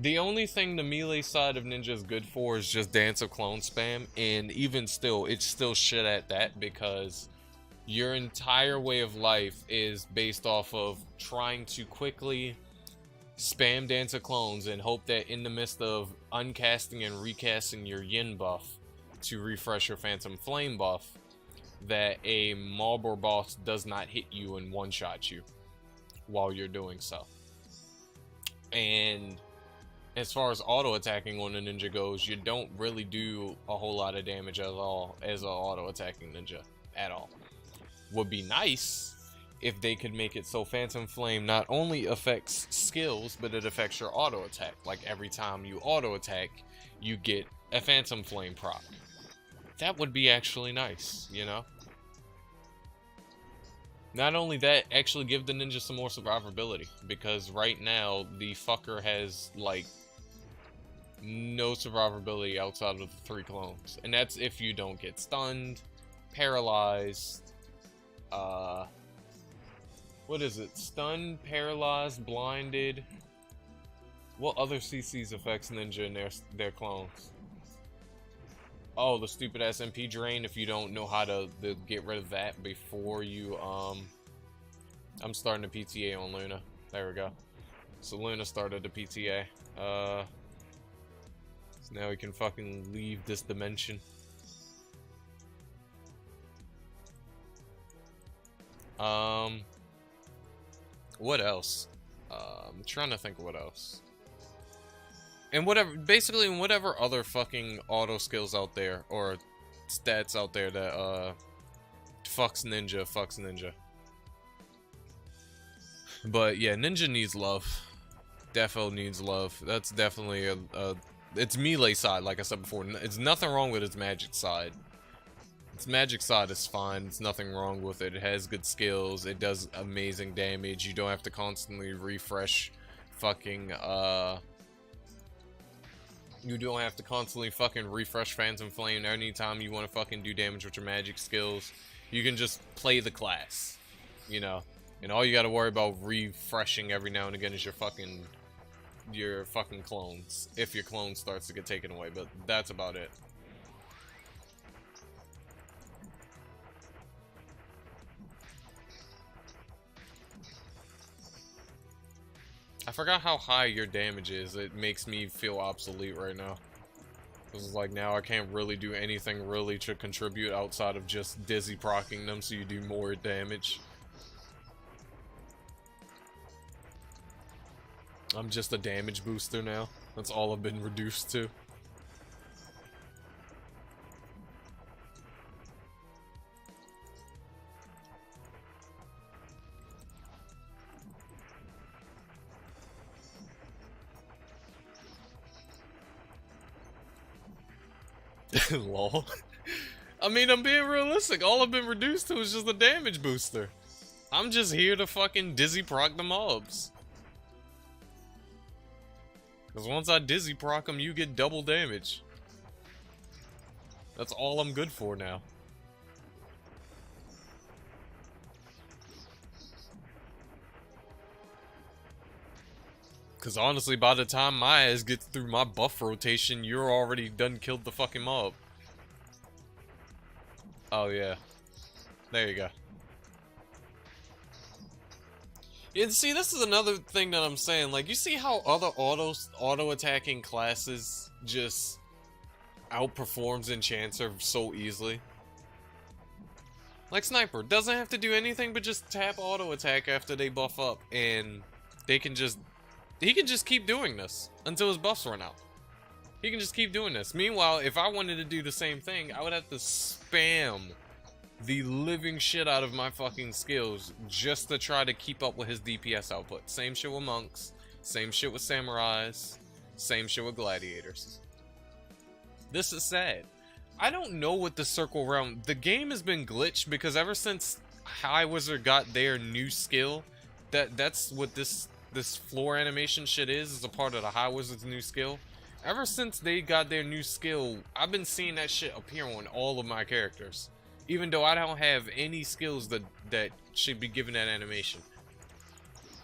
the only thing the melee side of Ninja is good for is just Dance of Clone spam, and even still, it's still shit at that, because your entire way of life is based off of trying to quickly spam Dance of Clones and hope that in the midst of uncasting and recasting your Yin buff to refresh your Phantom Flame buff, that a mob or boss does not hit you and one-shot you while you're doing so. And as far as auto-attacking on a ninja goes, you don't really do a whole lot of damage at all as an auto-attacking ninja at all. Would be nice if they could make it so Phantom Flame not only affects skills, but it affects your auto-attack. Like, every time you auto-attack, you get a Phantom Flame proc. That would be actually nice, you know? Not only that, actually give the ninja some more survivability, because right now, the fucker has, like, no survivability outside of the 3 clones. And that's if you don't get stunned, paralyzed, what is it? Stunned, paralyzed, blinded. What other CCs affects Ninja and their clones? Oh, the stupid ass MP drain, if you don't know how to get rid of that before you, I'm starting a PTA on Luna. There we go. So Luna started the PTA. So now we can fucking leave this dimension. What else? I'm trying to think of what else. And whatever, basically, whatever other fucking auto skills out there, or stats out there that, fucks Ninja. But yeah, Ninja needs love. Defo needs love. That's definitely it's melee side, like I said before. It's nothing wrong with its magic side. Its magic side is fine. There's nothing wrong with it. It has good skills. It does amazing damage. You don't have to constantly refresh fucking, you don't have to constantly fucking refresh Phantom Flame anytime you want to fucking do damage with your magic skills. You can just play the class, you know? And all you gotta worry about refreshing every now and again is your fucking clones. If your clone starts to get taken away, but that's about it. I forgot how high your damage is. It makes me feel obsolete right now. It's like now I can't really do anything really to contribute outside of just dizzy procking them so you do more damage. I'm just a damage booster now. That's all I've been reduced to. Lol. I mean, I'm being realistic. All I've been reduced to is just a damage booster. I'm just here to fucking dizzy proc the mobs. Because once I dizzy proc them, you get double damage. That's all I'm good for now. Because honestly, by the time my ass gets through my buff rotation, you're already done killed the fucking mob. Oh yeah. There you go. And see, this is another thing that I'm saying. Like, you see how other auto-attacking classes just outperforms Enchanter so easily? Like Sniper, doesn't have to do anything but just tap auto-attack after they buff up, and they can just... he can just keep doing this until his buffs run out. He can just keep doing this. Meanwhile, if I wanted to do the same thing, I would have to spam the living shit out of my fucking skills just to try to keep up with his DPS output. Same shit with monks, same shit with samurais, same shit with gladiators. This is sad. I don't know what the circle realm... the game has been glitched because ever since High Wizard got their new skill, that's what this floor animation shit is a part of the High Wizard's new skill. Ever since they got their new skill, I've been seeing that shit appear on all of my characters. Even though I don't have any skills that should be given that animation.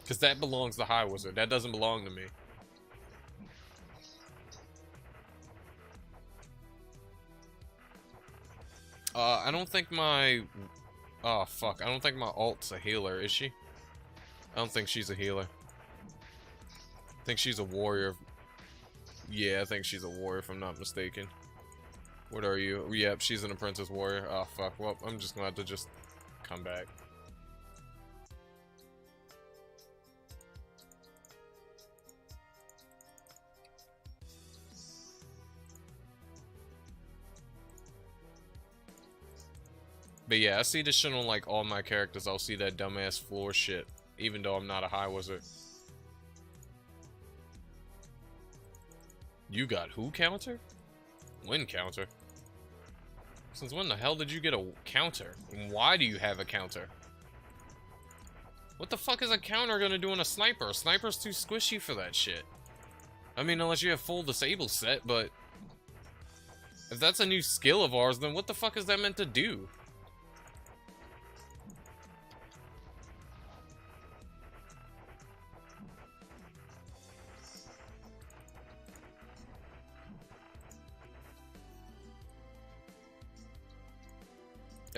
Because that belongs to High Wizard. That doesn't belong to me. I don't think my... oh, fuck. I don't think my alt's a healer, is she? I don't think she's a healer. I think she's a warrior. Yeah, I think she's a warrior if I'm not mistaken. What are you? Yep, she's an apprentice warrior. Oh, fuck. Well, I'm just gonna have to just come back. But yeah, I see this shit on like all my characters. I'll see that dumbass floor shit, even though I'm not a High Wizard. You got who counter? When counter? Since when the hell did you get a counter? And why do you have a counter? What the fuck is a counter gonna do on a sniper? A sniper's too squishy for that shit. I mean, unless you have full disable set, but... if that's a new skill of ours, then what the fuck is that meant to do?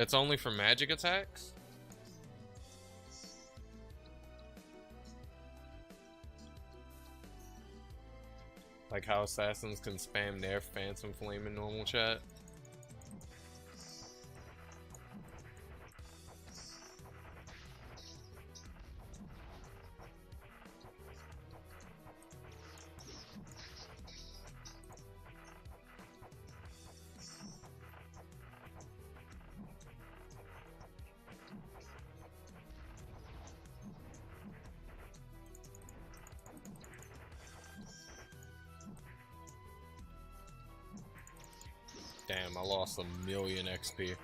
It's only for magic attacks? Like how assassins can spam their phantom flame in normal chat. Damn, I lost 1,000,000 XP.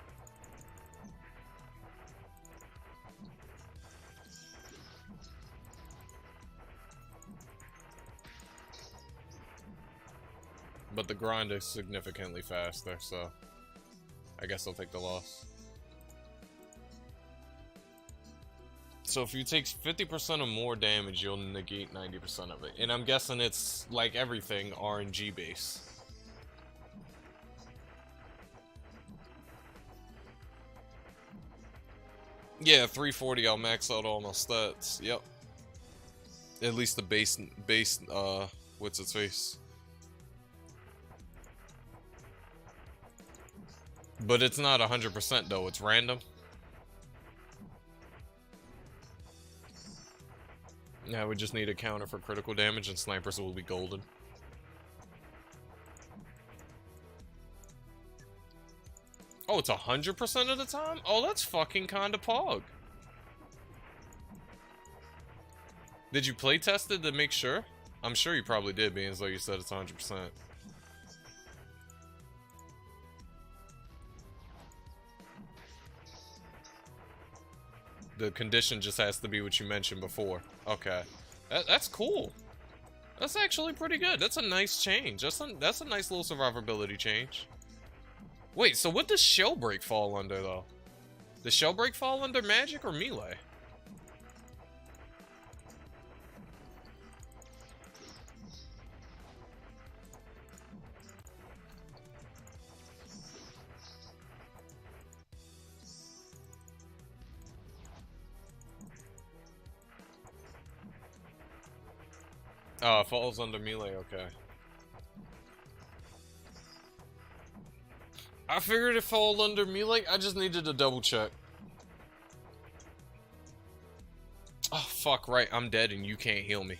But the grind is significantly faster, so I guess I'll take the loss. So if you take 50% or more damage, you'll negate 90% of it. And I'm guessing it's, like everything, RNG base. Yeah, 340, I'll max out all my stats. Yep. At least the base, what's its face? But it's not 100% though, it's random. Yeah, we just need a counter for critical damage and snipers will be golden. Oh, it's 100% of the time? Oh, that's fucking kinda pog. Did you play test it to make sure? I'm sure you probably did, being as though you said it's 100%. The condition just has to be what you mentioned before. Okay. That's cool. That's actually pretty good. That's a nice change. That's a nice little survivability change. Wait, so what does Shellbreak fall under, though? Does Shellbreak fall under magic or melee? Oh, it falls under melee, okay. I figured it fell under melee, I just needed to double check. Oh, fuck, right, I'm dead and you can't heal me.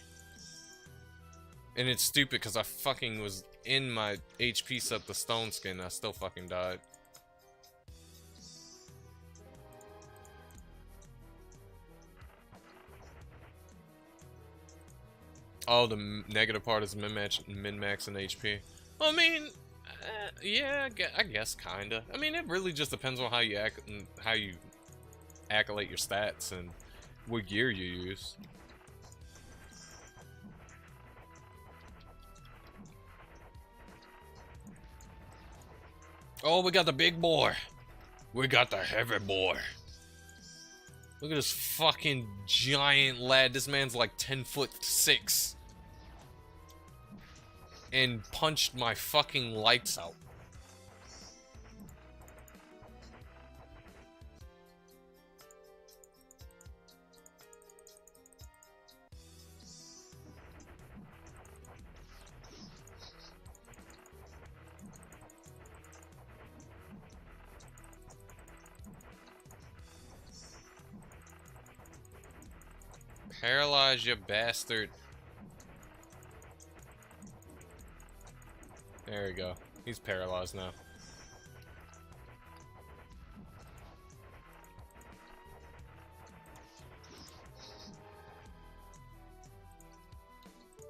And it's stupid because I fucking was in my HP set the stone skin, I still fucking died. Oh, the negative part is min-max and HP. Well, I mean, yeah, I guess kinda. I mean, it really just depends on how you accolate your stats and what gear you use. Oh, we got the big boy. We got the heavy boy. Look at this fucking giant lad. This man's like 10'6". And punched my fucking lights out. Paralyze, you bastard. There we go. He's paralyzed now.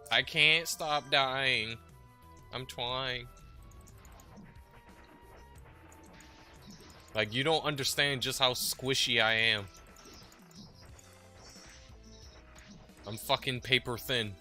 I can't stop dying. I'm trying. Like, you don't understand just how squishy I am. I'm fucking paper thin.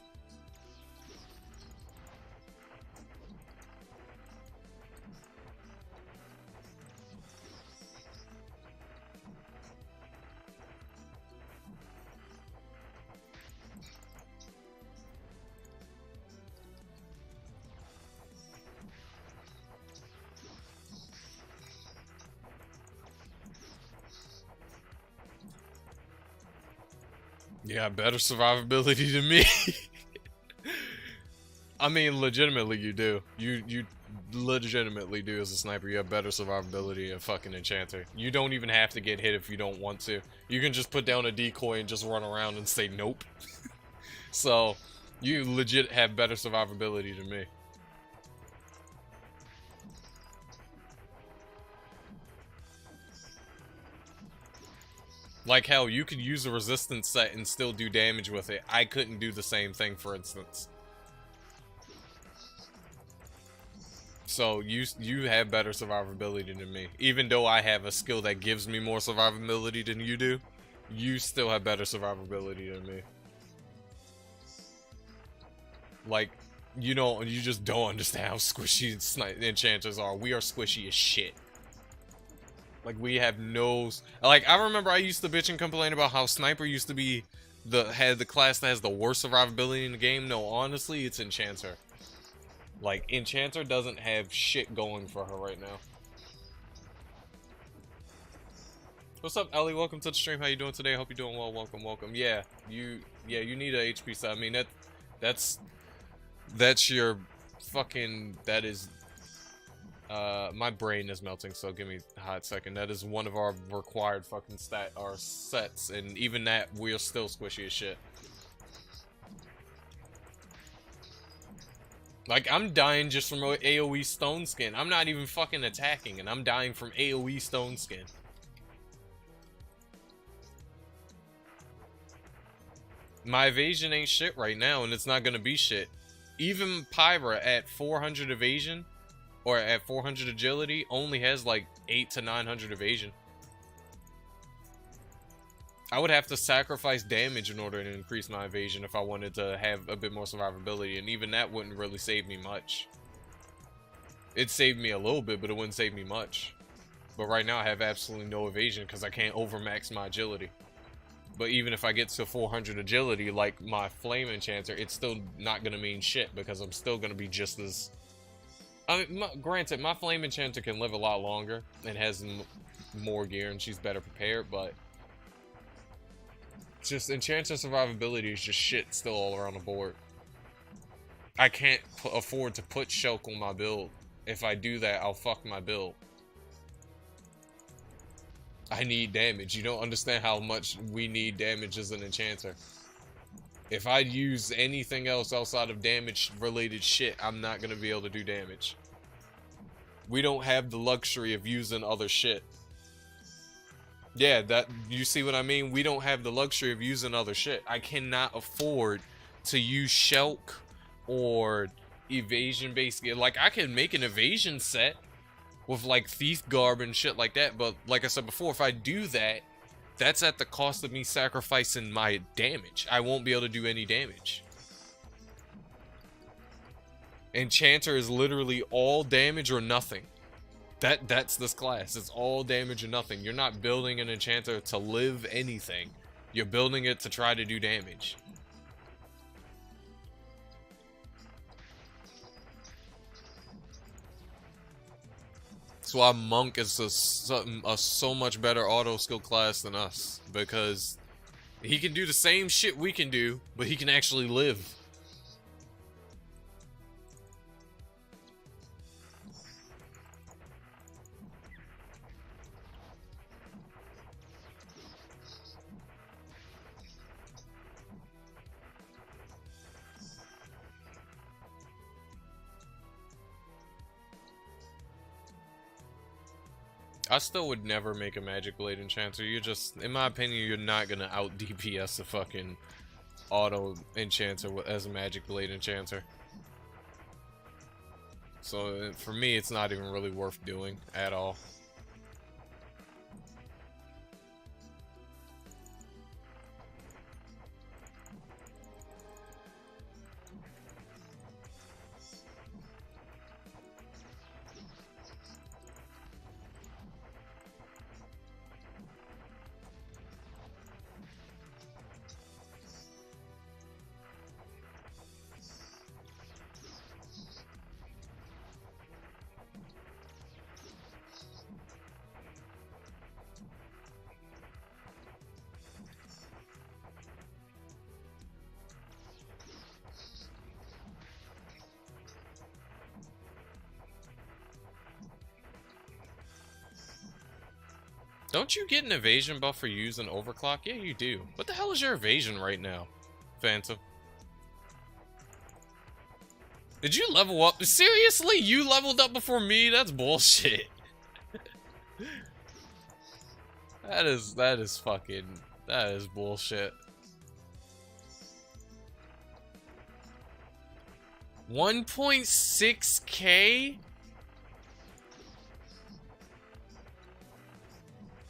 Yeah, better survivability than me. I mean, legitimately, you do. You legitimately do as a sniper. You have better survivability than fucking enchanter. You don't even have to get hit if you don't want to. You can just put down a decoy and just run around and say nope. So, you legit have better survivability than me. Like hell, you could use a resistance set and still do damage with it. I couldn't do the same thing, for instance. So you have better survivability than me. Even though I have a skill that gives me more survivability than you do, you still have better survivability than me. Like, you just don't understand how squishy enchanters are. We are squishy as shit. Like, we have no... Like, I remember I used to bitch and complain about how Sniper used to be the class that has the worst survivability in the game. No, honestly, it's Enchanter. Like, Enchanter doesn't have shit going for her right now. What's up, Ellie? Welcome to the stream. How you doing today? Hope you're doing well. Welcome. Yeah, you need a HP set. I mean, that's your fucking... That is... my brain is melting, so give me a hot second. That is one of our required fucking sets, and even that, we're still squishy as shit. Like, I'm dying just from AoE stone skin. I'm not even fucking attacking, and I'm dying from AoE stone skin. My evasion ain't shit right now, and it's not gonna be shit. Even Pyra at 400 evasion, or at 400 agility, only has like 800 to 900 evasion. I would have to sacrifice damage in order to increase my evasion if I wanted to have a bit more survivability, and even that wouldn't really save me much. It'd save me a little bit, but it wouldn't save me much. But right now I have absolutely no evasion because I can't overmax my agility. But even if I get to 400 agility, like my Flame Enchanter, it's still not going to mean shit because I'm still going to be just as... I mean, granted, my Flame Enchanter can live a lot longer and has more gear and she's better prepared, but... Just Enchanter survivability is just shit still all around the board. I can't afford to put Shulk on my build. If I do that, I'll fuck my build. I need damage. You don't understand how much we need damage as an Enchanter. If I use anything else outside of damage-related shit, I'm not going to be able to do damage. We don't have the luxury of using other shit. Yeah, you see what I mean? We don't have the luxury of using other shit. I cannot afford to use Shulk or evasion-based gear. Like, I can make an evasion set with, like, Thief Garb and shit like that, but like I said before, if I do that, that's at the cost of me sacrificing my damage. I won't be able to do any damage. Enchanter is literally all damage or nothing. That's this class. It's all damage or nothing. You're not building an Enchanter to live anything. You're building it to try to do damage. That's why Monk is a so much better auto skill class than us, because he can do the same shit we can do, but he can actually live. I still would never make a Magic Blade Enchanter. You're just, in my opinion, you're not gonna out DPS a fucking auto Enchanter as a Magic Blade Enchanter. So for me, it's not even really worth doing at all. Don't you get an evasion buff for using overclock? Yeah, you do. What the hell is your evasion right now, Phantom? Did you level up? Seriously? You leveled up before me? That's bullshit. That is bullshit. 1.6K?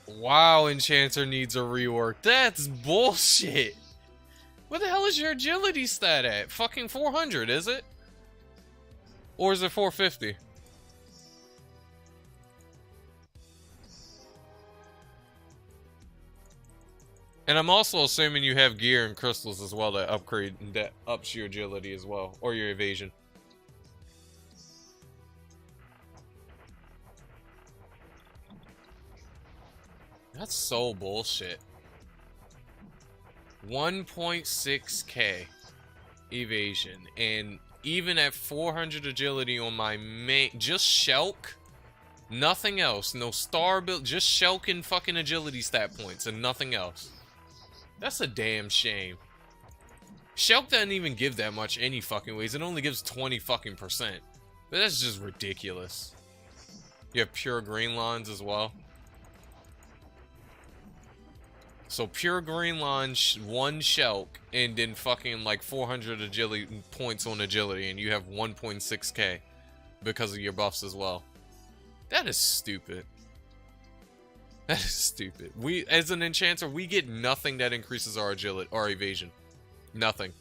Wow, Enchanter needs a rework. That's bullshit. What the hell is your agility stat at? Fucking 400, is it? Or is it 450? And I'm also assuming you have gear and crystals as well that upgrade that ups your agility as well, or your evasion. That's so bullshit. 1.6K evasion, and even at 400 agility on my main, just Shulk, nothing else, no star build, just Shulk and fucking agility stat points and nothing else. That's a damn shame. Shulk doesn't even give that much any fucking ways. It only gives 20 fucking %. But that's just ridiculous. You have pure green lines as well. So pure green line, one Shulk, and then fucking like 400 agility points on agility, and you have 1.6K because of your buffs as well. That is stupid. That is stupid. We, as an enchanter, we get nothing that increases our agility, our evasion. Nothing.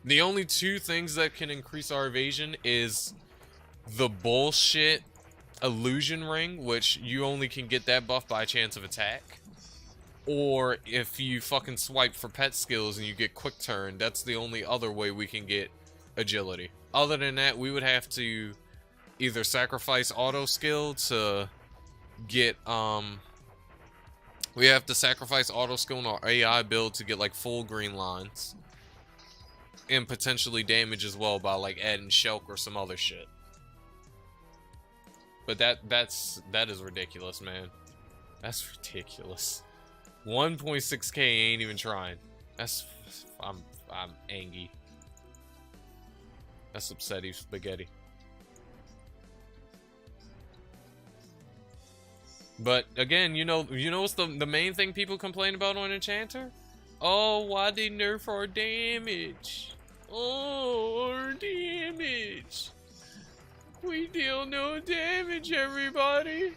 The only two things that can increase our evasion is the bullshit illusion ring, which you only can get that buff by chance of attack. Or if you fucking swipe for pet skills and you get quick turn, that's the only other way we can get agility. Other than that, we would have to either sacrifice auto skill to get, we have to sacrifice auto skill in our AI build to get like full green lines. And potentially damage as well by like adding Shulk or some other shit. But that is ridiculous, man. That's ridiculous. 1.6K ain't even trying. I'm angry. That's upsetty spaghetti. But again, you know what's the main thing people complain about on Enchanter? Oh, why they nerf our damage? Oh, our damage. We deal no damage, everybody.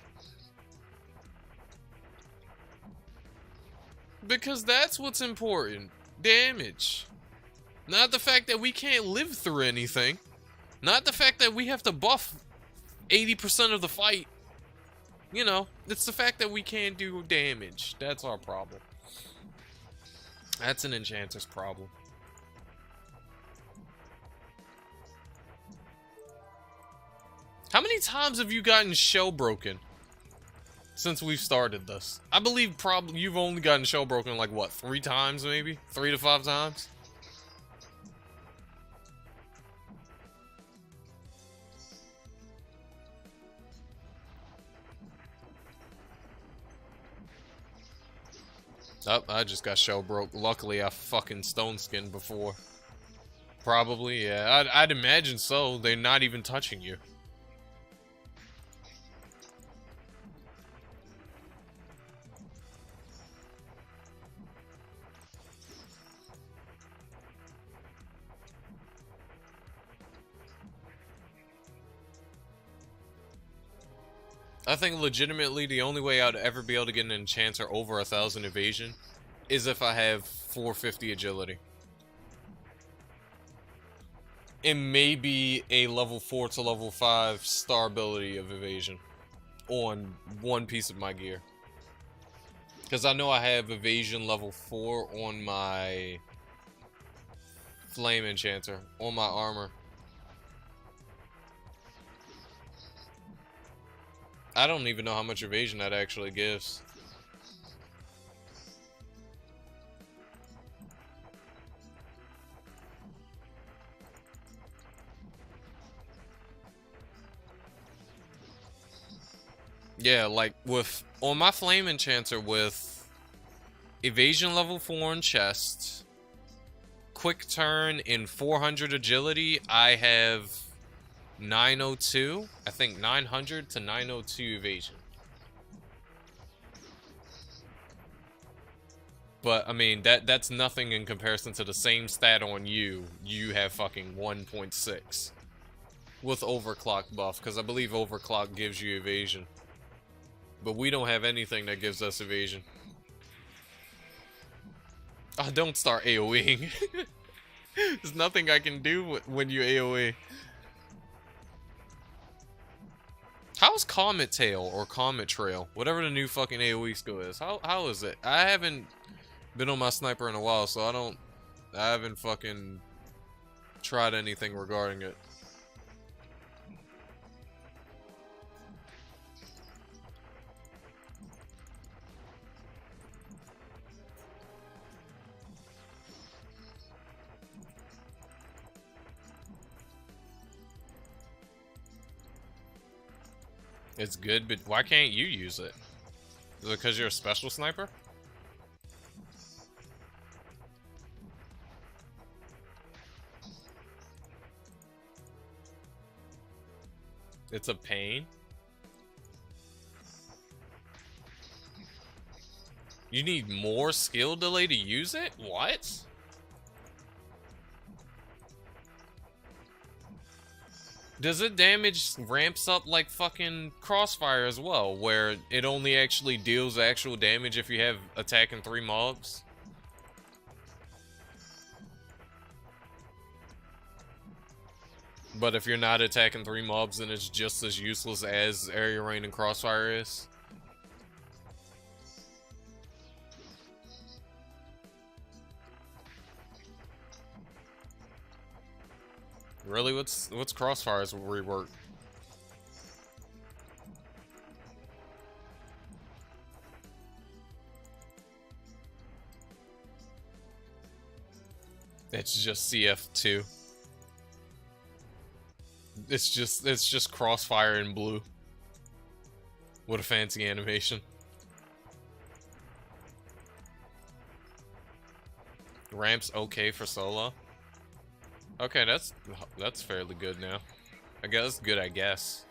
Because that's what's important. Damage. Not the fact that we can't live through anything. Not the fact that we have to buff 80% of the fight. You know, it's the fact that we can't do damage. That's our problem. That's an Enchanter's problem. How many times have you gotten shell broken since we've started this? I believe probably you've only gotten shell broken like what, 3 times maybe? 3 to 5 times? Oh, I just got shell broke. Luckily I fucking stone skinned before. Probably, yeah. I'd imagine so. They're not even touching you. I think legitimately the only way I'd ever be able to get an enchanter over 1,000 evasion is if I have 450 agility. And maybe a level 4 to level 5 star ability of evasion on one piece of my gear. Because I know I have evasion level 4 on my flame enchanter, on my armor. I don't even know how much evasion that actually gives. Yeah, like with on my flame enchanter with evasion level 4 on chest, quick turn in 400 agility, I have 902. I think 900 to 902 evasion. But I mean that's nothing in comparison to the same stat on you. You have fucking 1.6 with overclock buff, because I believe overclock gives you evasion. But we don't have anything that gives us evasion. Oh, don't start AoEing. There's nothing I can do when you AoE. How's Comet Tail or Comet Trail? Whatever the new fucking AoE skill is. How is it? I haven't been on my sniper in a while, so I haven't fucking tried anything regarding it. It's good, but why can't you use it? Is it because you're a special sniper? It's a pain. You need more skill delay to use it? What? Does it damage ramps up like fucking Crossfire as well, where it only actually deals actual damage if you have attacking 3 mobs? But if you're not attacking 3 mobs, then it's just as useless as Area Rain and Crossfire is? Really? What's Crossfire's rework? It's just CF2. It's just Crossfire in blue. What a fancy animation. Ramp's okay for solo. Okay, that's fairly good now. I guess that's good, I guess.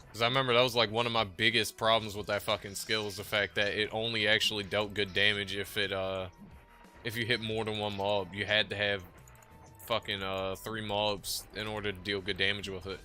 Because I remember that was like one of my biggest problems with that fucking skill, was the fact that it only actually dealt good damage if you hit more than 1 mob. You had to have fucking 3 mobs in order to deal good damage with it.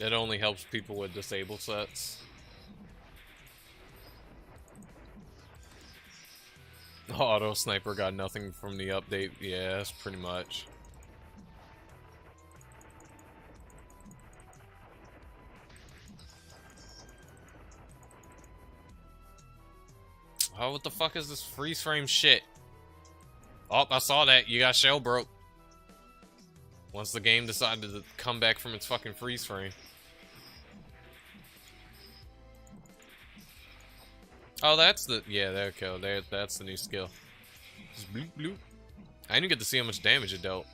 It only helps people with disabled sets. Auto Sniper got nothing from the update. Yeah, that's pretty much. Oh, what the fuck is this freeze frame shit? Oh, I saw that. You got shell broke. Once the game decided to come back from its fucking freeze frame. Oh, that's the... Yeah, there we go. That's the new skill. Just bloop, bloop. I didn't get to see how much damage it dealt.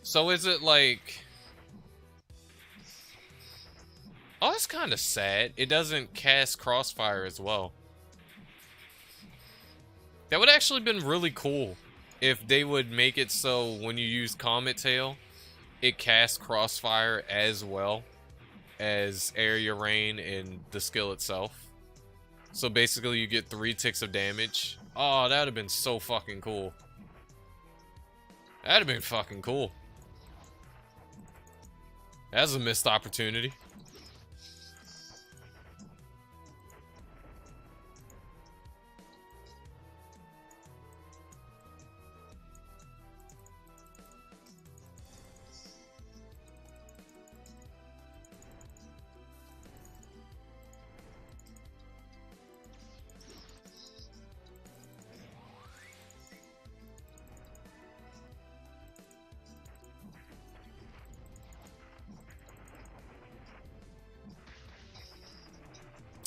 So is it like... Oh, that's kind of sad. It doesn't cast Crossfire as well. That would actually been really cool if they would make it so when you use Comet Tail, it casts Crossfire as well as Area Rain and the skill itself. So basically you get 3 ticks of damage. Oh, that would have been so fucking cool. That'd have been fucking cool. That's a missed opportunity.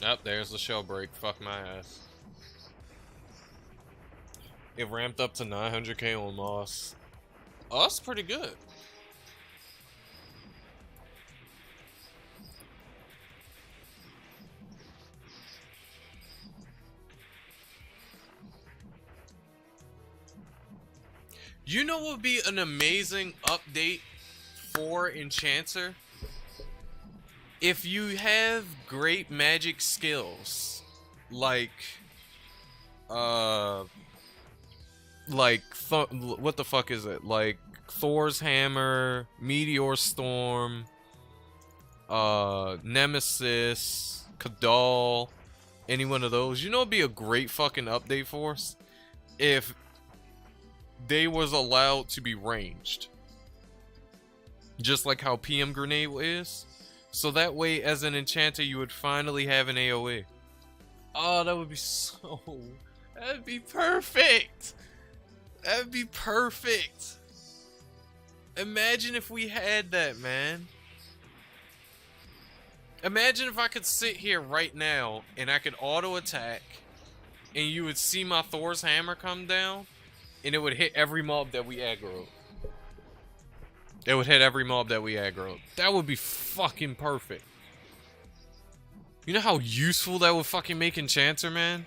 Oh, there's the shell break. Fuck my ass. It ramped up to 900k on loss. Oh, that's pretty good. You know what would be an amazing update for Enchanter? If you have great magic skills, like what the fuck is it? Like Thor's Hammer, Meteor Storm, Nemesis, Kadal, any one of those. You know it'd be a great fucking update for us? If they was allowed to be ranged. Just like how PM Grenade is. So that way, as an enchanter, you would finally have an AoE. Oh, that would be so... That'd be perfect! That'd be perfect! Imagine if we had that, man. Imagine if I could sit here right now, and I could auto-attack, and you would see my Thor's Hammer come down, and it would hit every mob that we aggroed. It would hit every mob that we aggroed. That would be fucking perfect. You know how useful that would fucking make Enchanter, man?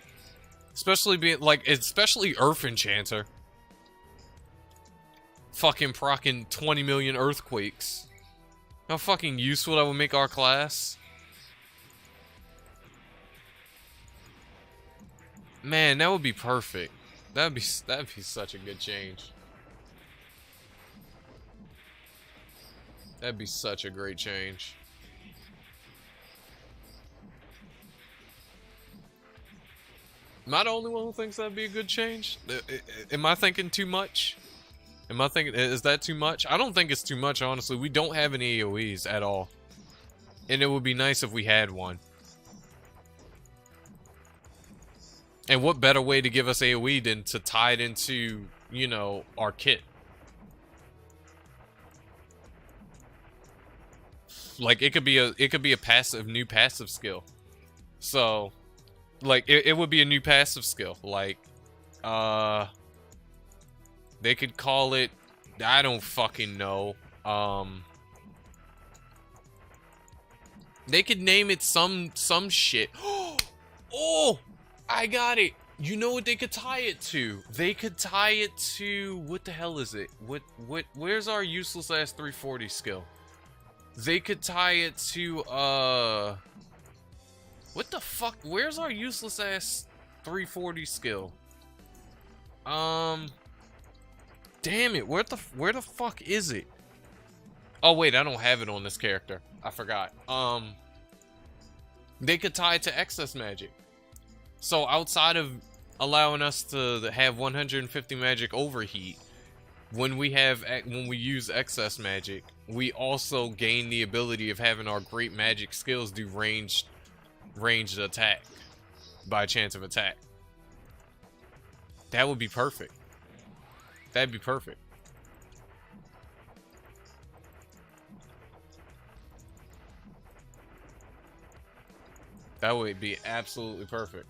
Especially being, like, especially Earth Enchanter. Fucking procking 20 million earthquakes. How fucking useful that would make our class. Man, that would be perfect. That'd be such a good change. That'd be such a great change. Am I the only one who thinks that'd be a good change? Am I thinking too much? Am I thinking, is that too much? I don't think it's too much, honestly. We don't have any AoEs at all. And it would be nice if we had one. And what better way to give us AoE than to tie it into, you know, our kit? Like it could be a new passive skill. So like it would be a new passive skill. Like they could call it, I don't fucking know. They could name it some shit. Oh, I got it. You know what they could tie it to? They could tie it to, what the hell is it? Where's our useless ass 340 skill? They could tie it to, what the fuck? Where's our useless ass 340 skill? Damn it, where the fuck is it? Oh wait, I don't have it on this character. I forgot. They could tie it to excess magic. So outside of allowing us to have 150 magic overheat, when we use excess magic, we also gain the ability of having our great magic skills do ranged attack by chance of attack. That would be perfect. That'd be perfect. That would be absolutely perfect.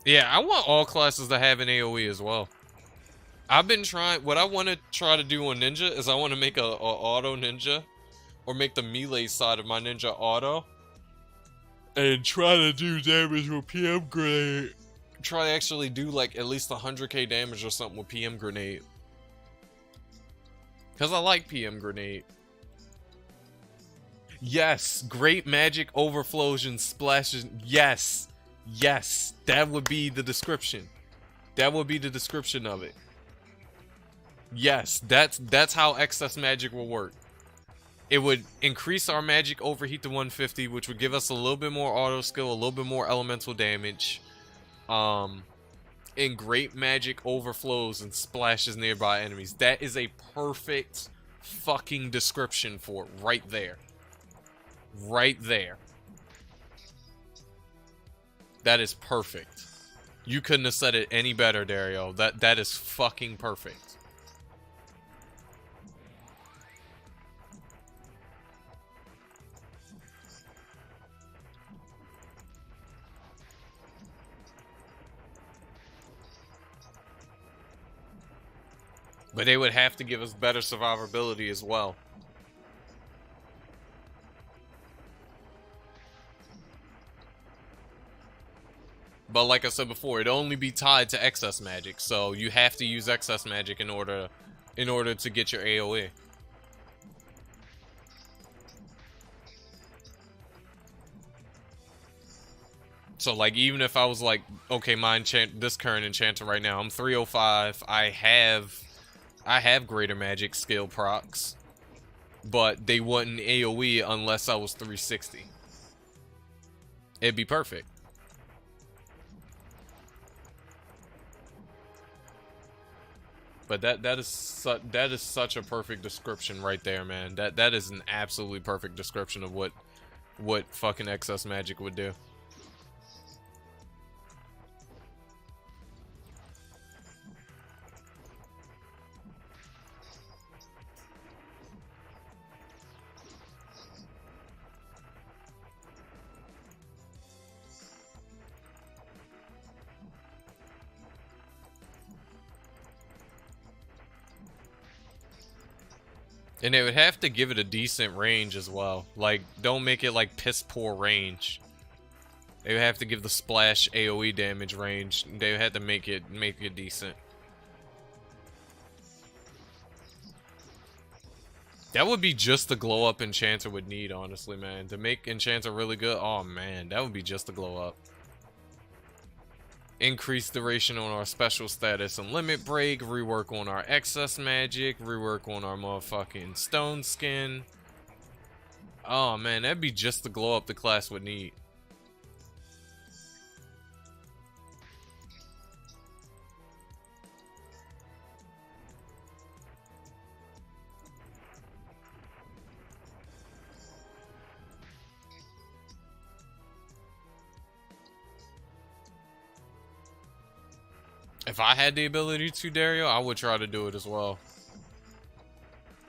Yeah, I want all classes to have an AoE as well. I've been trying, what I want to try to do on Ninja is I want to make a auto Ninja, or make the melee side of my Ninja auto, and try to do damage with PM Grenade. Try to actually do like at least 100k damage or something with PM Grenade. Because I like PM Grenade. Yes, great magic overflows and splashes. Yes, yes, that would be the description. That would be the description of it. Yes, that's how excess magic will work. It would increase our magic overheat to 150, which would give us a little bit more auto skill, a little bit more elemental damage. And great magic overflows and splashes nearby enemies. That is a perfect fucking description for it right there. Right there. That is perfect. You couldn't have said it any better, Dario. That is fucking perfect. But they would have to give us better survivability as well. But like I said before, it'd only be tied to excess magic, so you have to use excess magic in order to get your AoE. So like even if I was like, okay, this current enchanter right now, I'm 305, I have greater magic skill procs, but they wouldn't AoE unless I was 360. It'd be perfect. But that is such a perfect description right there, man. That is an absolutely perfect description of what fucking excess magic would do. And they would have to give it a decent range as well. Like, don't make it like piss poor range. They would have to give the splash AoE damage range. They would have to make it decent. That would be just the glow up Enchanter would need, honestly, man. To make Enchanter really good, oh man, that would be just the glow up. Increase duration on our special status and limit break, rework on our excess magic, rework on our motherfucking stone skin. Oh man, that'd be just the glow up the class would need. If I had the ability to, Dario, I would try to do it as well.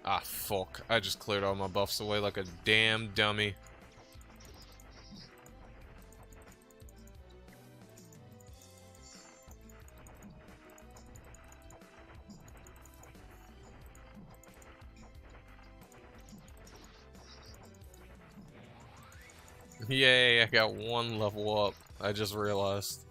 Ah, fuck. I just cleared all my buffs away like a damn dummy. Yay, I got one level up. I just realized.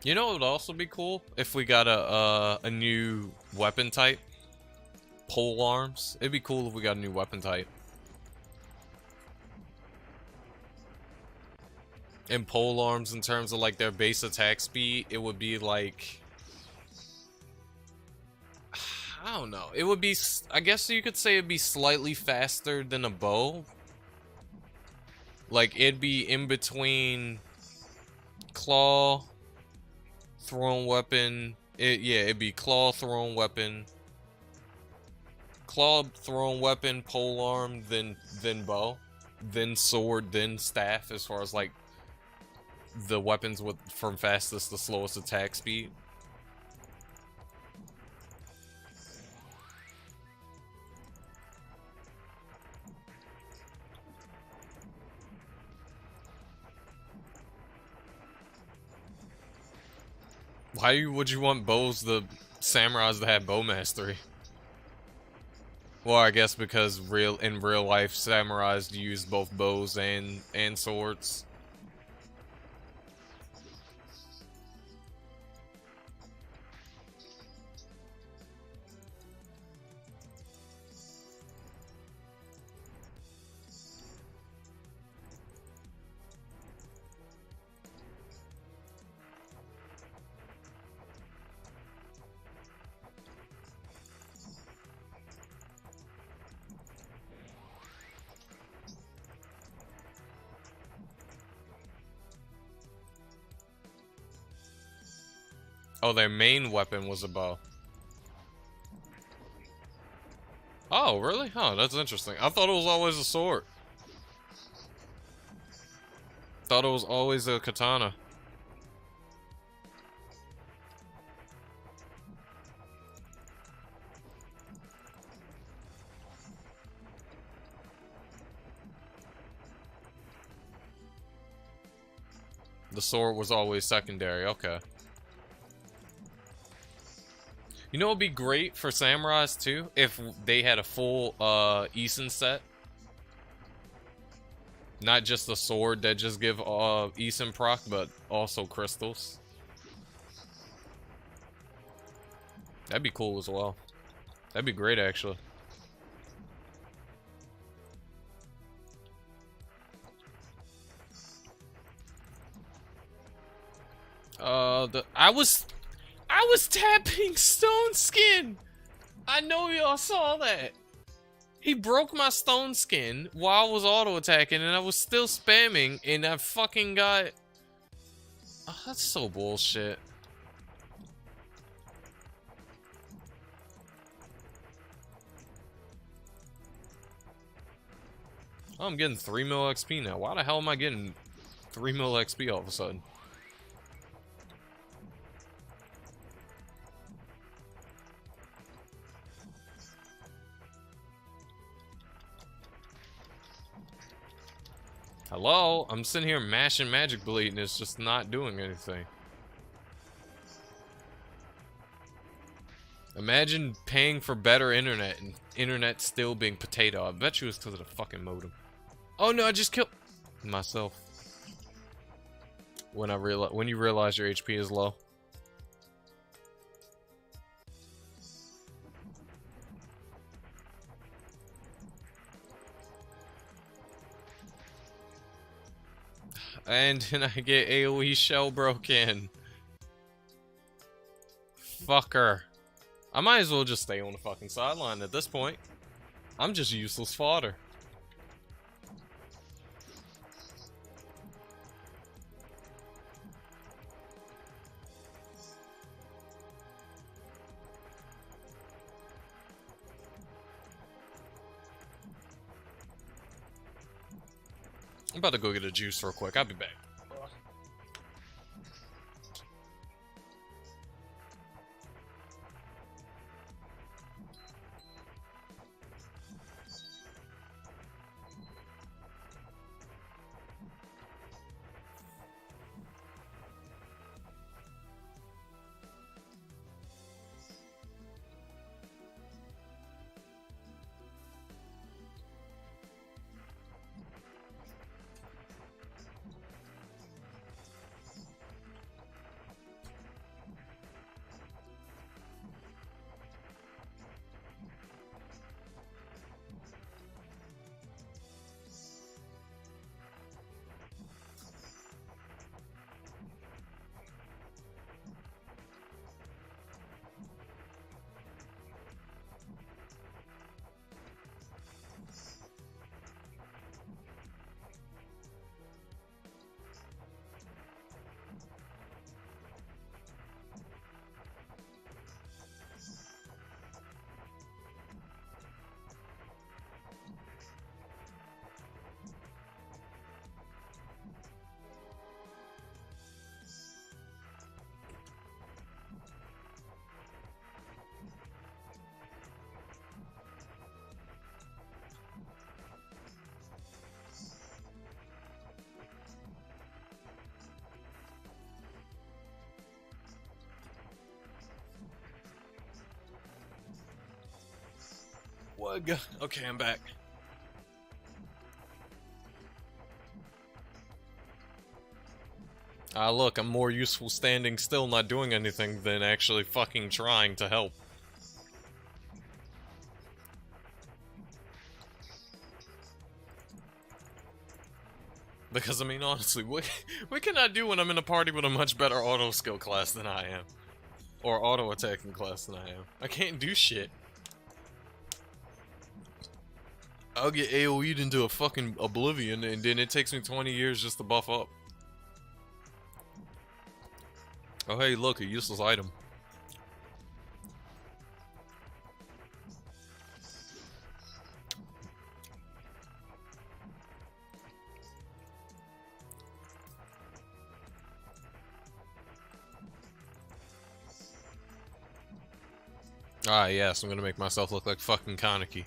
You know what would also be cool? If we got a new weapon type. Pole arms. It'd be cool if we got a new weapon type. And pole arms, in terms of like their base attack speed, it would be like, I don't know. It would be, I guess you could say it'd be slightly faster than a bow. Like it'd be in between claw, thrown weapon. Yeah, it'd be claw, thrown weapon, club, thrown weapon, polearm, then bow, then sword, then staff, as far as like the weapons with from fastest to slowest attack speed. Why would you want bows the samurais to have bow mastery? Well, I guess because in real life samurais use both bows and swords. Oh, their main weapon was a bow. Oh, really? Oh, that's interesting. I thought it was always a sword. Thought it was always a katana. The sword was always secondary, okay. You know what would be great for samurais too? If they had a full Eason set. Not just the sword that just give Eason proc, but also crystals. That'd be cool as well. That'd be great actually. I was tapping Stone Skin. I know y'all saw that. He broke my Stone Skin while I was auto attacking, and I was still spamming, and I fucking got. Oh, that's so bullshit. Oh, I'm getting 3 mil XP now. Why the hell am I getting 3 mil XP all of a sudden? Hello? I'm sitting here mashing Magic Bleed and it's just not doing anything. Imagine paying for better internet and internet still being potato. I bet you it's because of the fucking modem. Oh no, I just killed myself. When you realize your HP is low. And then I get AoE shell broken. Fucker. I might as well just stay on the fucking sideline at this point. I'm just useless fodder. I'm about to go get a juice real quick. I'll be back. Okay, I'm back. Look, I'm more useful standing still not doing anything than actually fucking trying to help. Because, I mean, honestly, what can I do when I'm in a party with a much better auto skill class than I am? Or auto attacking class than I am? I can't do shit. I'll get AoE'd into a fucking oblivion, and then it takes me 20 years just to buff up. Oh hey, look, a useless item. Ah, yes, I'm gonna make myself look like fucking Kaneki.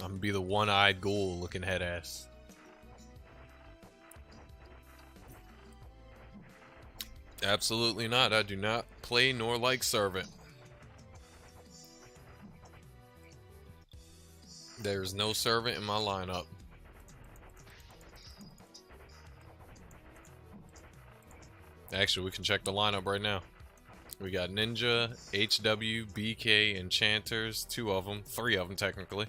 I'm gonna be the one-eyed ghoul looking head ass. Absolutely not. I do not play nor like Servant. There's no Servant in my lineup. Actually, we can check the lineup right now. We got Ninja, HW, BK, Enchanters, 2 of them, 3 of them technically.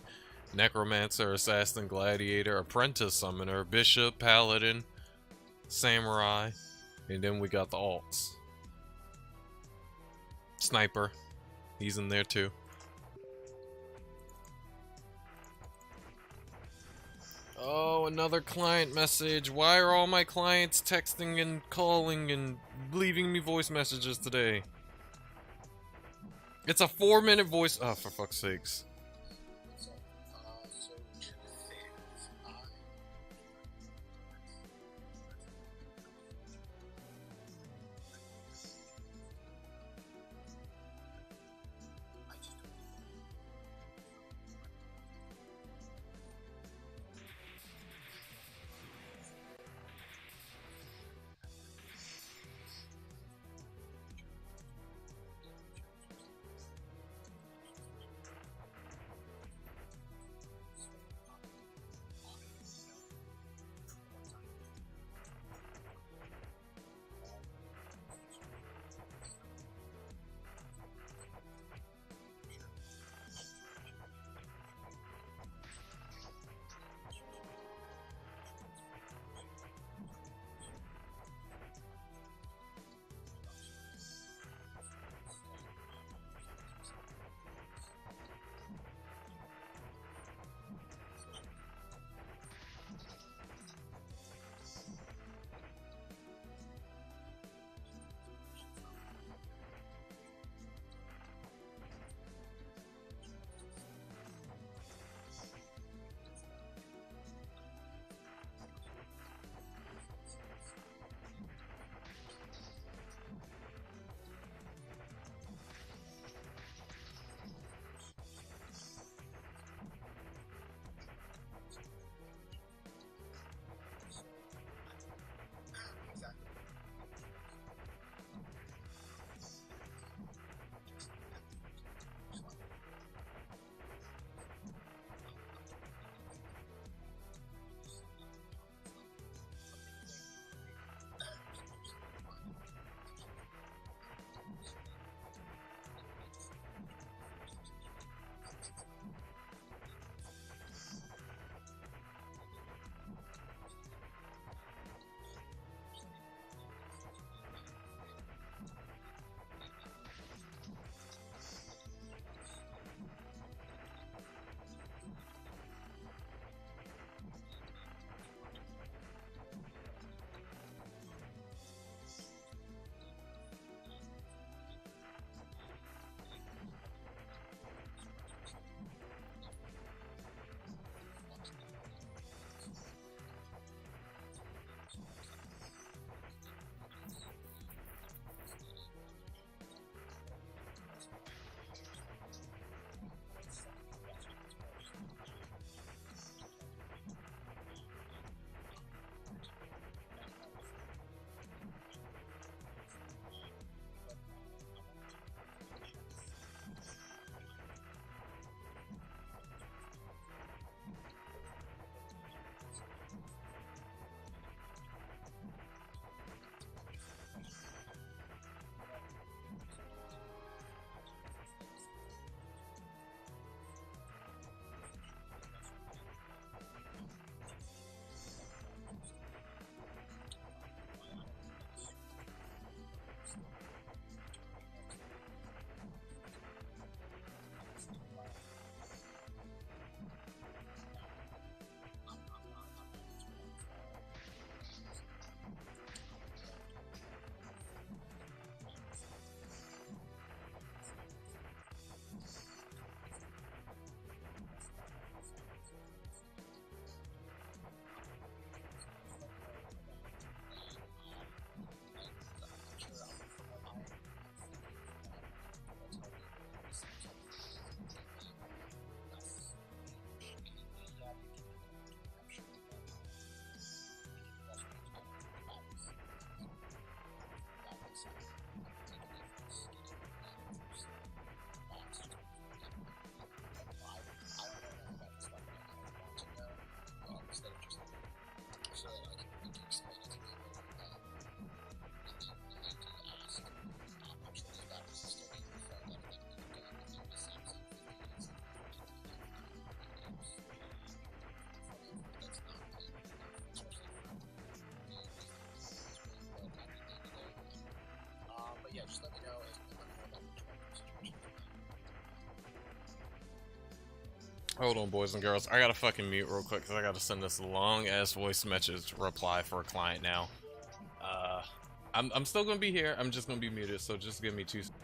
Necromancer, Assassin, Gladiator, Apprentice Summoner, Bishop, Paladin, Samurai, and then we got the alts. Sniper, he's in there too. Oh, another client message. Why are all my clients texting and calling and leaving me voice messages today? It's a 4-minute voice. Oh, for fuck's sakes. Hold on, boys and girls. I gotta fucking mute real quick because I gotta send this long ass voice message reply for a client now. I'm still gonna be here. I'm just gonna be muted, so just give me 2 seconds.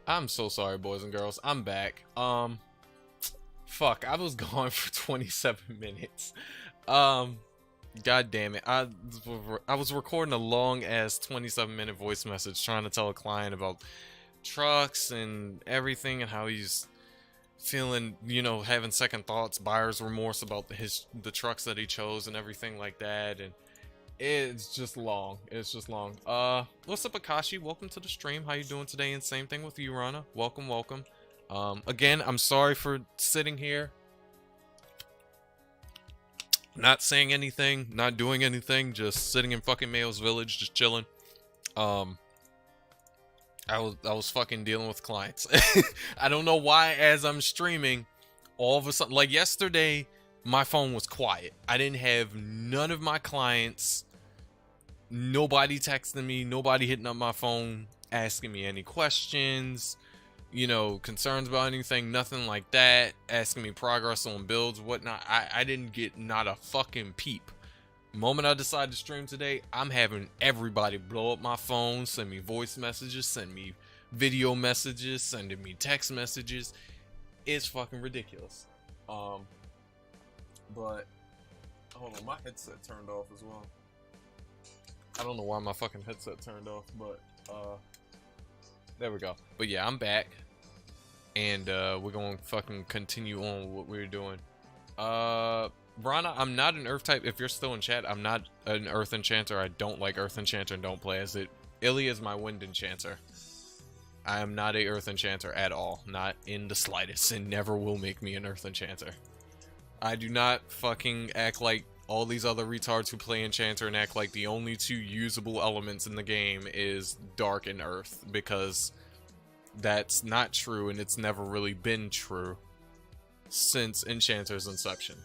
I'm so sorry, boys and girls. I'm back. Fuck, I was gone for 27 minutes. God damn it. I was recording a long ass 27-minute voice message trying to tell a client about trucks and everything and how he's feeling, you know, having second thoughts, buyer's remorse about the trucks that he chose and everything like that, and it's just long. It's just long. What's up, Akashi? Welcome to the stream. How you doing today? And same thing with Iruna. Welcome, welcome. Again, I'm sorry for sitting here, not saying anything, not doing anything, just sitting in fucking Mayo's Village, just chilling. I was fucking dealing with clients. I don't know why, as I'm streaming, all of a sudden, like yesterday, my phone was quiet. I didn't have none of my clients, nobody texting me, nobody hitting up my phone, asking me any questions, you know, concerns about anything, nothing like that, asking me progress on builds, whatnot. I didn't get not a fucking peep. The moment I decided to stream today, I'm having everybody blow up my phone, send me voice messages, send me video messages, sending me text messages. It's fucking ridiculous. But hold on, my headset turned off as well. I don't know why my fucking headset turned off, but there we go. But yeah, I'm back, and we're gonna fucking continue on what we're doing. Rana, I'm not an Earth type. If you're still in chat, I'm not an Earth Enchanter. I don't like Earth Enchanter and don't play as it. Illy is my Wind Enchanter. I am not a Earth Enchanter at all. Not in the slightest, and never will make me an Earth Enchanter. I do not fucking act like all these other retards who play Enchanter and act like the only two usable elements in the game is Dark and Earth, because that's not true, and it's never really been true since Enchanter's inception.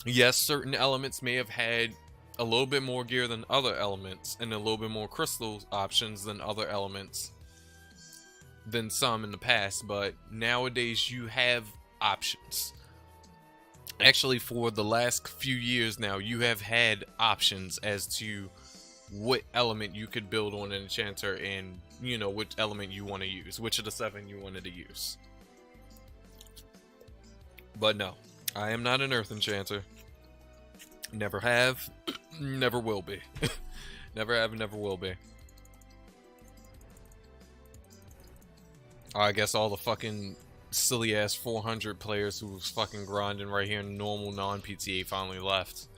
Yes, certain elements may have had a little bit more gear than other elements, and a little bit more crystal options than other elements than some in the past, but nowadays you have options. Actually, for the last few years now, you have had options as to what element you could build on an Enchanter, and, you know, which element you want to use, which of the 7 you wanted to use. But no, I am not an Earth Enchanter. Never have, never will be. Never have, never will be. I guess all the fucking silly ass 400 players who was fucking grinding right here in normal non-PTA finally left.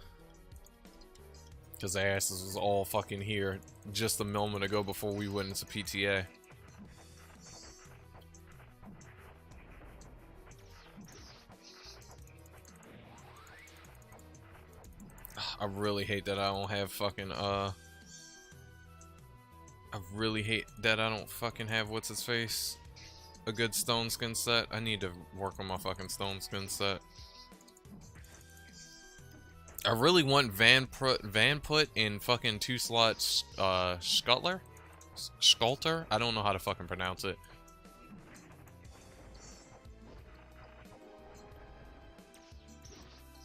Because their asses was all fucking here just a moment ago before we went into PTA. I really hate that I don't have fucking, I really hate that I don't fucking have, what's his face? A good stone skin set. I need to work on my fucking stone skin set. I really want Van Put in fucking 2-slot, Sculptor? I don't know how to fucking pronounce it.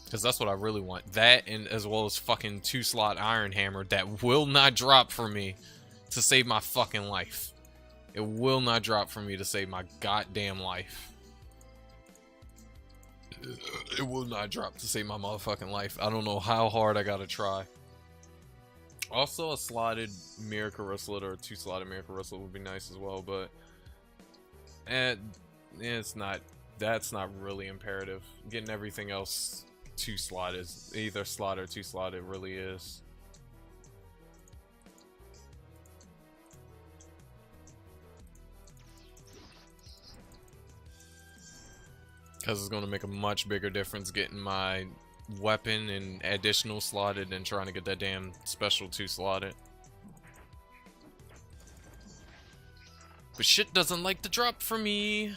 Because that's what I really want. That, and as well as fucking 2-slot Iron Hammer that will not drop for me to save my fucking life. It will not drop for me to save my goddamn life. It will not drop to save my motherfucking life. I don't know how hard I gotta try. Also, a slotted Mirror Coruscant or a 2-slotted Mirror Coruscant would be nice as well, but it's not. That's not really imperative. Getting everything else 2-slot is either slot or 2-slot. It really is. Because it's going to make a much bigger difference getting my weapon and additional slotted than trying to get that damn special 2-slotted. But shit doesn't like to drop for me.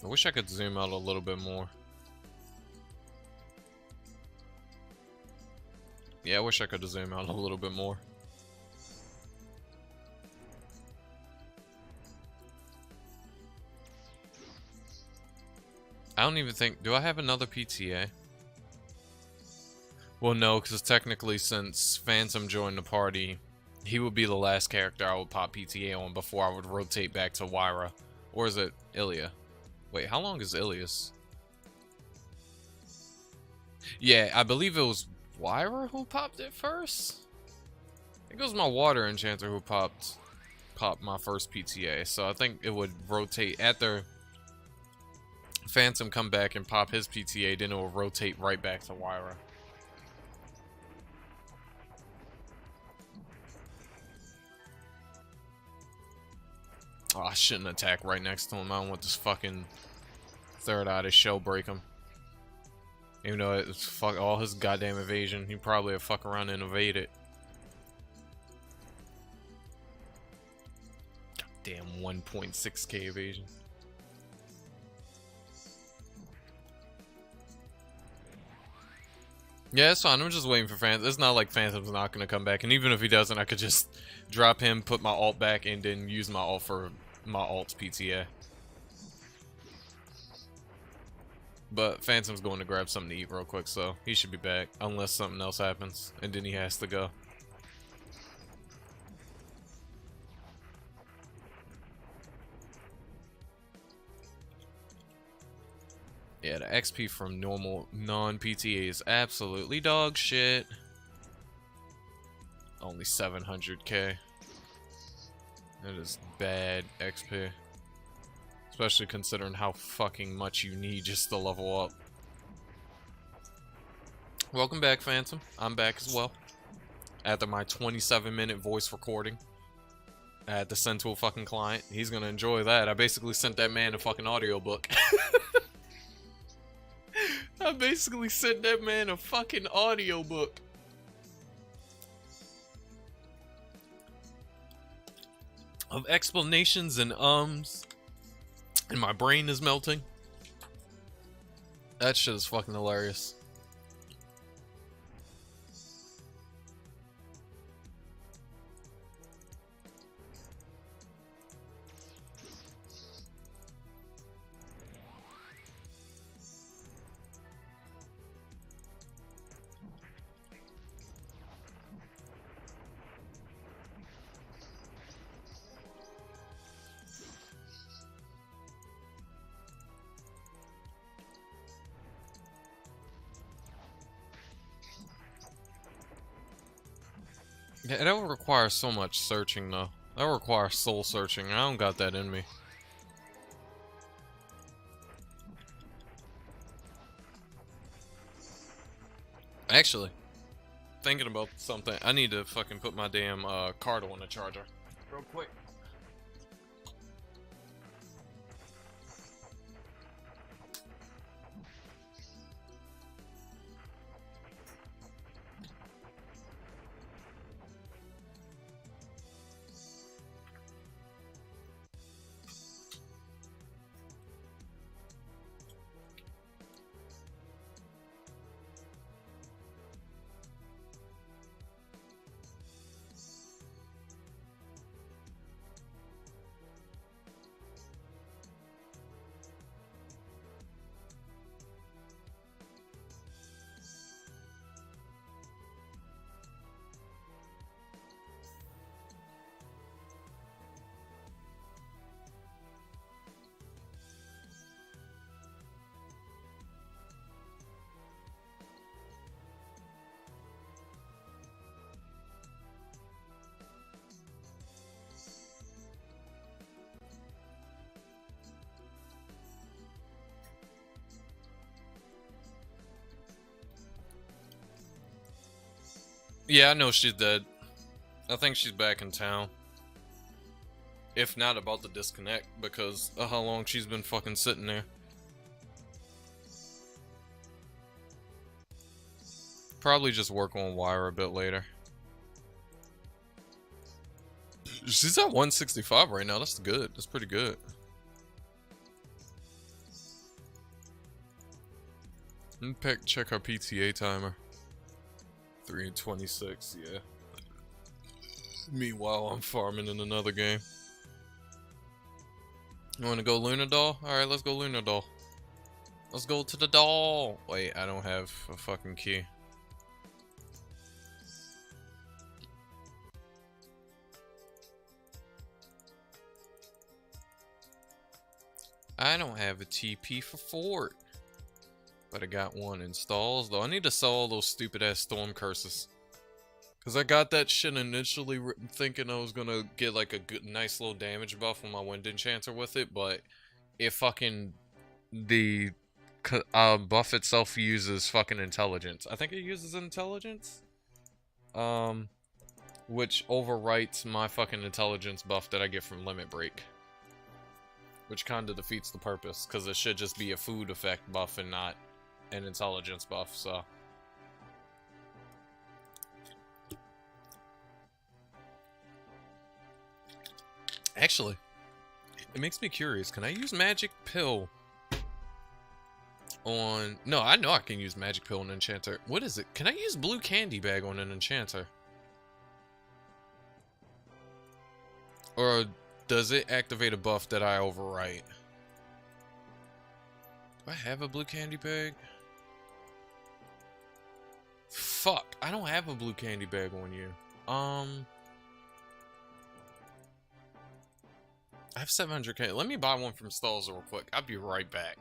I wish I could zoom out a little bit more. Yeah, I wish I could have zoomed out a little bit more. I don't even think... Do I have another PTA? Well, no, because technically, since Phantom joined the party, he would be the last character I would pop PTA on before I would rotate back to Wyra. Or is it Ilya? Wait, how long is Ilias? Yeah, I believe it was Wyra who popped it first? I think it was my water enchanter who popped my first PTA, so I think it would rotate after Phantom come back and pop his PTA, then it will rotate right back to Wyra. Oh, I shouldn't attack right next to him. I don't want this fucking third eye to shell break him. Even though it's fuck all his goddamn evasion, he probably would fuck around and evade it. Damn 1.6k evasion. Yeah, it's fine. I'm just waiting for Phantom. It's not like Phantom's not gonna come back, and even if he doesn't, I could just drop him, put my ult back, and then use my ult for my ult's PTA. But Phantom's going to grab something to eat real quick, so he should be back, unless something else happens, and then he has to go. Yeah, the XP from normal non-PTA is absolutely dog shit. Only 700k. That is bad XP. Especially considering how fucking much you need just to level up. Welcome back, Phantom. I'm back as well. After my 27-minute voice recording. I had to send to a fucking client. He's gonna enjoy that. I basically sent that man a fucking audiobook. I basically sent that man a fucking audiobook. Of explanations and ums. And my brain is melting. That shit is fucking hilarious. Yeah, that would require so much searching, though. That would require soul searching, and I don't got that in me. Actually, thinking about something, I need to fucking put my damn card on the charger. Real quick. Yeah, I know she's dead. I think she's back in town. If not, about to disconnect because of how long she's been fucking sitting there. Probably just work on Wire a bit later. She's at 165 right now. That's good. That's pretty good. Let me check her PTA timer. 3:26, yeah. Meanwhile, I'm farming in another game. You wanna go Luna Doll? Alright, let's go Luna Doll. Let's go to the doll! Wait, I don't have a fucking key. I don't have a TP for Fort. But I got one in stalls, though. I need to sell all those stupid-ass storm curses. Because I got that shit initially thinking I was going to get, like, a good, nice little damage buff on my Wind Enchanter with it, but it fucking... The buff itself uses fucking intelligence. I think it uses intelligence? Which overwrites my fucking intelligence buff that I get from Limit Break. Which kinda defeats the purpose, because it should just be a food effect buff and not an intelligence buff, so... Actually, it makes me curious, can I use Magic Pill on... No, I know I can use Magic Pill on an Enchanter. What is it? Can I use Blue Candy Bag on an Enchanter? Or does it activate a buff that I overwrite? Do I have a Blue Candy Bag? Fuck, I don't have a Blue Candy Bag on you. I have 700k. Let me buy one from stalls real quick. I'll be right back.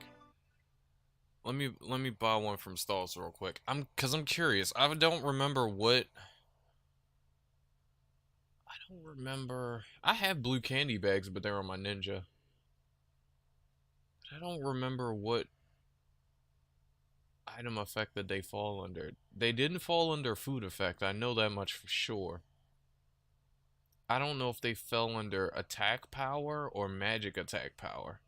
Let me buy one from stalls real quick. Cause I'm curious. I don't remember what. I don't remember. I have Blue Candy Bags, but they're on my Ninja. I don't remember what item effect that they fall under. They didn't fall under food effect. I know that much for sure. I don't know if they fell under attack power or magic attack power.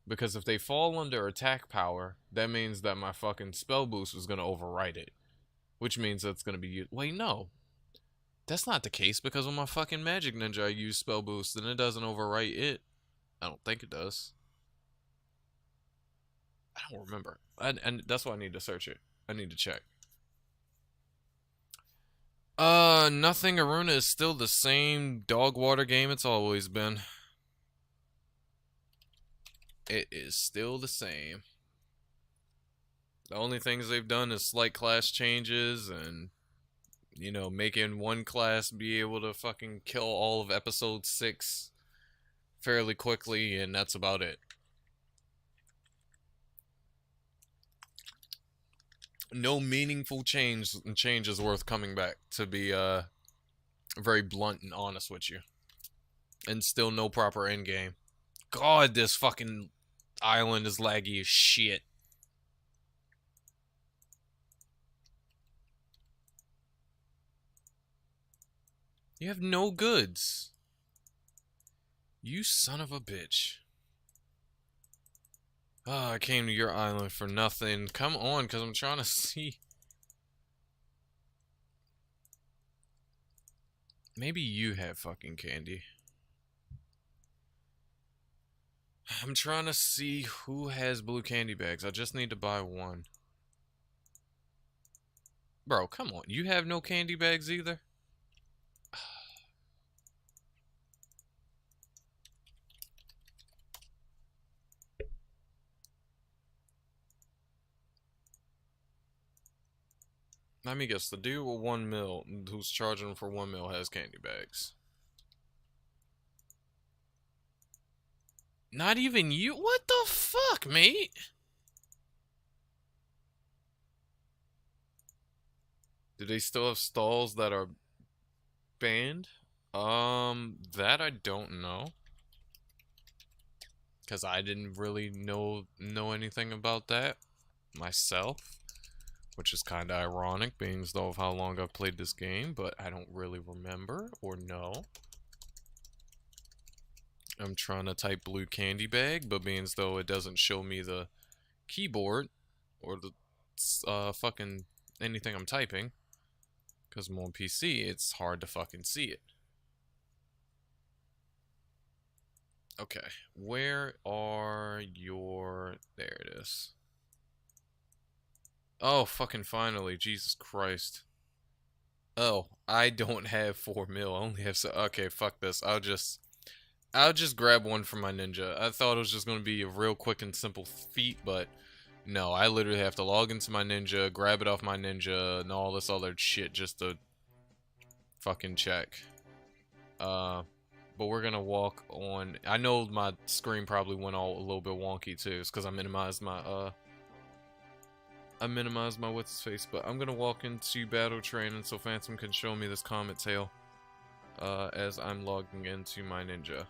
Because if they fall under attack power, that means that my fucking spell boost was going to overwrite it. Which means that's going to be used. Wait, no. That's not the case, because on my fucking Magic Ninja I use spell boost and it doesn't overwrite it. I don't think it does. I don't remember. And that's why I need to search it. I need to check. Nothing. Iruna is still the same dog water game it's always been. It is still the same. The only things they've done is slight class changes and, you know, making one class be able to fucking kill all of episode 6 fairly quickly, and that's about it. No meaningful changes worth coming back, to be very blunt and honest with you. And still no proper endgame. God, this fucking island is laggy as shit. You have no goods. You son of a bitch. Oh, I came to your island for nothing. Come on, because I'm trying to see. Maybe you have fucking candy. I'm trying to see who has blue candy bags. I just need to buy one. Bro, come on. You have no candy bags either? Let me guess, the dude with 1 mil, who's charging for 1 mil, has candy bags. Not even you? What the fuck, mate? Do they still have stalls that are banned? That I don't know. Because I didn't really know anything about that myself. Which is kind of ironic, being as though of how long I've played this game, but I don't really remember or know. I'm trying to type blue candy bag, but being as though it doesn't show me the keyboard or the fucking anything I'm typing, because I'm on PC, it's hard to fucking see it. Okay, where are your... There it is. Oh, fucking finally. Jesus Christ. Oh, I don't have 4 mil. I only have... Okay, fuck this. I'll just grab one from my ninja. I thought it was just going to be a real quick and simple feat, but no. I literally have to log into my ninja, grab it off my ninja, and all this other shit just to fucking check. But we're gonna walk on. I know my screen probably went all a little bit wonky too. It's because I minimized my what's his face. But I'm gonna walk into battle training so Phantom can show me this comet tail as I'm logging into my ninja.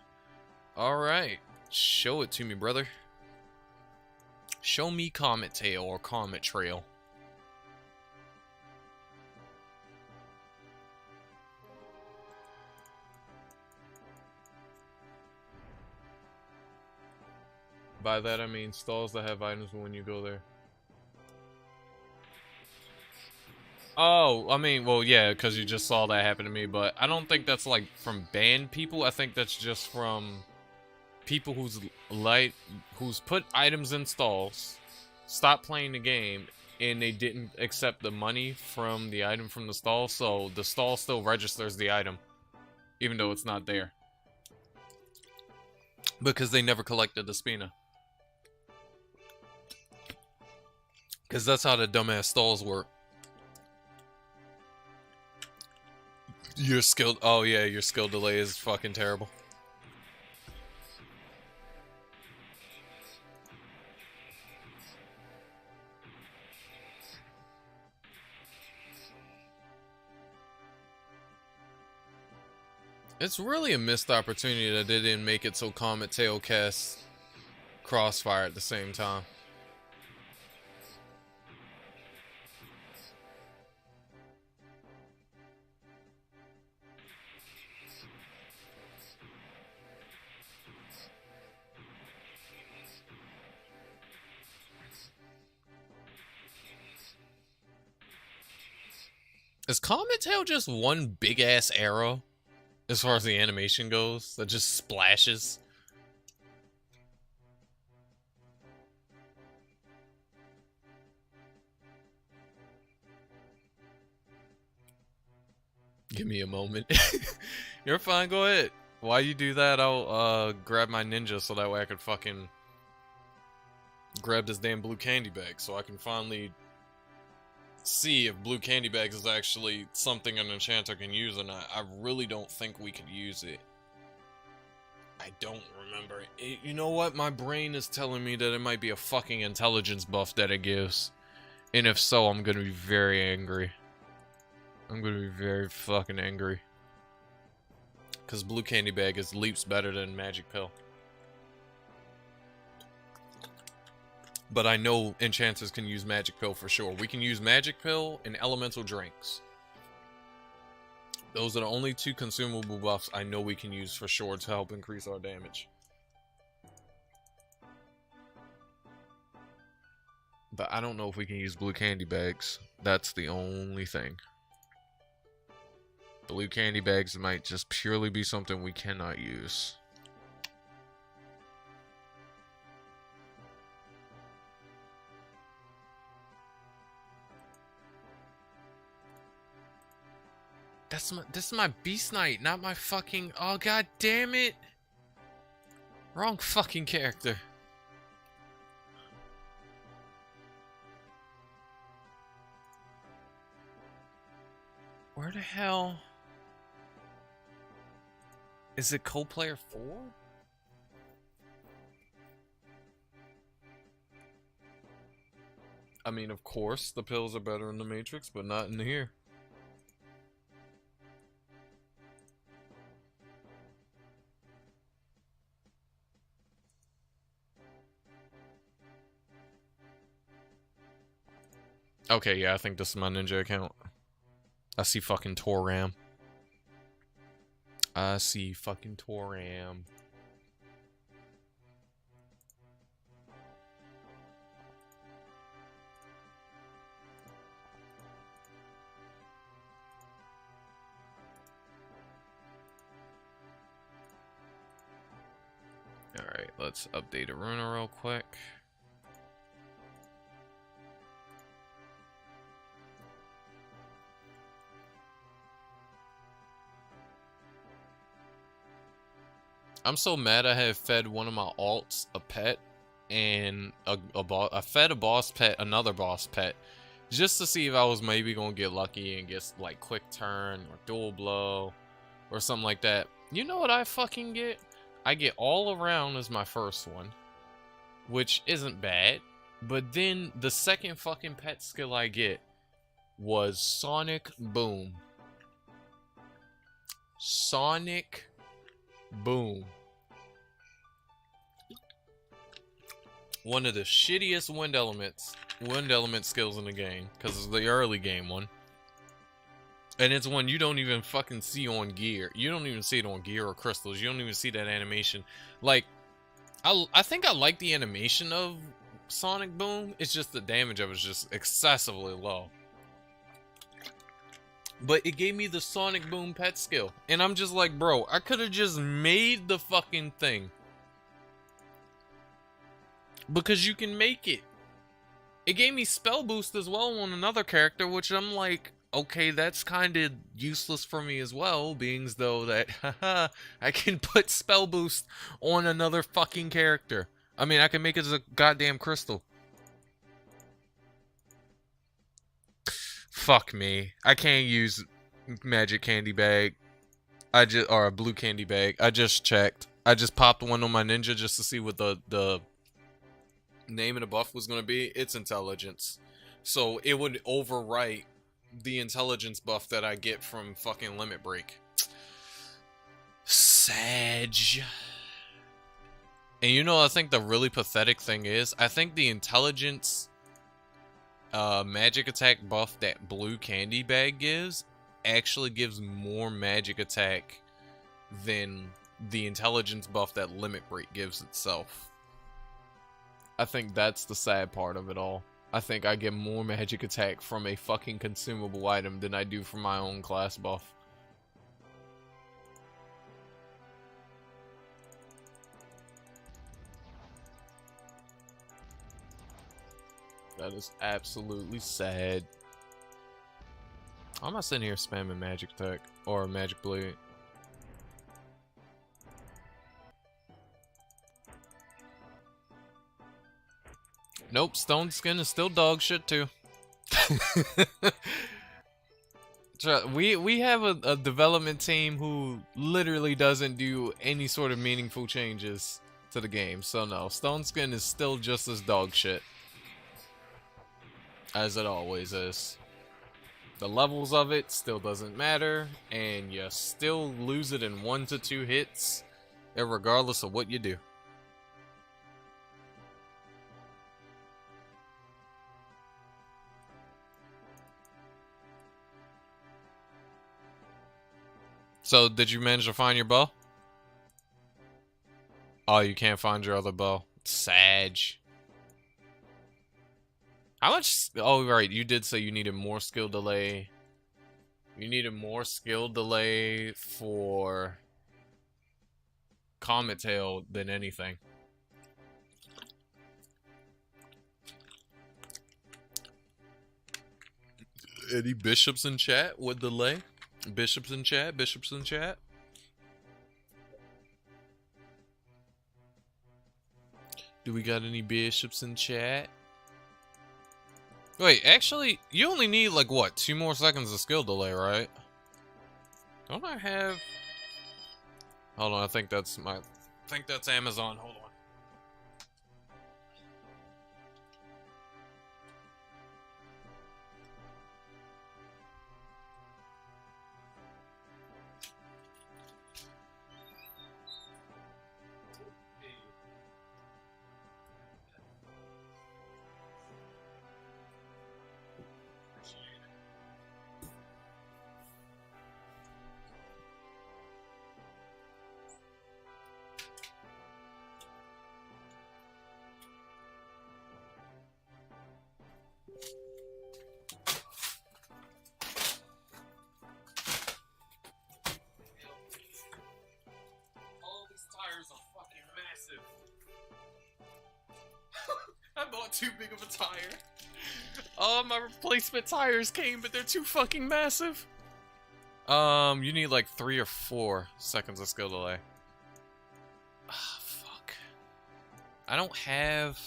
All right, show it to me, brother. Show me comet tail or comet trail. By that I mean stalls that have items when you go there. Oh, I mean, well, yeah, because you just saw that happen to me, but I don't think that's, like, from banned people. I think that's just from people who's put items in stalls, stopped playing the game, and they didn't accept the money from the item from the stall, so the stall still registers the item, even though it's not there. Because they never collected the spina. Because that's how the dumbass stalls work. Your skill... Oh, yeah, your skill delay is fucking terrible. It's really a missed opportunity that they didn't make it so Comet Tail casts Crossfire at the same time. Is Comet Tail just one big ass arrow as far as the animation goes that just splashes? Give me a moment. You're fine, go ahead. While you do that, I'll grab my ninja so that way I could fucking grab this damn blue candy bag so I can finally see if blue candy bags is actually something an enchanter can use or not. I really don't think we could use it. I don't remember it. You know what? My brain is telling me that it might be a fucking intelligence buff that it gives. And if so, I'm gonna be very angry. I'm gonna be very fucking angry. Because blue candy bag is leaps better than magic pill. But I know enchanters can use magic pill for sure. We can use magic pill and elemental drinks. Those are the only two consumable buffs I know we can use for sure to help increase our damage. But I don't know if we can use blue candy bags. That's the only thing. Blue candy bags might just purely be something we cannot use. This is my Beast Knight, not my fucking... Oh, god damn it! Wrong fucking character. Where the hell... Is it co-player 4? I mean, of course, the pills are better in the Matrix, but not in here. Okay, yeah, I think this is my ninja account. I see fucking Toram. I see fucking Toram. Alright, let's update Iruna real quick. I'm so mad I have fed one of my alts a pet and I fed a boss pet another boss pet just to see if I was maybe gonna get lucky and get like quick turn or dual blow or something like that. You know what I fucking get? I get all around as my first one, which isn't bad. But then the second fucking pet skill I get was Sonic Boom. Sonic Boom. One of the shittiest wind element skills in the game, because it's the early game one. And it's one you don't even fucking see on gear. You don't even see it on gear or crystals. You don't even see that animation. Like, I think I like the animation of Sonic Boom. It's just the damage of it is just excessively low. But it gave me the Sonic Boom pet skill. And I'm just like, bro, I could have just made the fucking thing. Because you can make it. It gave me spell boost as well on another character, which I'm like, okay, that's kind of useless for me as well, being as though that, haha, I can put spell boost on another fucking character. I mean, I can make it as a goddamn crystal. Fuck me. I can't use magic candy bag. Or a blue candy bag. I just checked. I just popped one on my ninja just to see what the name of the buff was going to be. It's intelligence. So it would overwrite the intelligence buff that I get from fucking Limit Break. Sag. And you know, I think the really pathetic thing is, I think the intelligence magic attack buff that blue candy bag gives actually gives more magic attack than the intelligence buff that Limit Break gives itself. I think that's the sad part of it all. I think I get more magic attack from a fucking consumable item than I do from my own class buff. That is absolutely sad. I'm not sitting here spamming magic attack or magic blade. Nope, Stone Skin is still dog shit too. We have a development team who literally doesn't do any sort of meaningful changes to the game. So no, Stone Skin is still just as dog shit as it always is. The levels of it still doesn't matter, and you still lose it in 1 to 2 hits, regardless of what you do. So, did you manage to find your bow? Oh, you can't find your other bow. Sag. How much? Oh, right. You did say you needed more skill delay. You needed more skill delay for Comet Tail than anything. Any bishops in chat with delay? Bishops in chat? Bishops in chat? Do we got any bishops in chat? Wait, actually, you only need, like, what? 2 more seconds of skill delay, right? Don't I have... Hold on, I think that's Amazon. Hold on. Too big of a tire. Oh, my replacement tires came, but they're too fucking massive. You need like 3 or 4 seconds of skill delay. Ah, fuck. I don't have...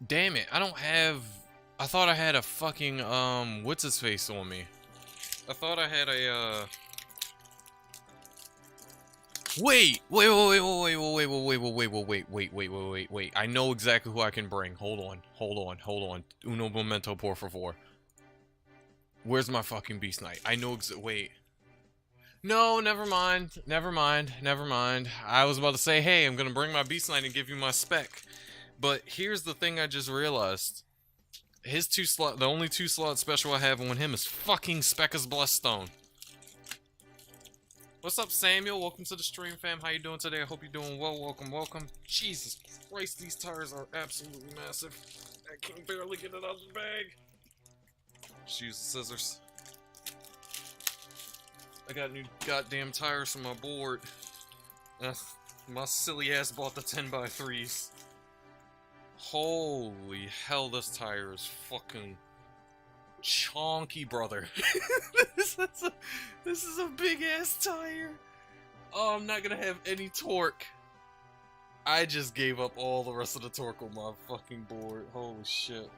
Damn it, I don't have... I thought I had a fucking, what's his face on me? I thought I had a, Wait. I know exactly who I can bring. Hold on. Uno momento, por favor. Where's my fucking Beast Knight? I know wait. No, never mind. I was about to say, hey, I'm gonna bring my Beast Knight and give you my spec. But here's the thing I just realized. His the only 2-slot special I have on him is fucking Specka's Bloodstone. What's up, Samuel? Welcome to the stream, fam. How you doing today? I hope you're doing well. Welcome. Jesus Christ, these tires are absolutely massive. I can barely get it out of the bag. Just use the scissors. I got new goddamn tires for my board. My silly ass bought the 10x3s. Holy hell, this tire is fucking chonky, brother. This is a big ass tire. Oh, I'm not gonna have any torque. I just gave up all the rest of the torque on my fucking board. Holy shit.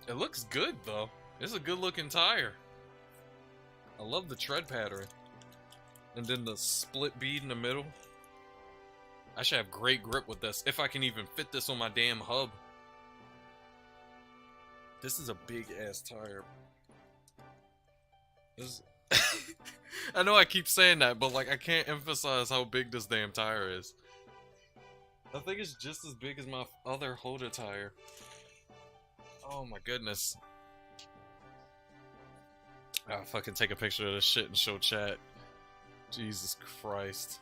It looks good though. It's a good looking tire. I love the tread pattern. And then the split bead in the middle. I should have great grip with this, if I can even fit this on my damn hub. This is a big ass tire. This I know I keep saying that, but like I can't emphasize how big this damn tire is. I think it's just as big as my other holder tire. Oh my goodness. I'll fucking take a picture of this shit and show chat. Jesus Christ.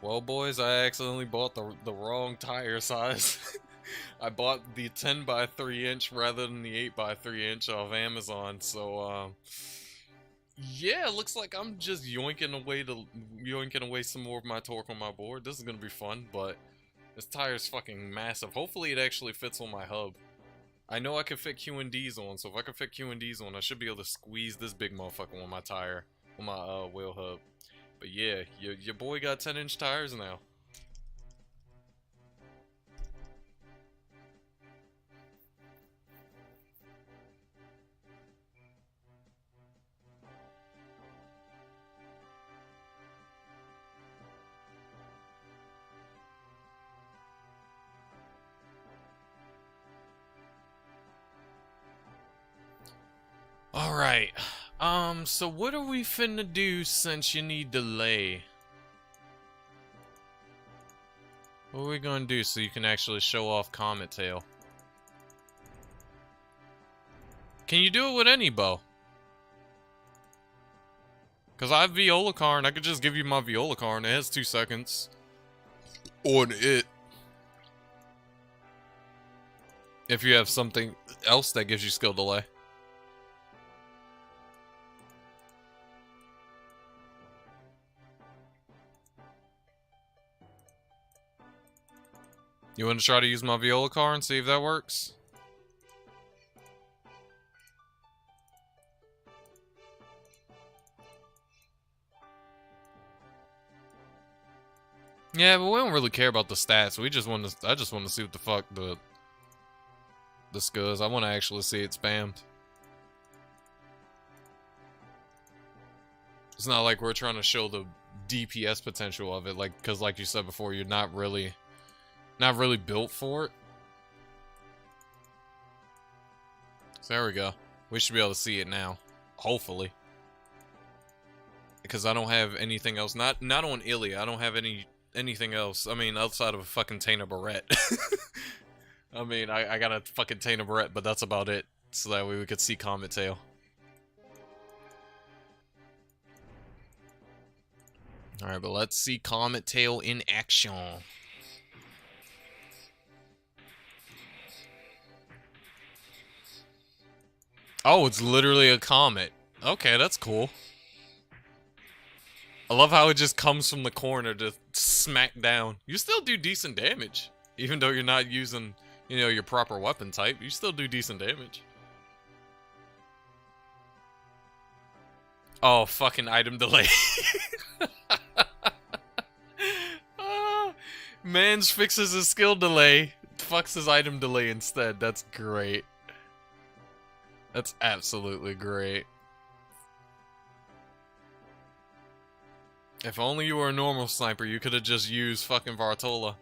Well, boys, I accidentally bought the wrong tire size. I bought the 10x3 inch rather than the 8x3 inch off Amazon, so yeah, it looks like I'm just yoinking away some more of my torque on my board. This is gonna be fun, but this tire's fucking massive. Hopefully it actually fits on my hub. I know I can fit Q&Ds on, so if I can fit Q&Ds on, I should be able to squeeze this big motherfucker on my tire, on my wheel hub. But yeah, your boy got 10-inch tires now. Alright, so what are we finna do since you need delay? What are we gonna do so you can actually show off Comet Tail? Can you do it with any bow? Cause I have Viola Karn, I could just give you my Viola Karn, it has 2 seconds. On it. If you have something else that gives you skill delay. You want to try to use my Viola car and see if that works? Yeah, but we don't really care about the stats. We just want to. I just want to see what the fuck the scuzz. I want to actually see it spammed. It's not like we're trying to show the DPS potential of it, like because like you said before, you're not really built for it. So there we go. We should be able to see it now, hopefully. Because I don't have anything else. Not on Ilya. I don't have anything else. I mean, outside of a fucking Taina Barrette. I mean, I got a fucking Taina Barrette, but that's about it. So that way we could see Comet Tail. Alright, but let's see Comet Tail in action. Oh, it's literally a comet. Okay, that's cool. I love how it just comes from the corner to smack down. You still do decent damage. Even though you're not using, you know, your proper weapon type, you still do decent damage. Oh, fucking item delay. Mans fixes his skill delay, fucks his item delay instead. That's great. That's absolutely great. If only you were a normal sniper, you could have just used fucking Vartola.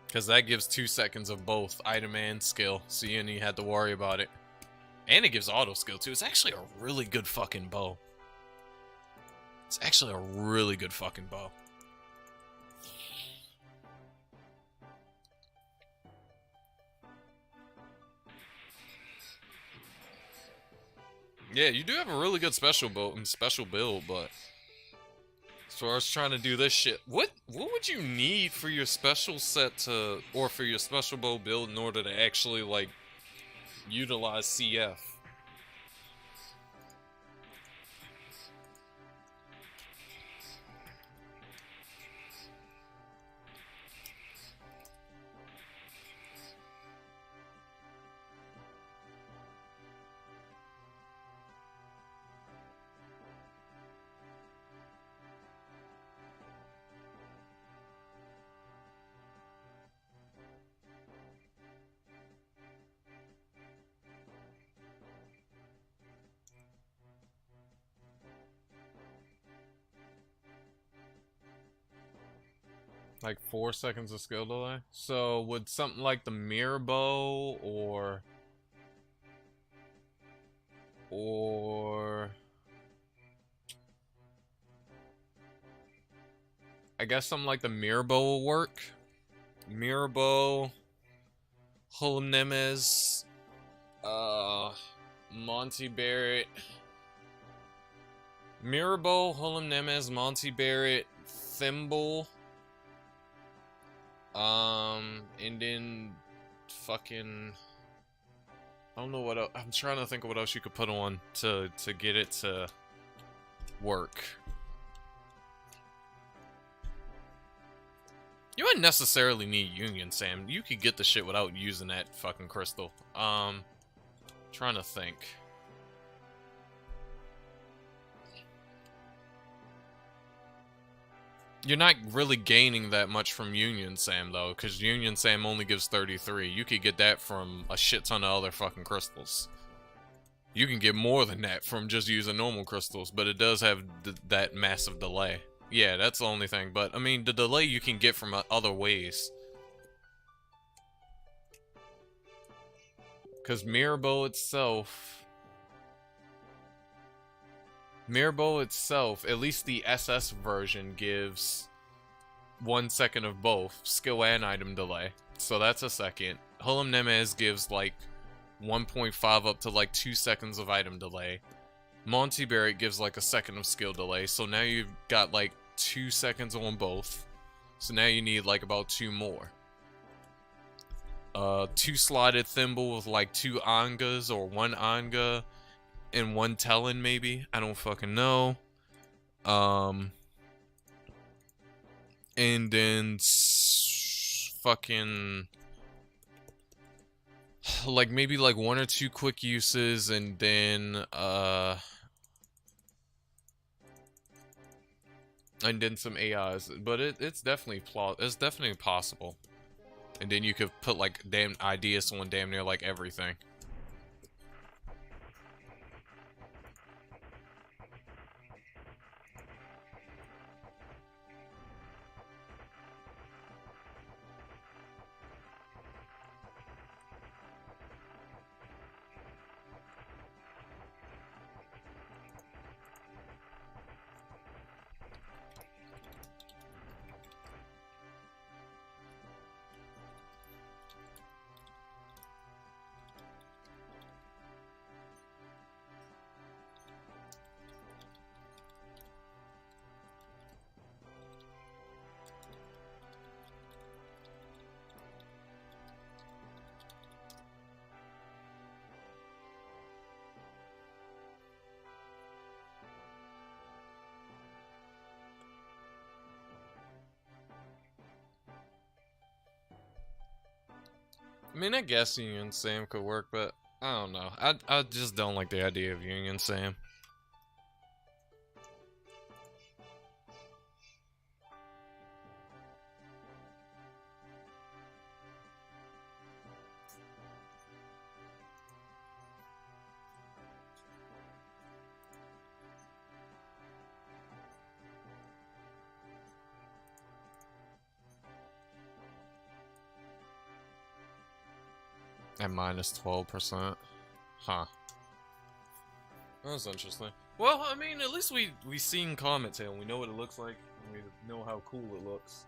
Because that gives 2 seconds of both item and skill, so you didn't even have to worry about it. And it gives auto skill too. It's actually a really good fucking bow. It's actually a really good fucking bow. Yeah, you do have a really good special build, but as far as trying to do this shit, what would you need for your special set to, or for your special bow build in order to actually like utilize CF? Like 4 seconds of skill delay? So would something like the mirror bow or I guess something like the mirror bow will work. Mirror bow, Hullum Nemes, Monty Barrett. Mirror bow, Hullum Nemes, Monty Barrett, Thimble. And then fucking I don't know what else. I'm trying to think of what else you could put on to get it to work. You wouldn't necessarily need Union, Sam. You could get the shit without using that fucking crystal. Trying to think. You're not really gaining that much from Union Sam, though, because Union Sam only gives 33. You could get that from a shit ton of other fucking crystals. You can get more than that from just using normal crystals, but it does have that massive delay. Yeah, that's the only thing, but, I mean, the delay you can get from other ways. Because Mirabo itself, at least the SS version, gives 1 second of both skill and item delay. So that's a second. Hullum Nemes gives like 1.5 up to like 2 seconds of item delay. Monty Barrett gives like a second of skill delay. So now you've got like 2 seconds on both. So now you need like about 2 more. 2-slotted Thimble with like 2 Angas or 1 Anga and 1 Talon maybe. I don't fucking know. And then fucking like maybe like 1 or 2 quick uses, and then some AIs. But it's definitely possible. And then you could put like damn ideas on damn near like everything. I mean, I guess Union Sam could work, but I don't know. I just don't like the idea of Union Sam. At minus 12%. Huh. That's interesting. Well, I mean, at least we seen Comet Tail. We know what it looks like. And we know how cool it looks.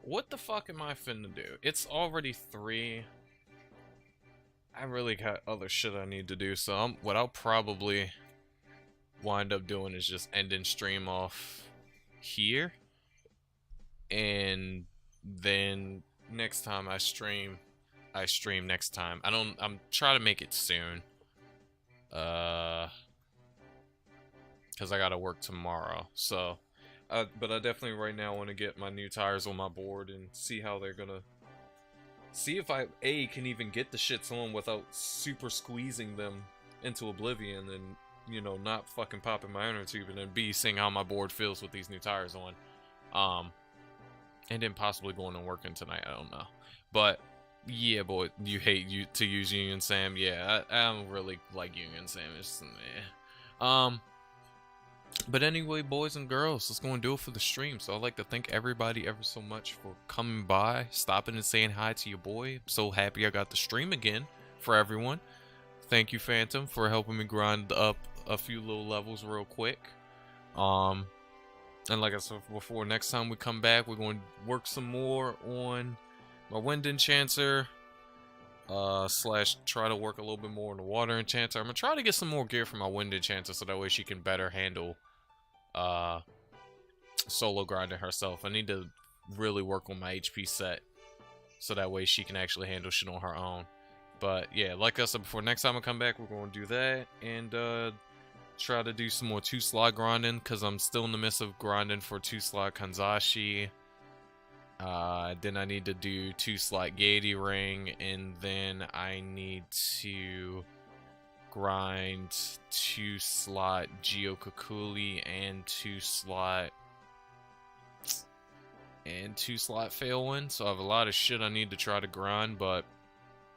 What the fuck am I finna do? It's already 3. I really got other shit I need to do, so what I'll probably wind up doing is just ending stream off here. And then next time I stream next time. I'm trying to make it soon. Because I gotta work tomorrow. So, but I definitely right now want to get my new tires on my board and see how they're gonna... See if I, A, can even get the shits on without super squeezing them into oblivion and, you know, not fucking popping my inner tube, and then B, seeing how my board feels with these new tires on. And then possibly going and working tonight, I don't know. But, yeah, boy, you hate to use Union Sam. Yeah, I don't really like Union Sam. It's meh. But anyway, boys and girls, that's going to do it for the stream. So I'd like to thank everybody ever so much for coming by, stopping and saying hi to your boy. I'm so happy I got the stream again for everyone. Thank you, Phantom, for helping me grind up a few little levels real quick. And like I said before, next time we come back, we're going to work some more on my Wind Enchanter. Slash try to work a little bit more on the Water Enchanter. I'm going to try to get some more gear for my Wind Enchanter so that way she can better handle solo grinding herself. I need to really work on my HP set so that way she can actually handle shit on her own. But yeah, like I said before, next time I come back, we're going to do that and try to do some more 2-slot grinding, because I'm still in the midst of grinding for 2-slot Kanzashi. Then I need to do 2-slot Gaiety Ring, and then I need to grind 2-slot Geokakuli and 2-slot Failwind. So I have a lot of shit I need to try to grind, but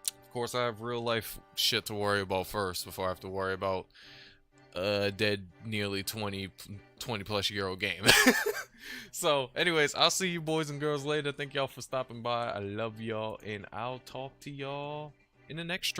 of course I have real life shit to worry about first before I have to worry about dead nearly 20 plus year old game. So anyways, I'll see you boys and girls later. Thank y'all for stopping by. I love y'all, and I'll talk to y'all in the next stream.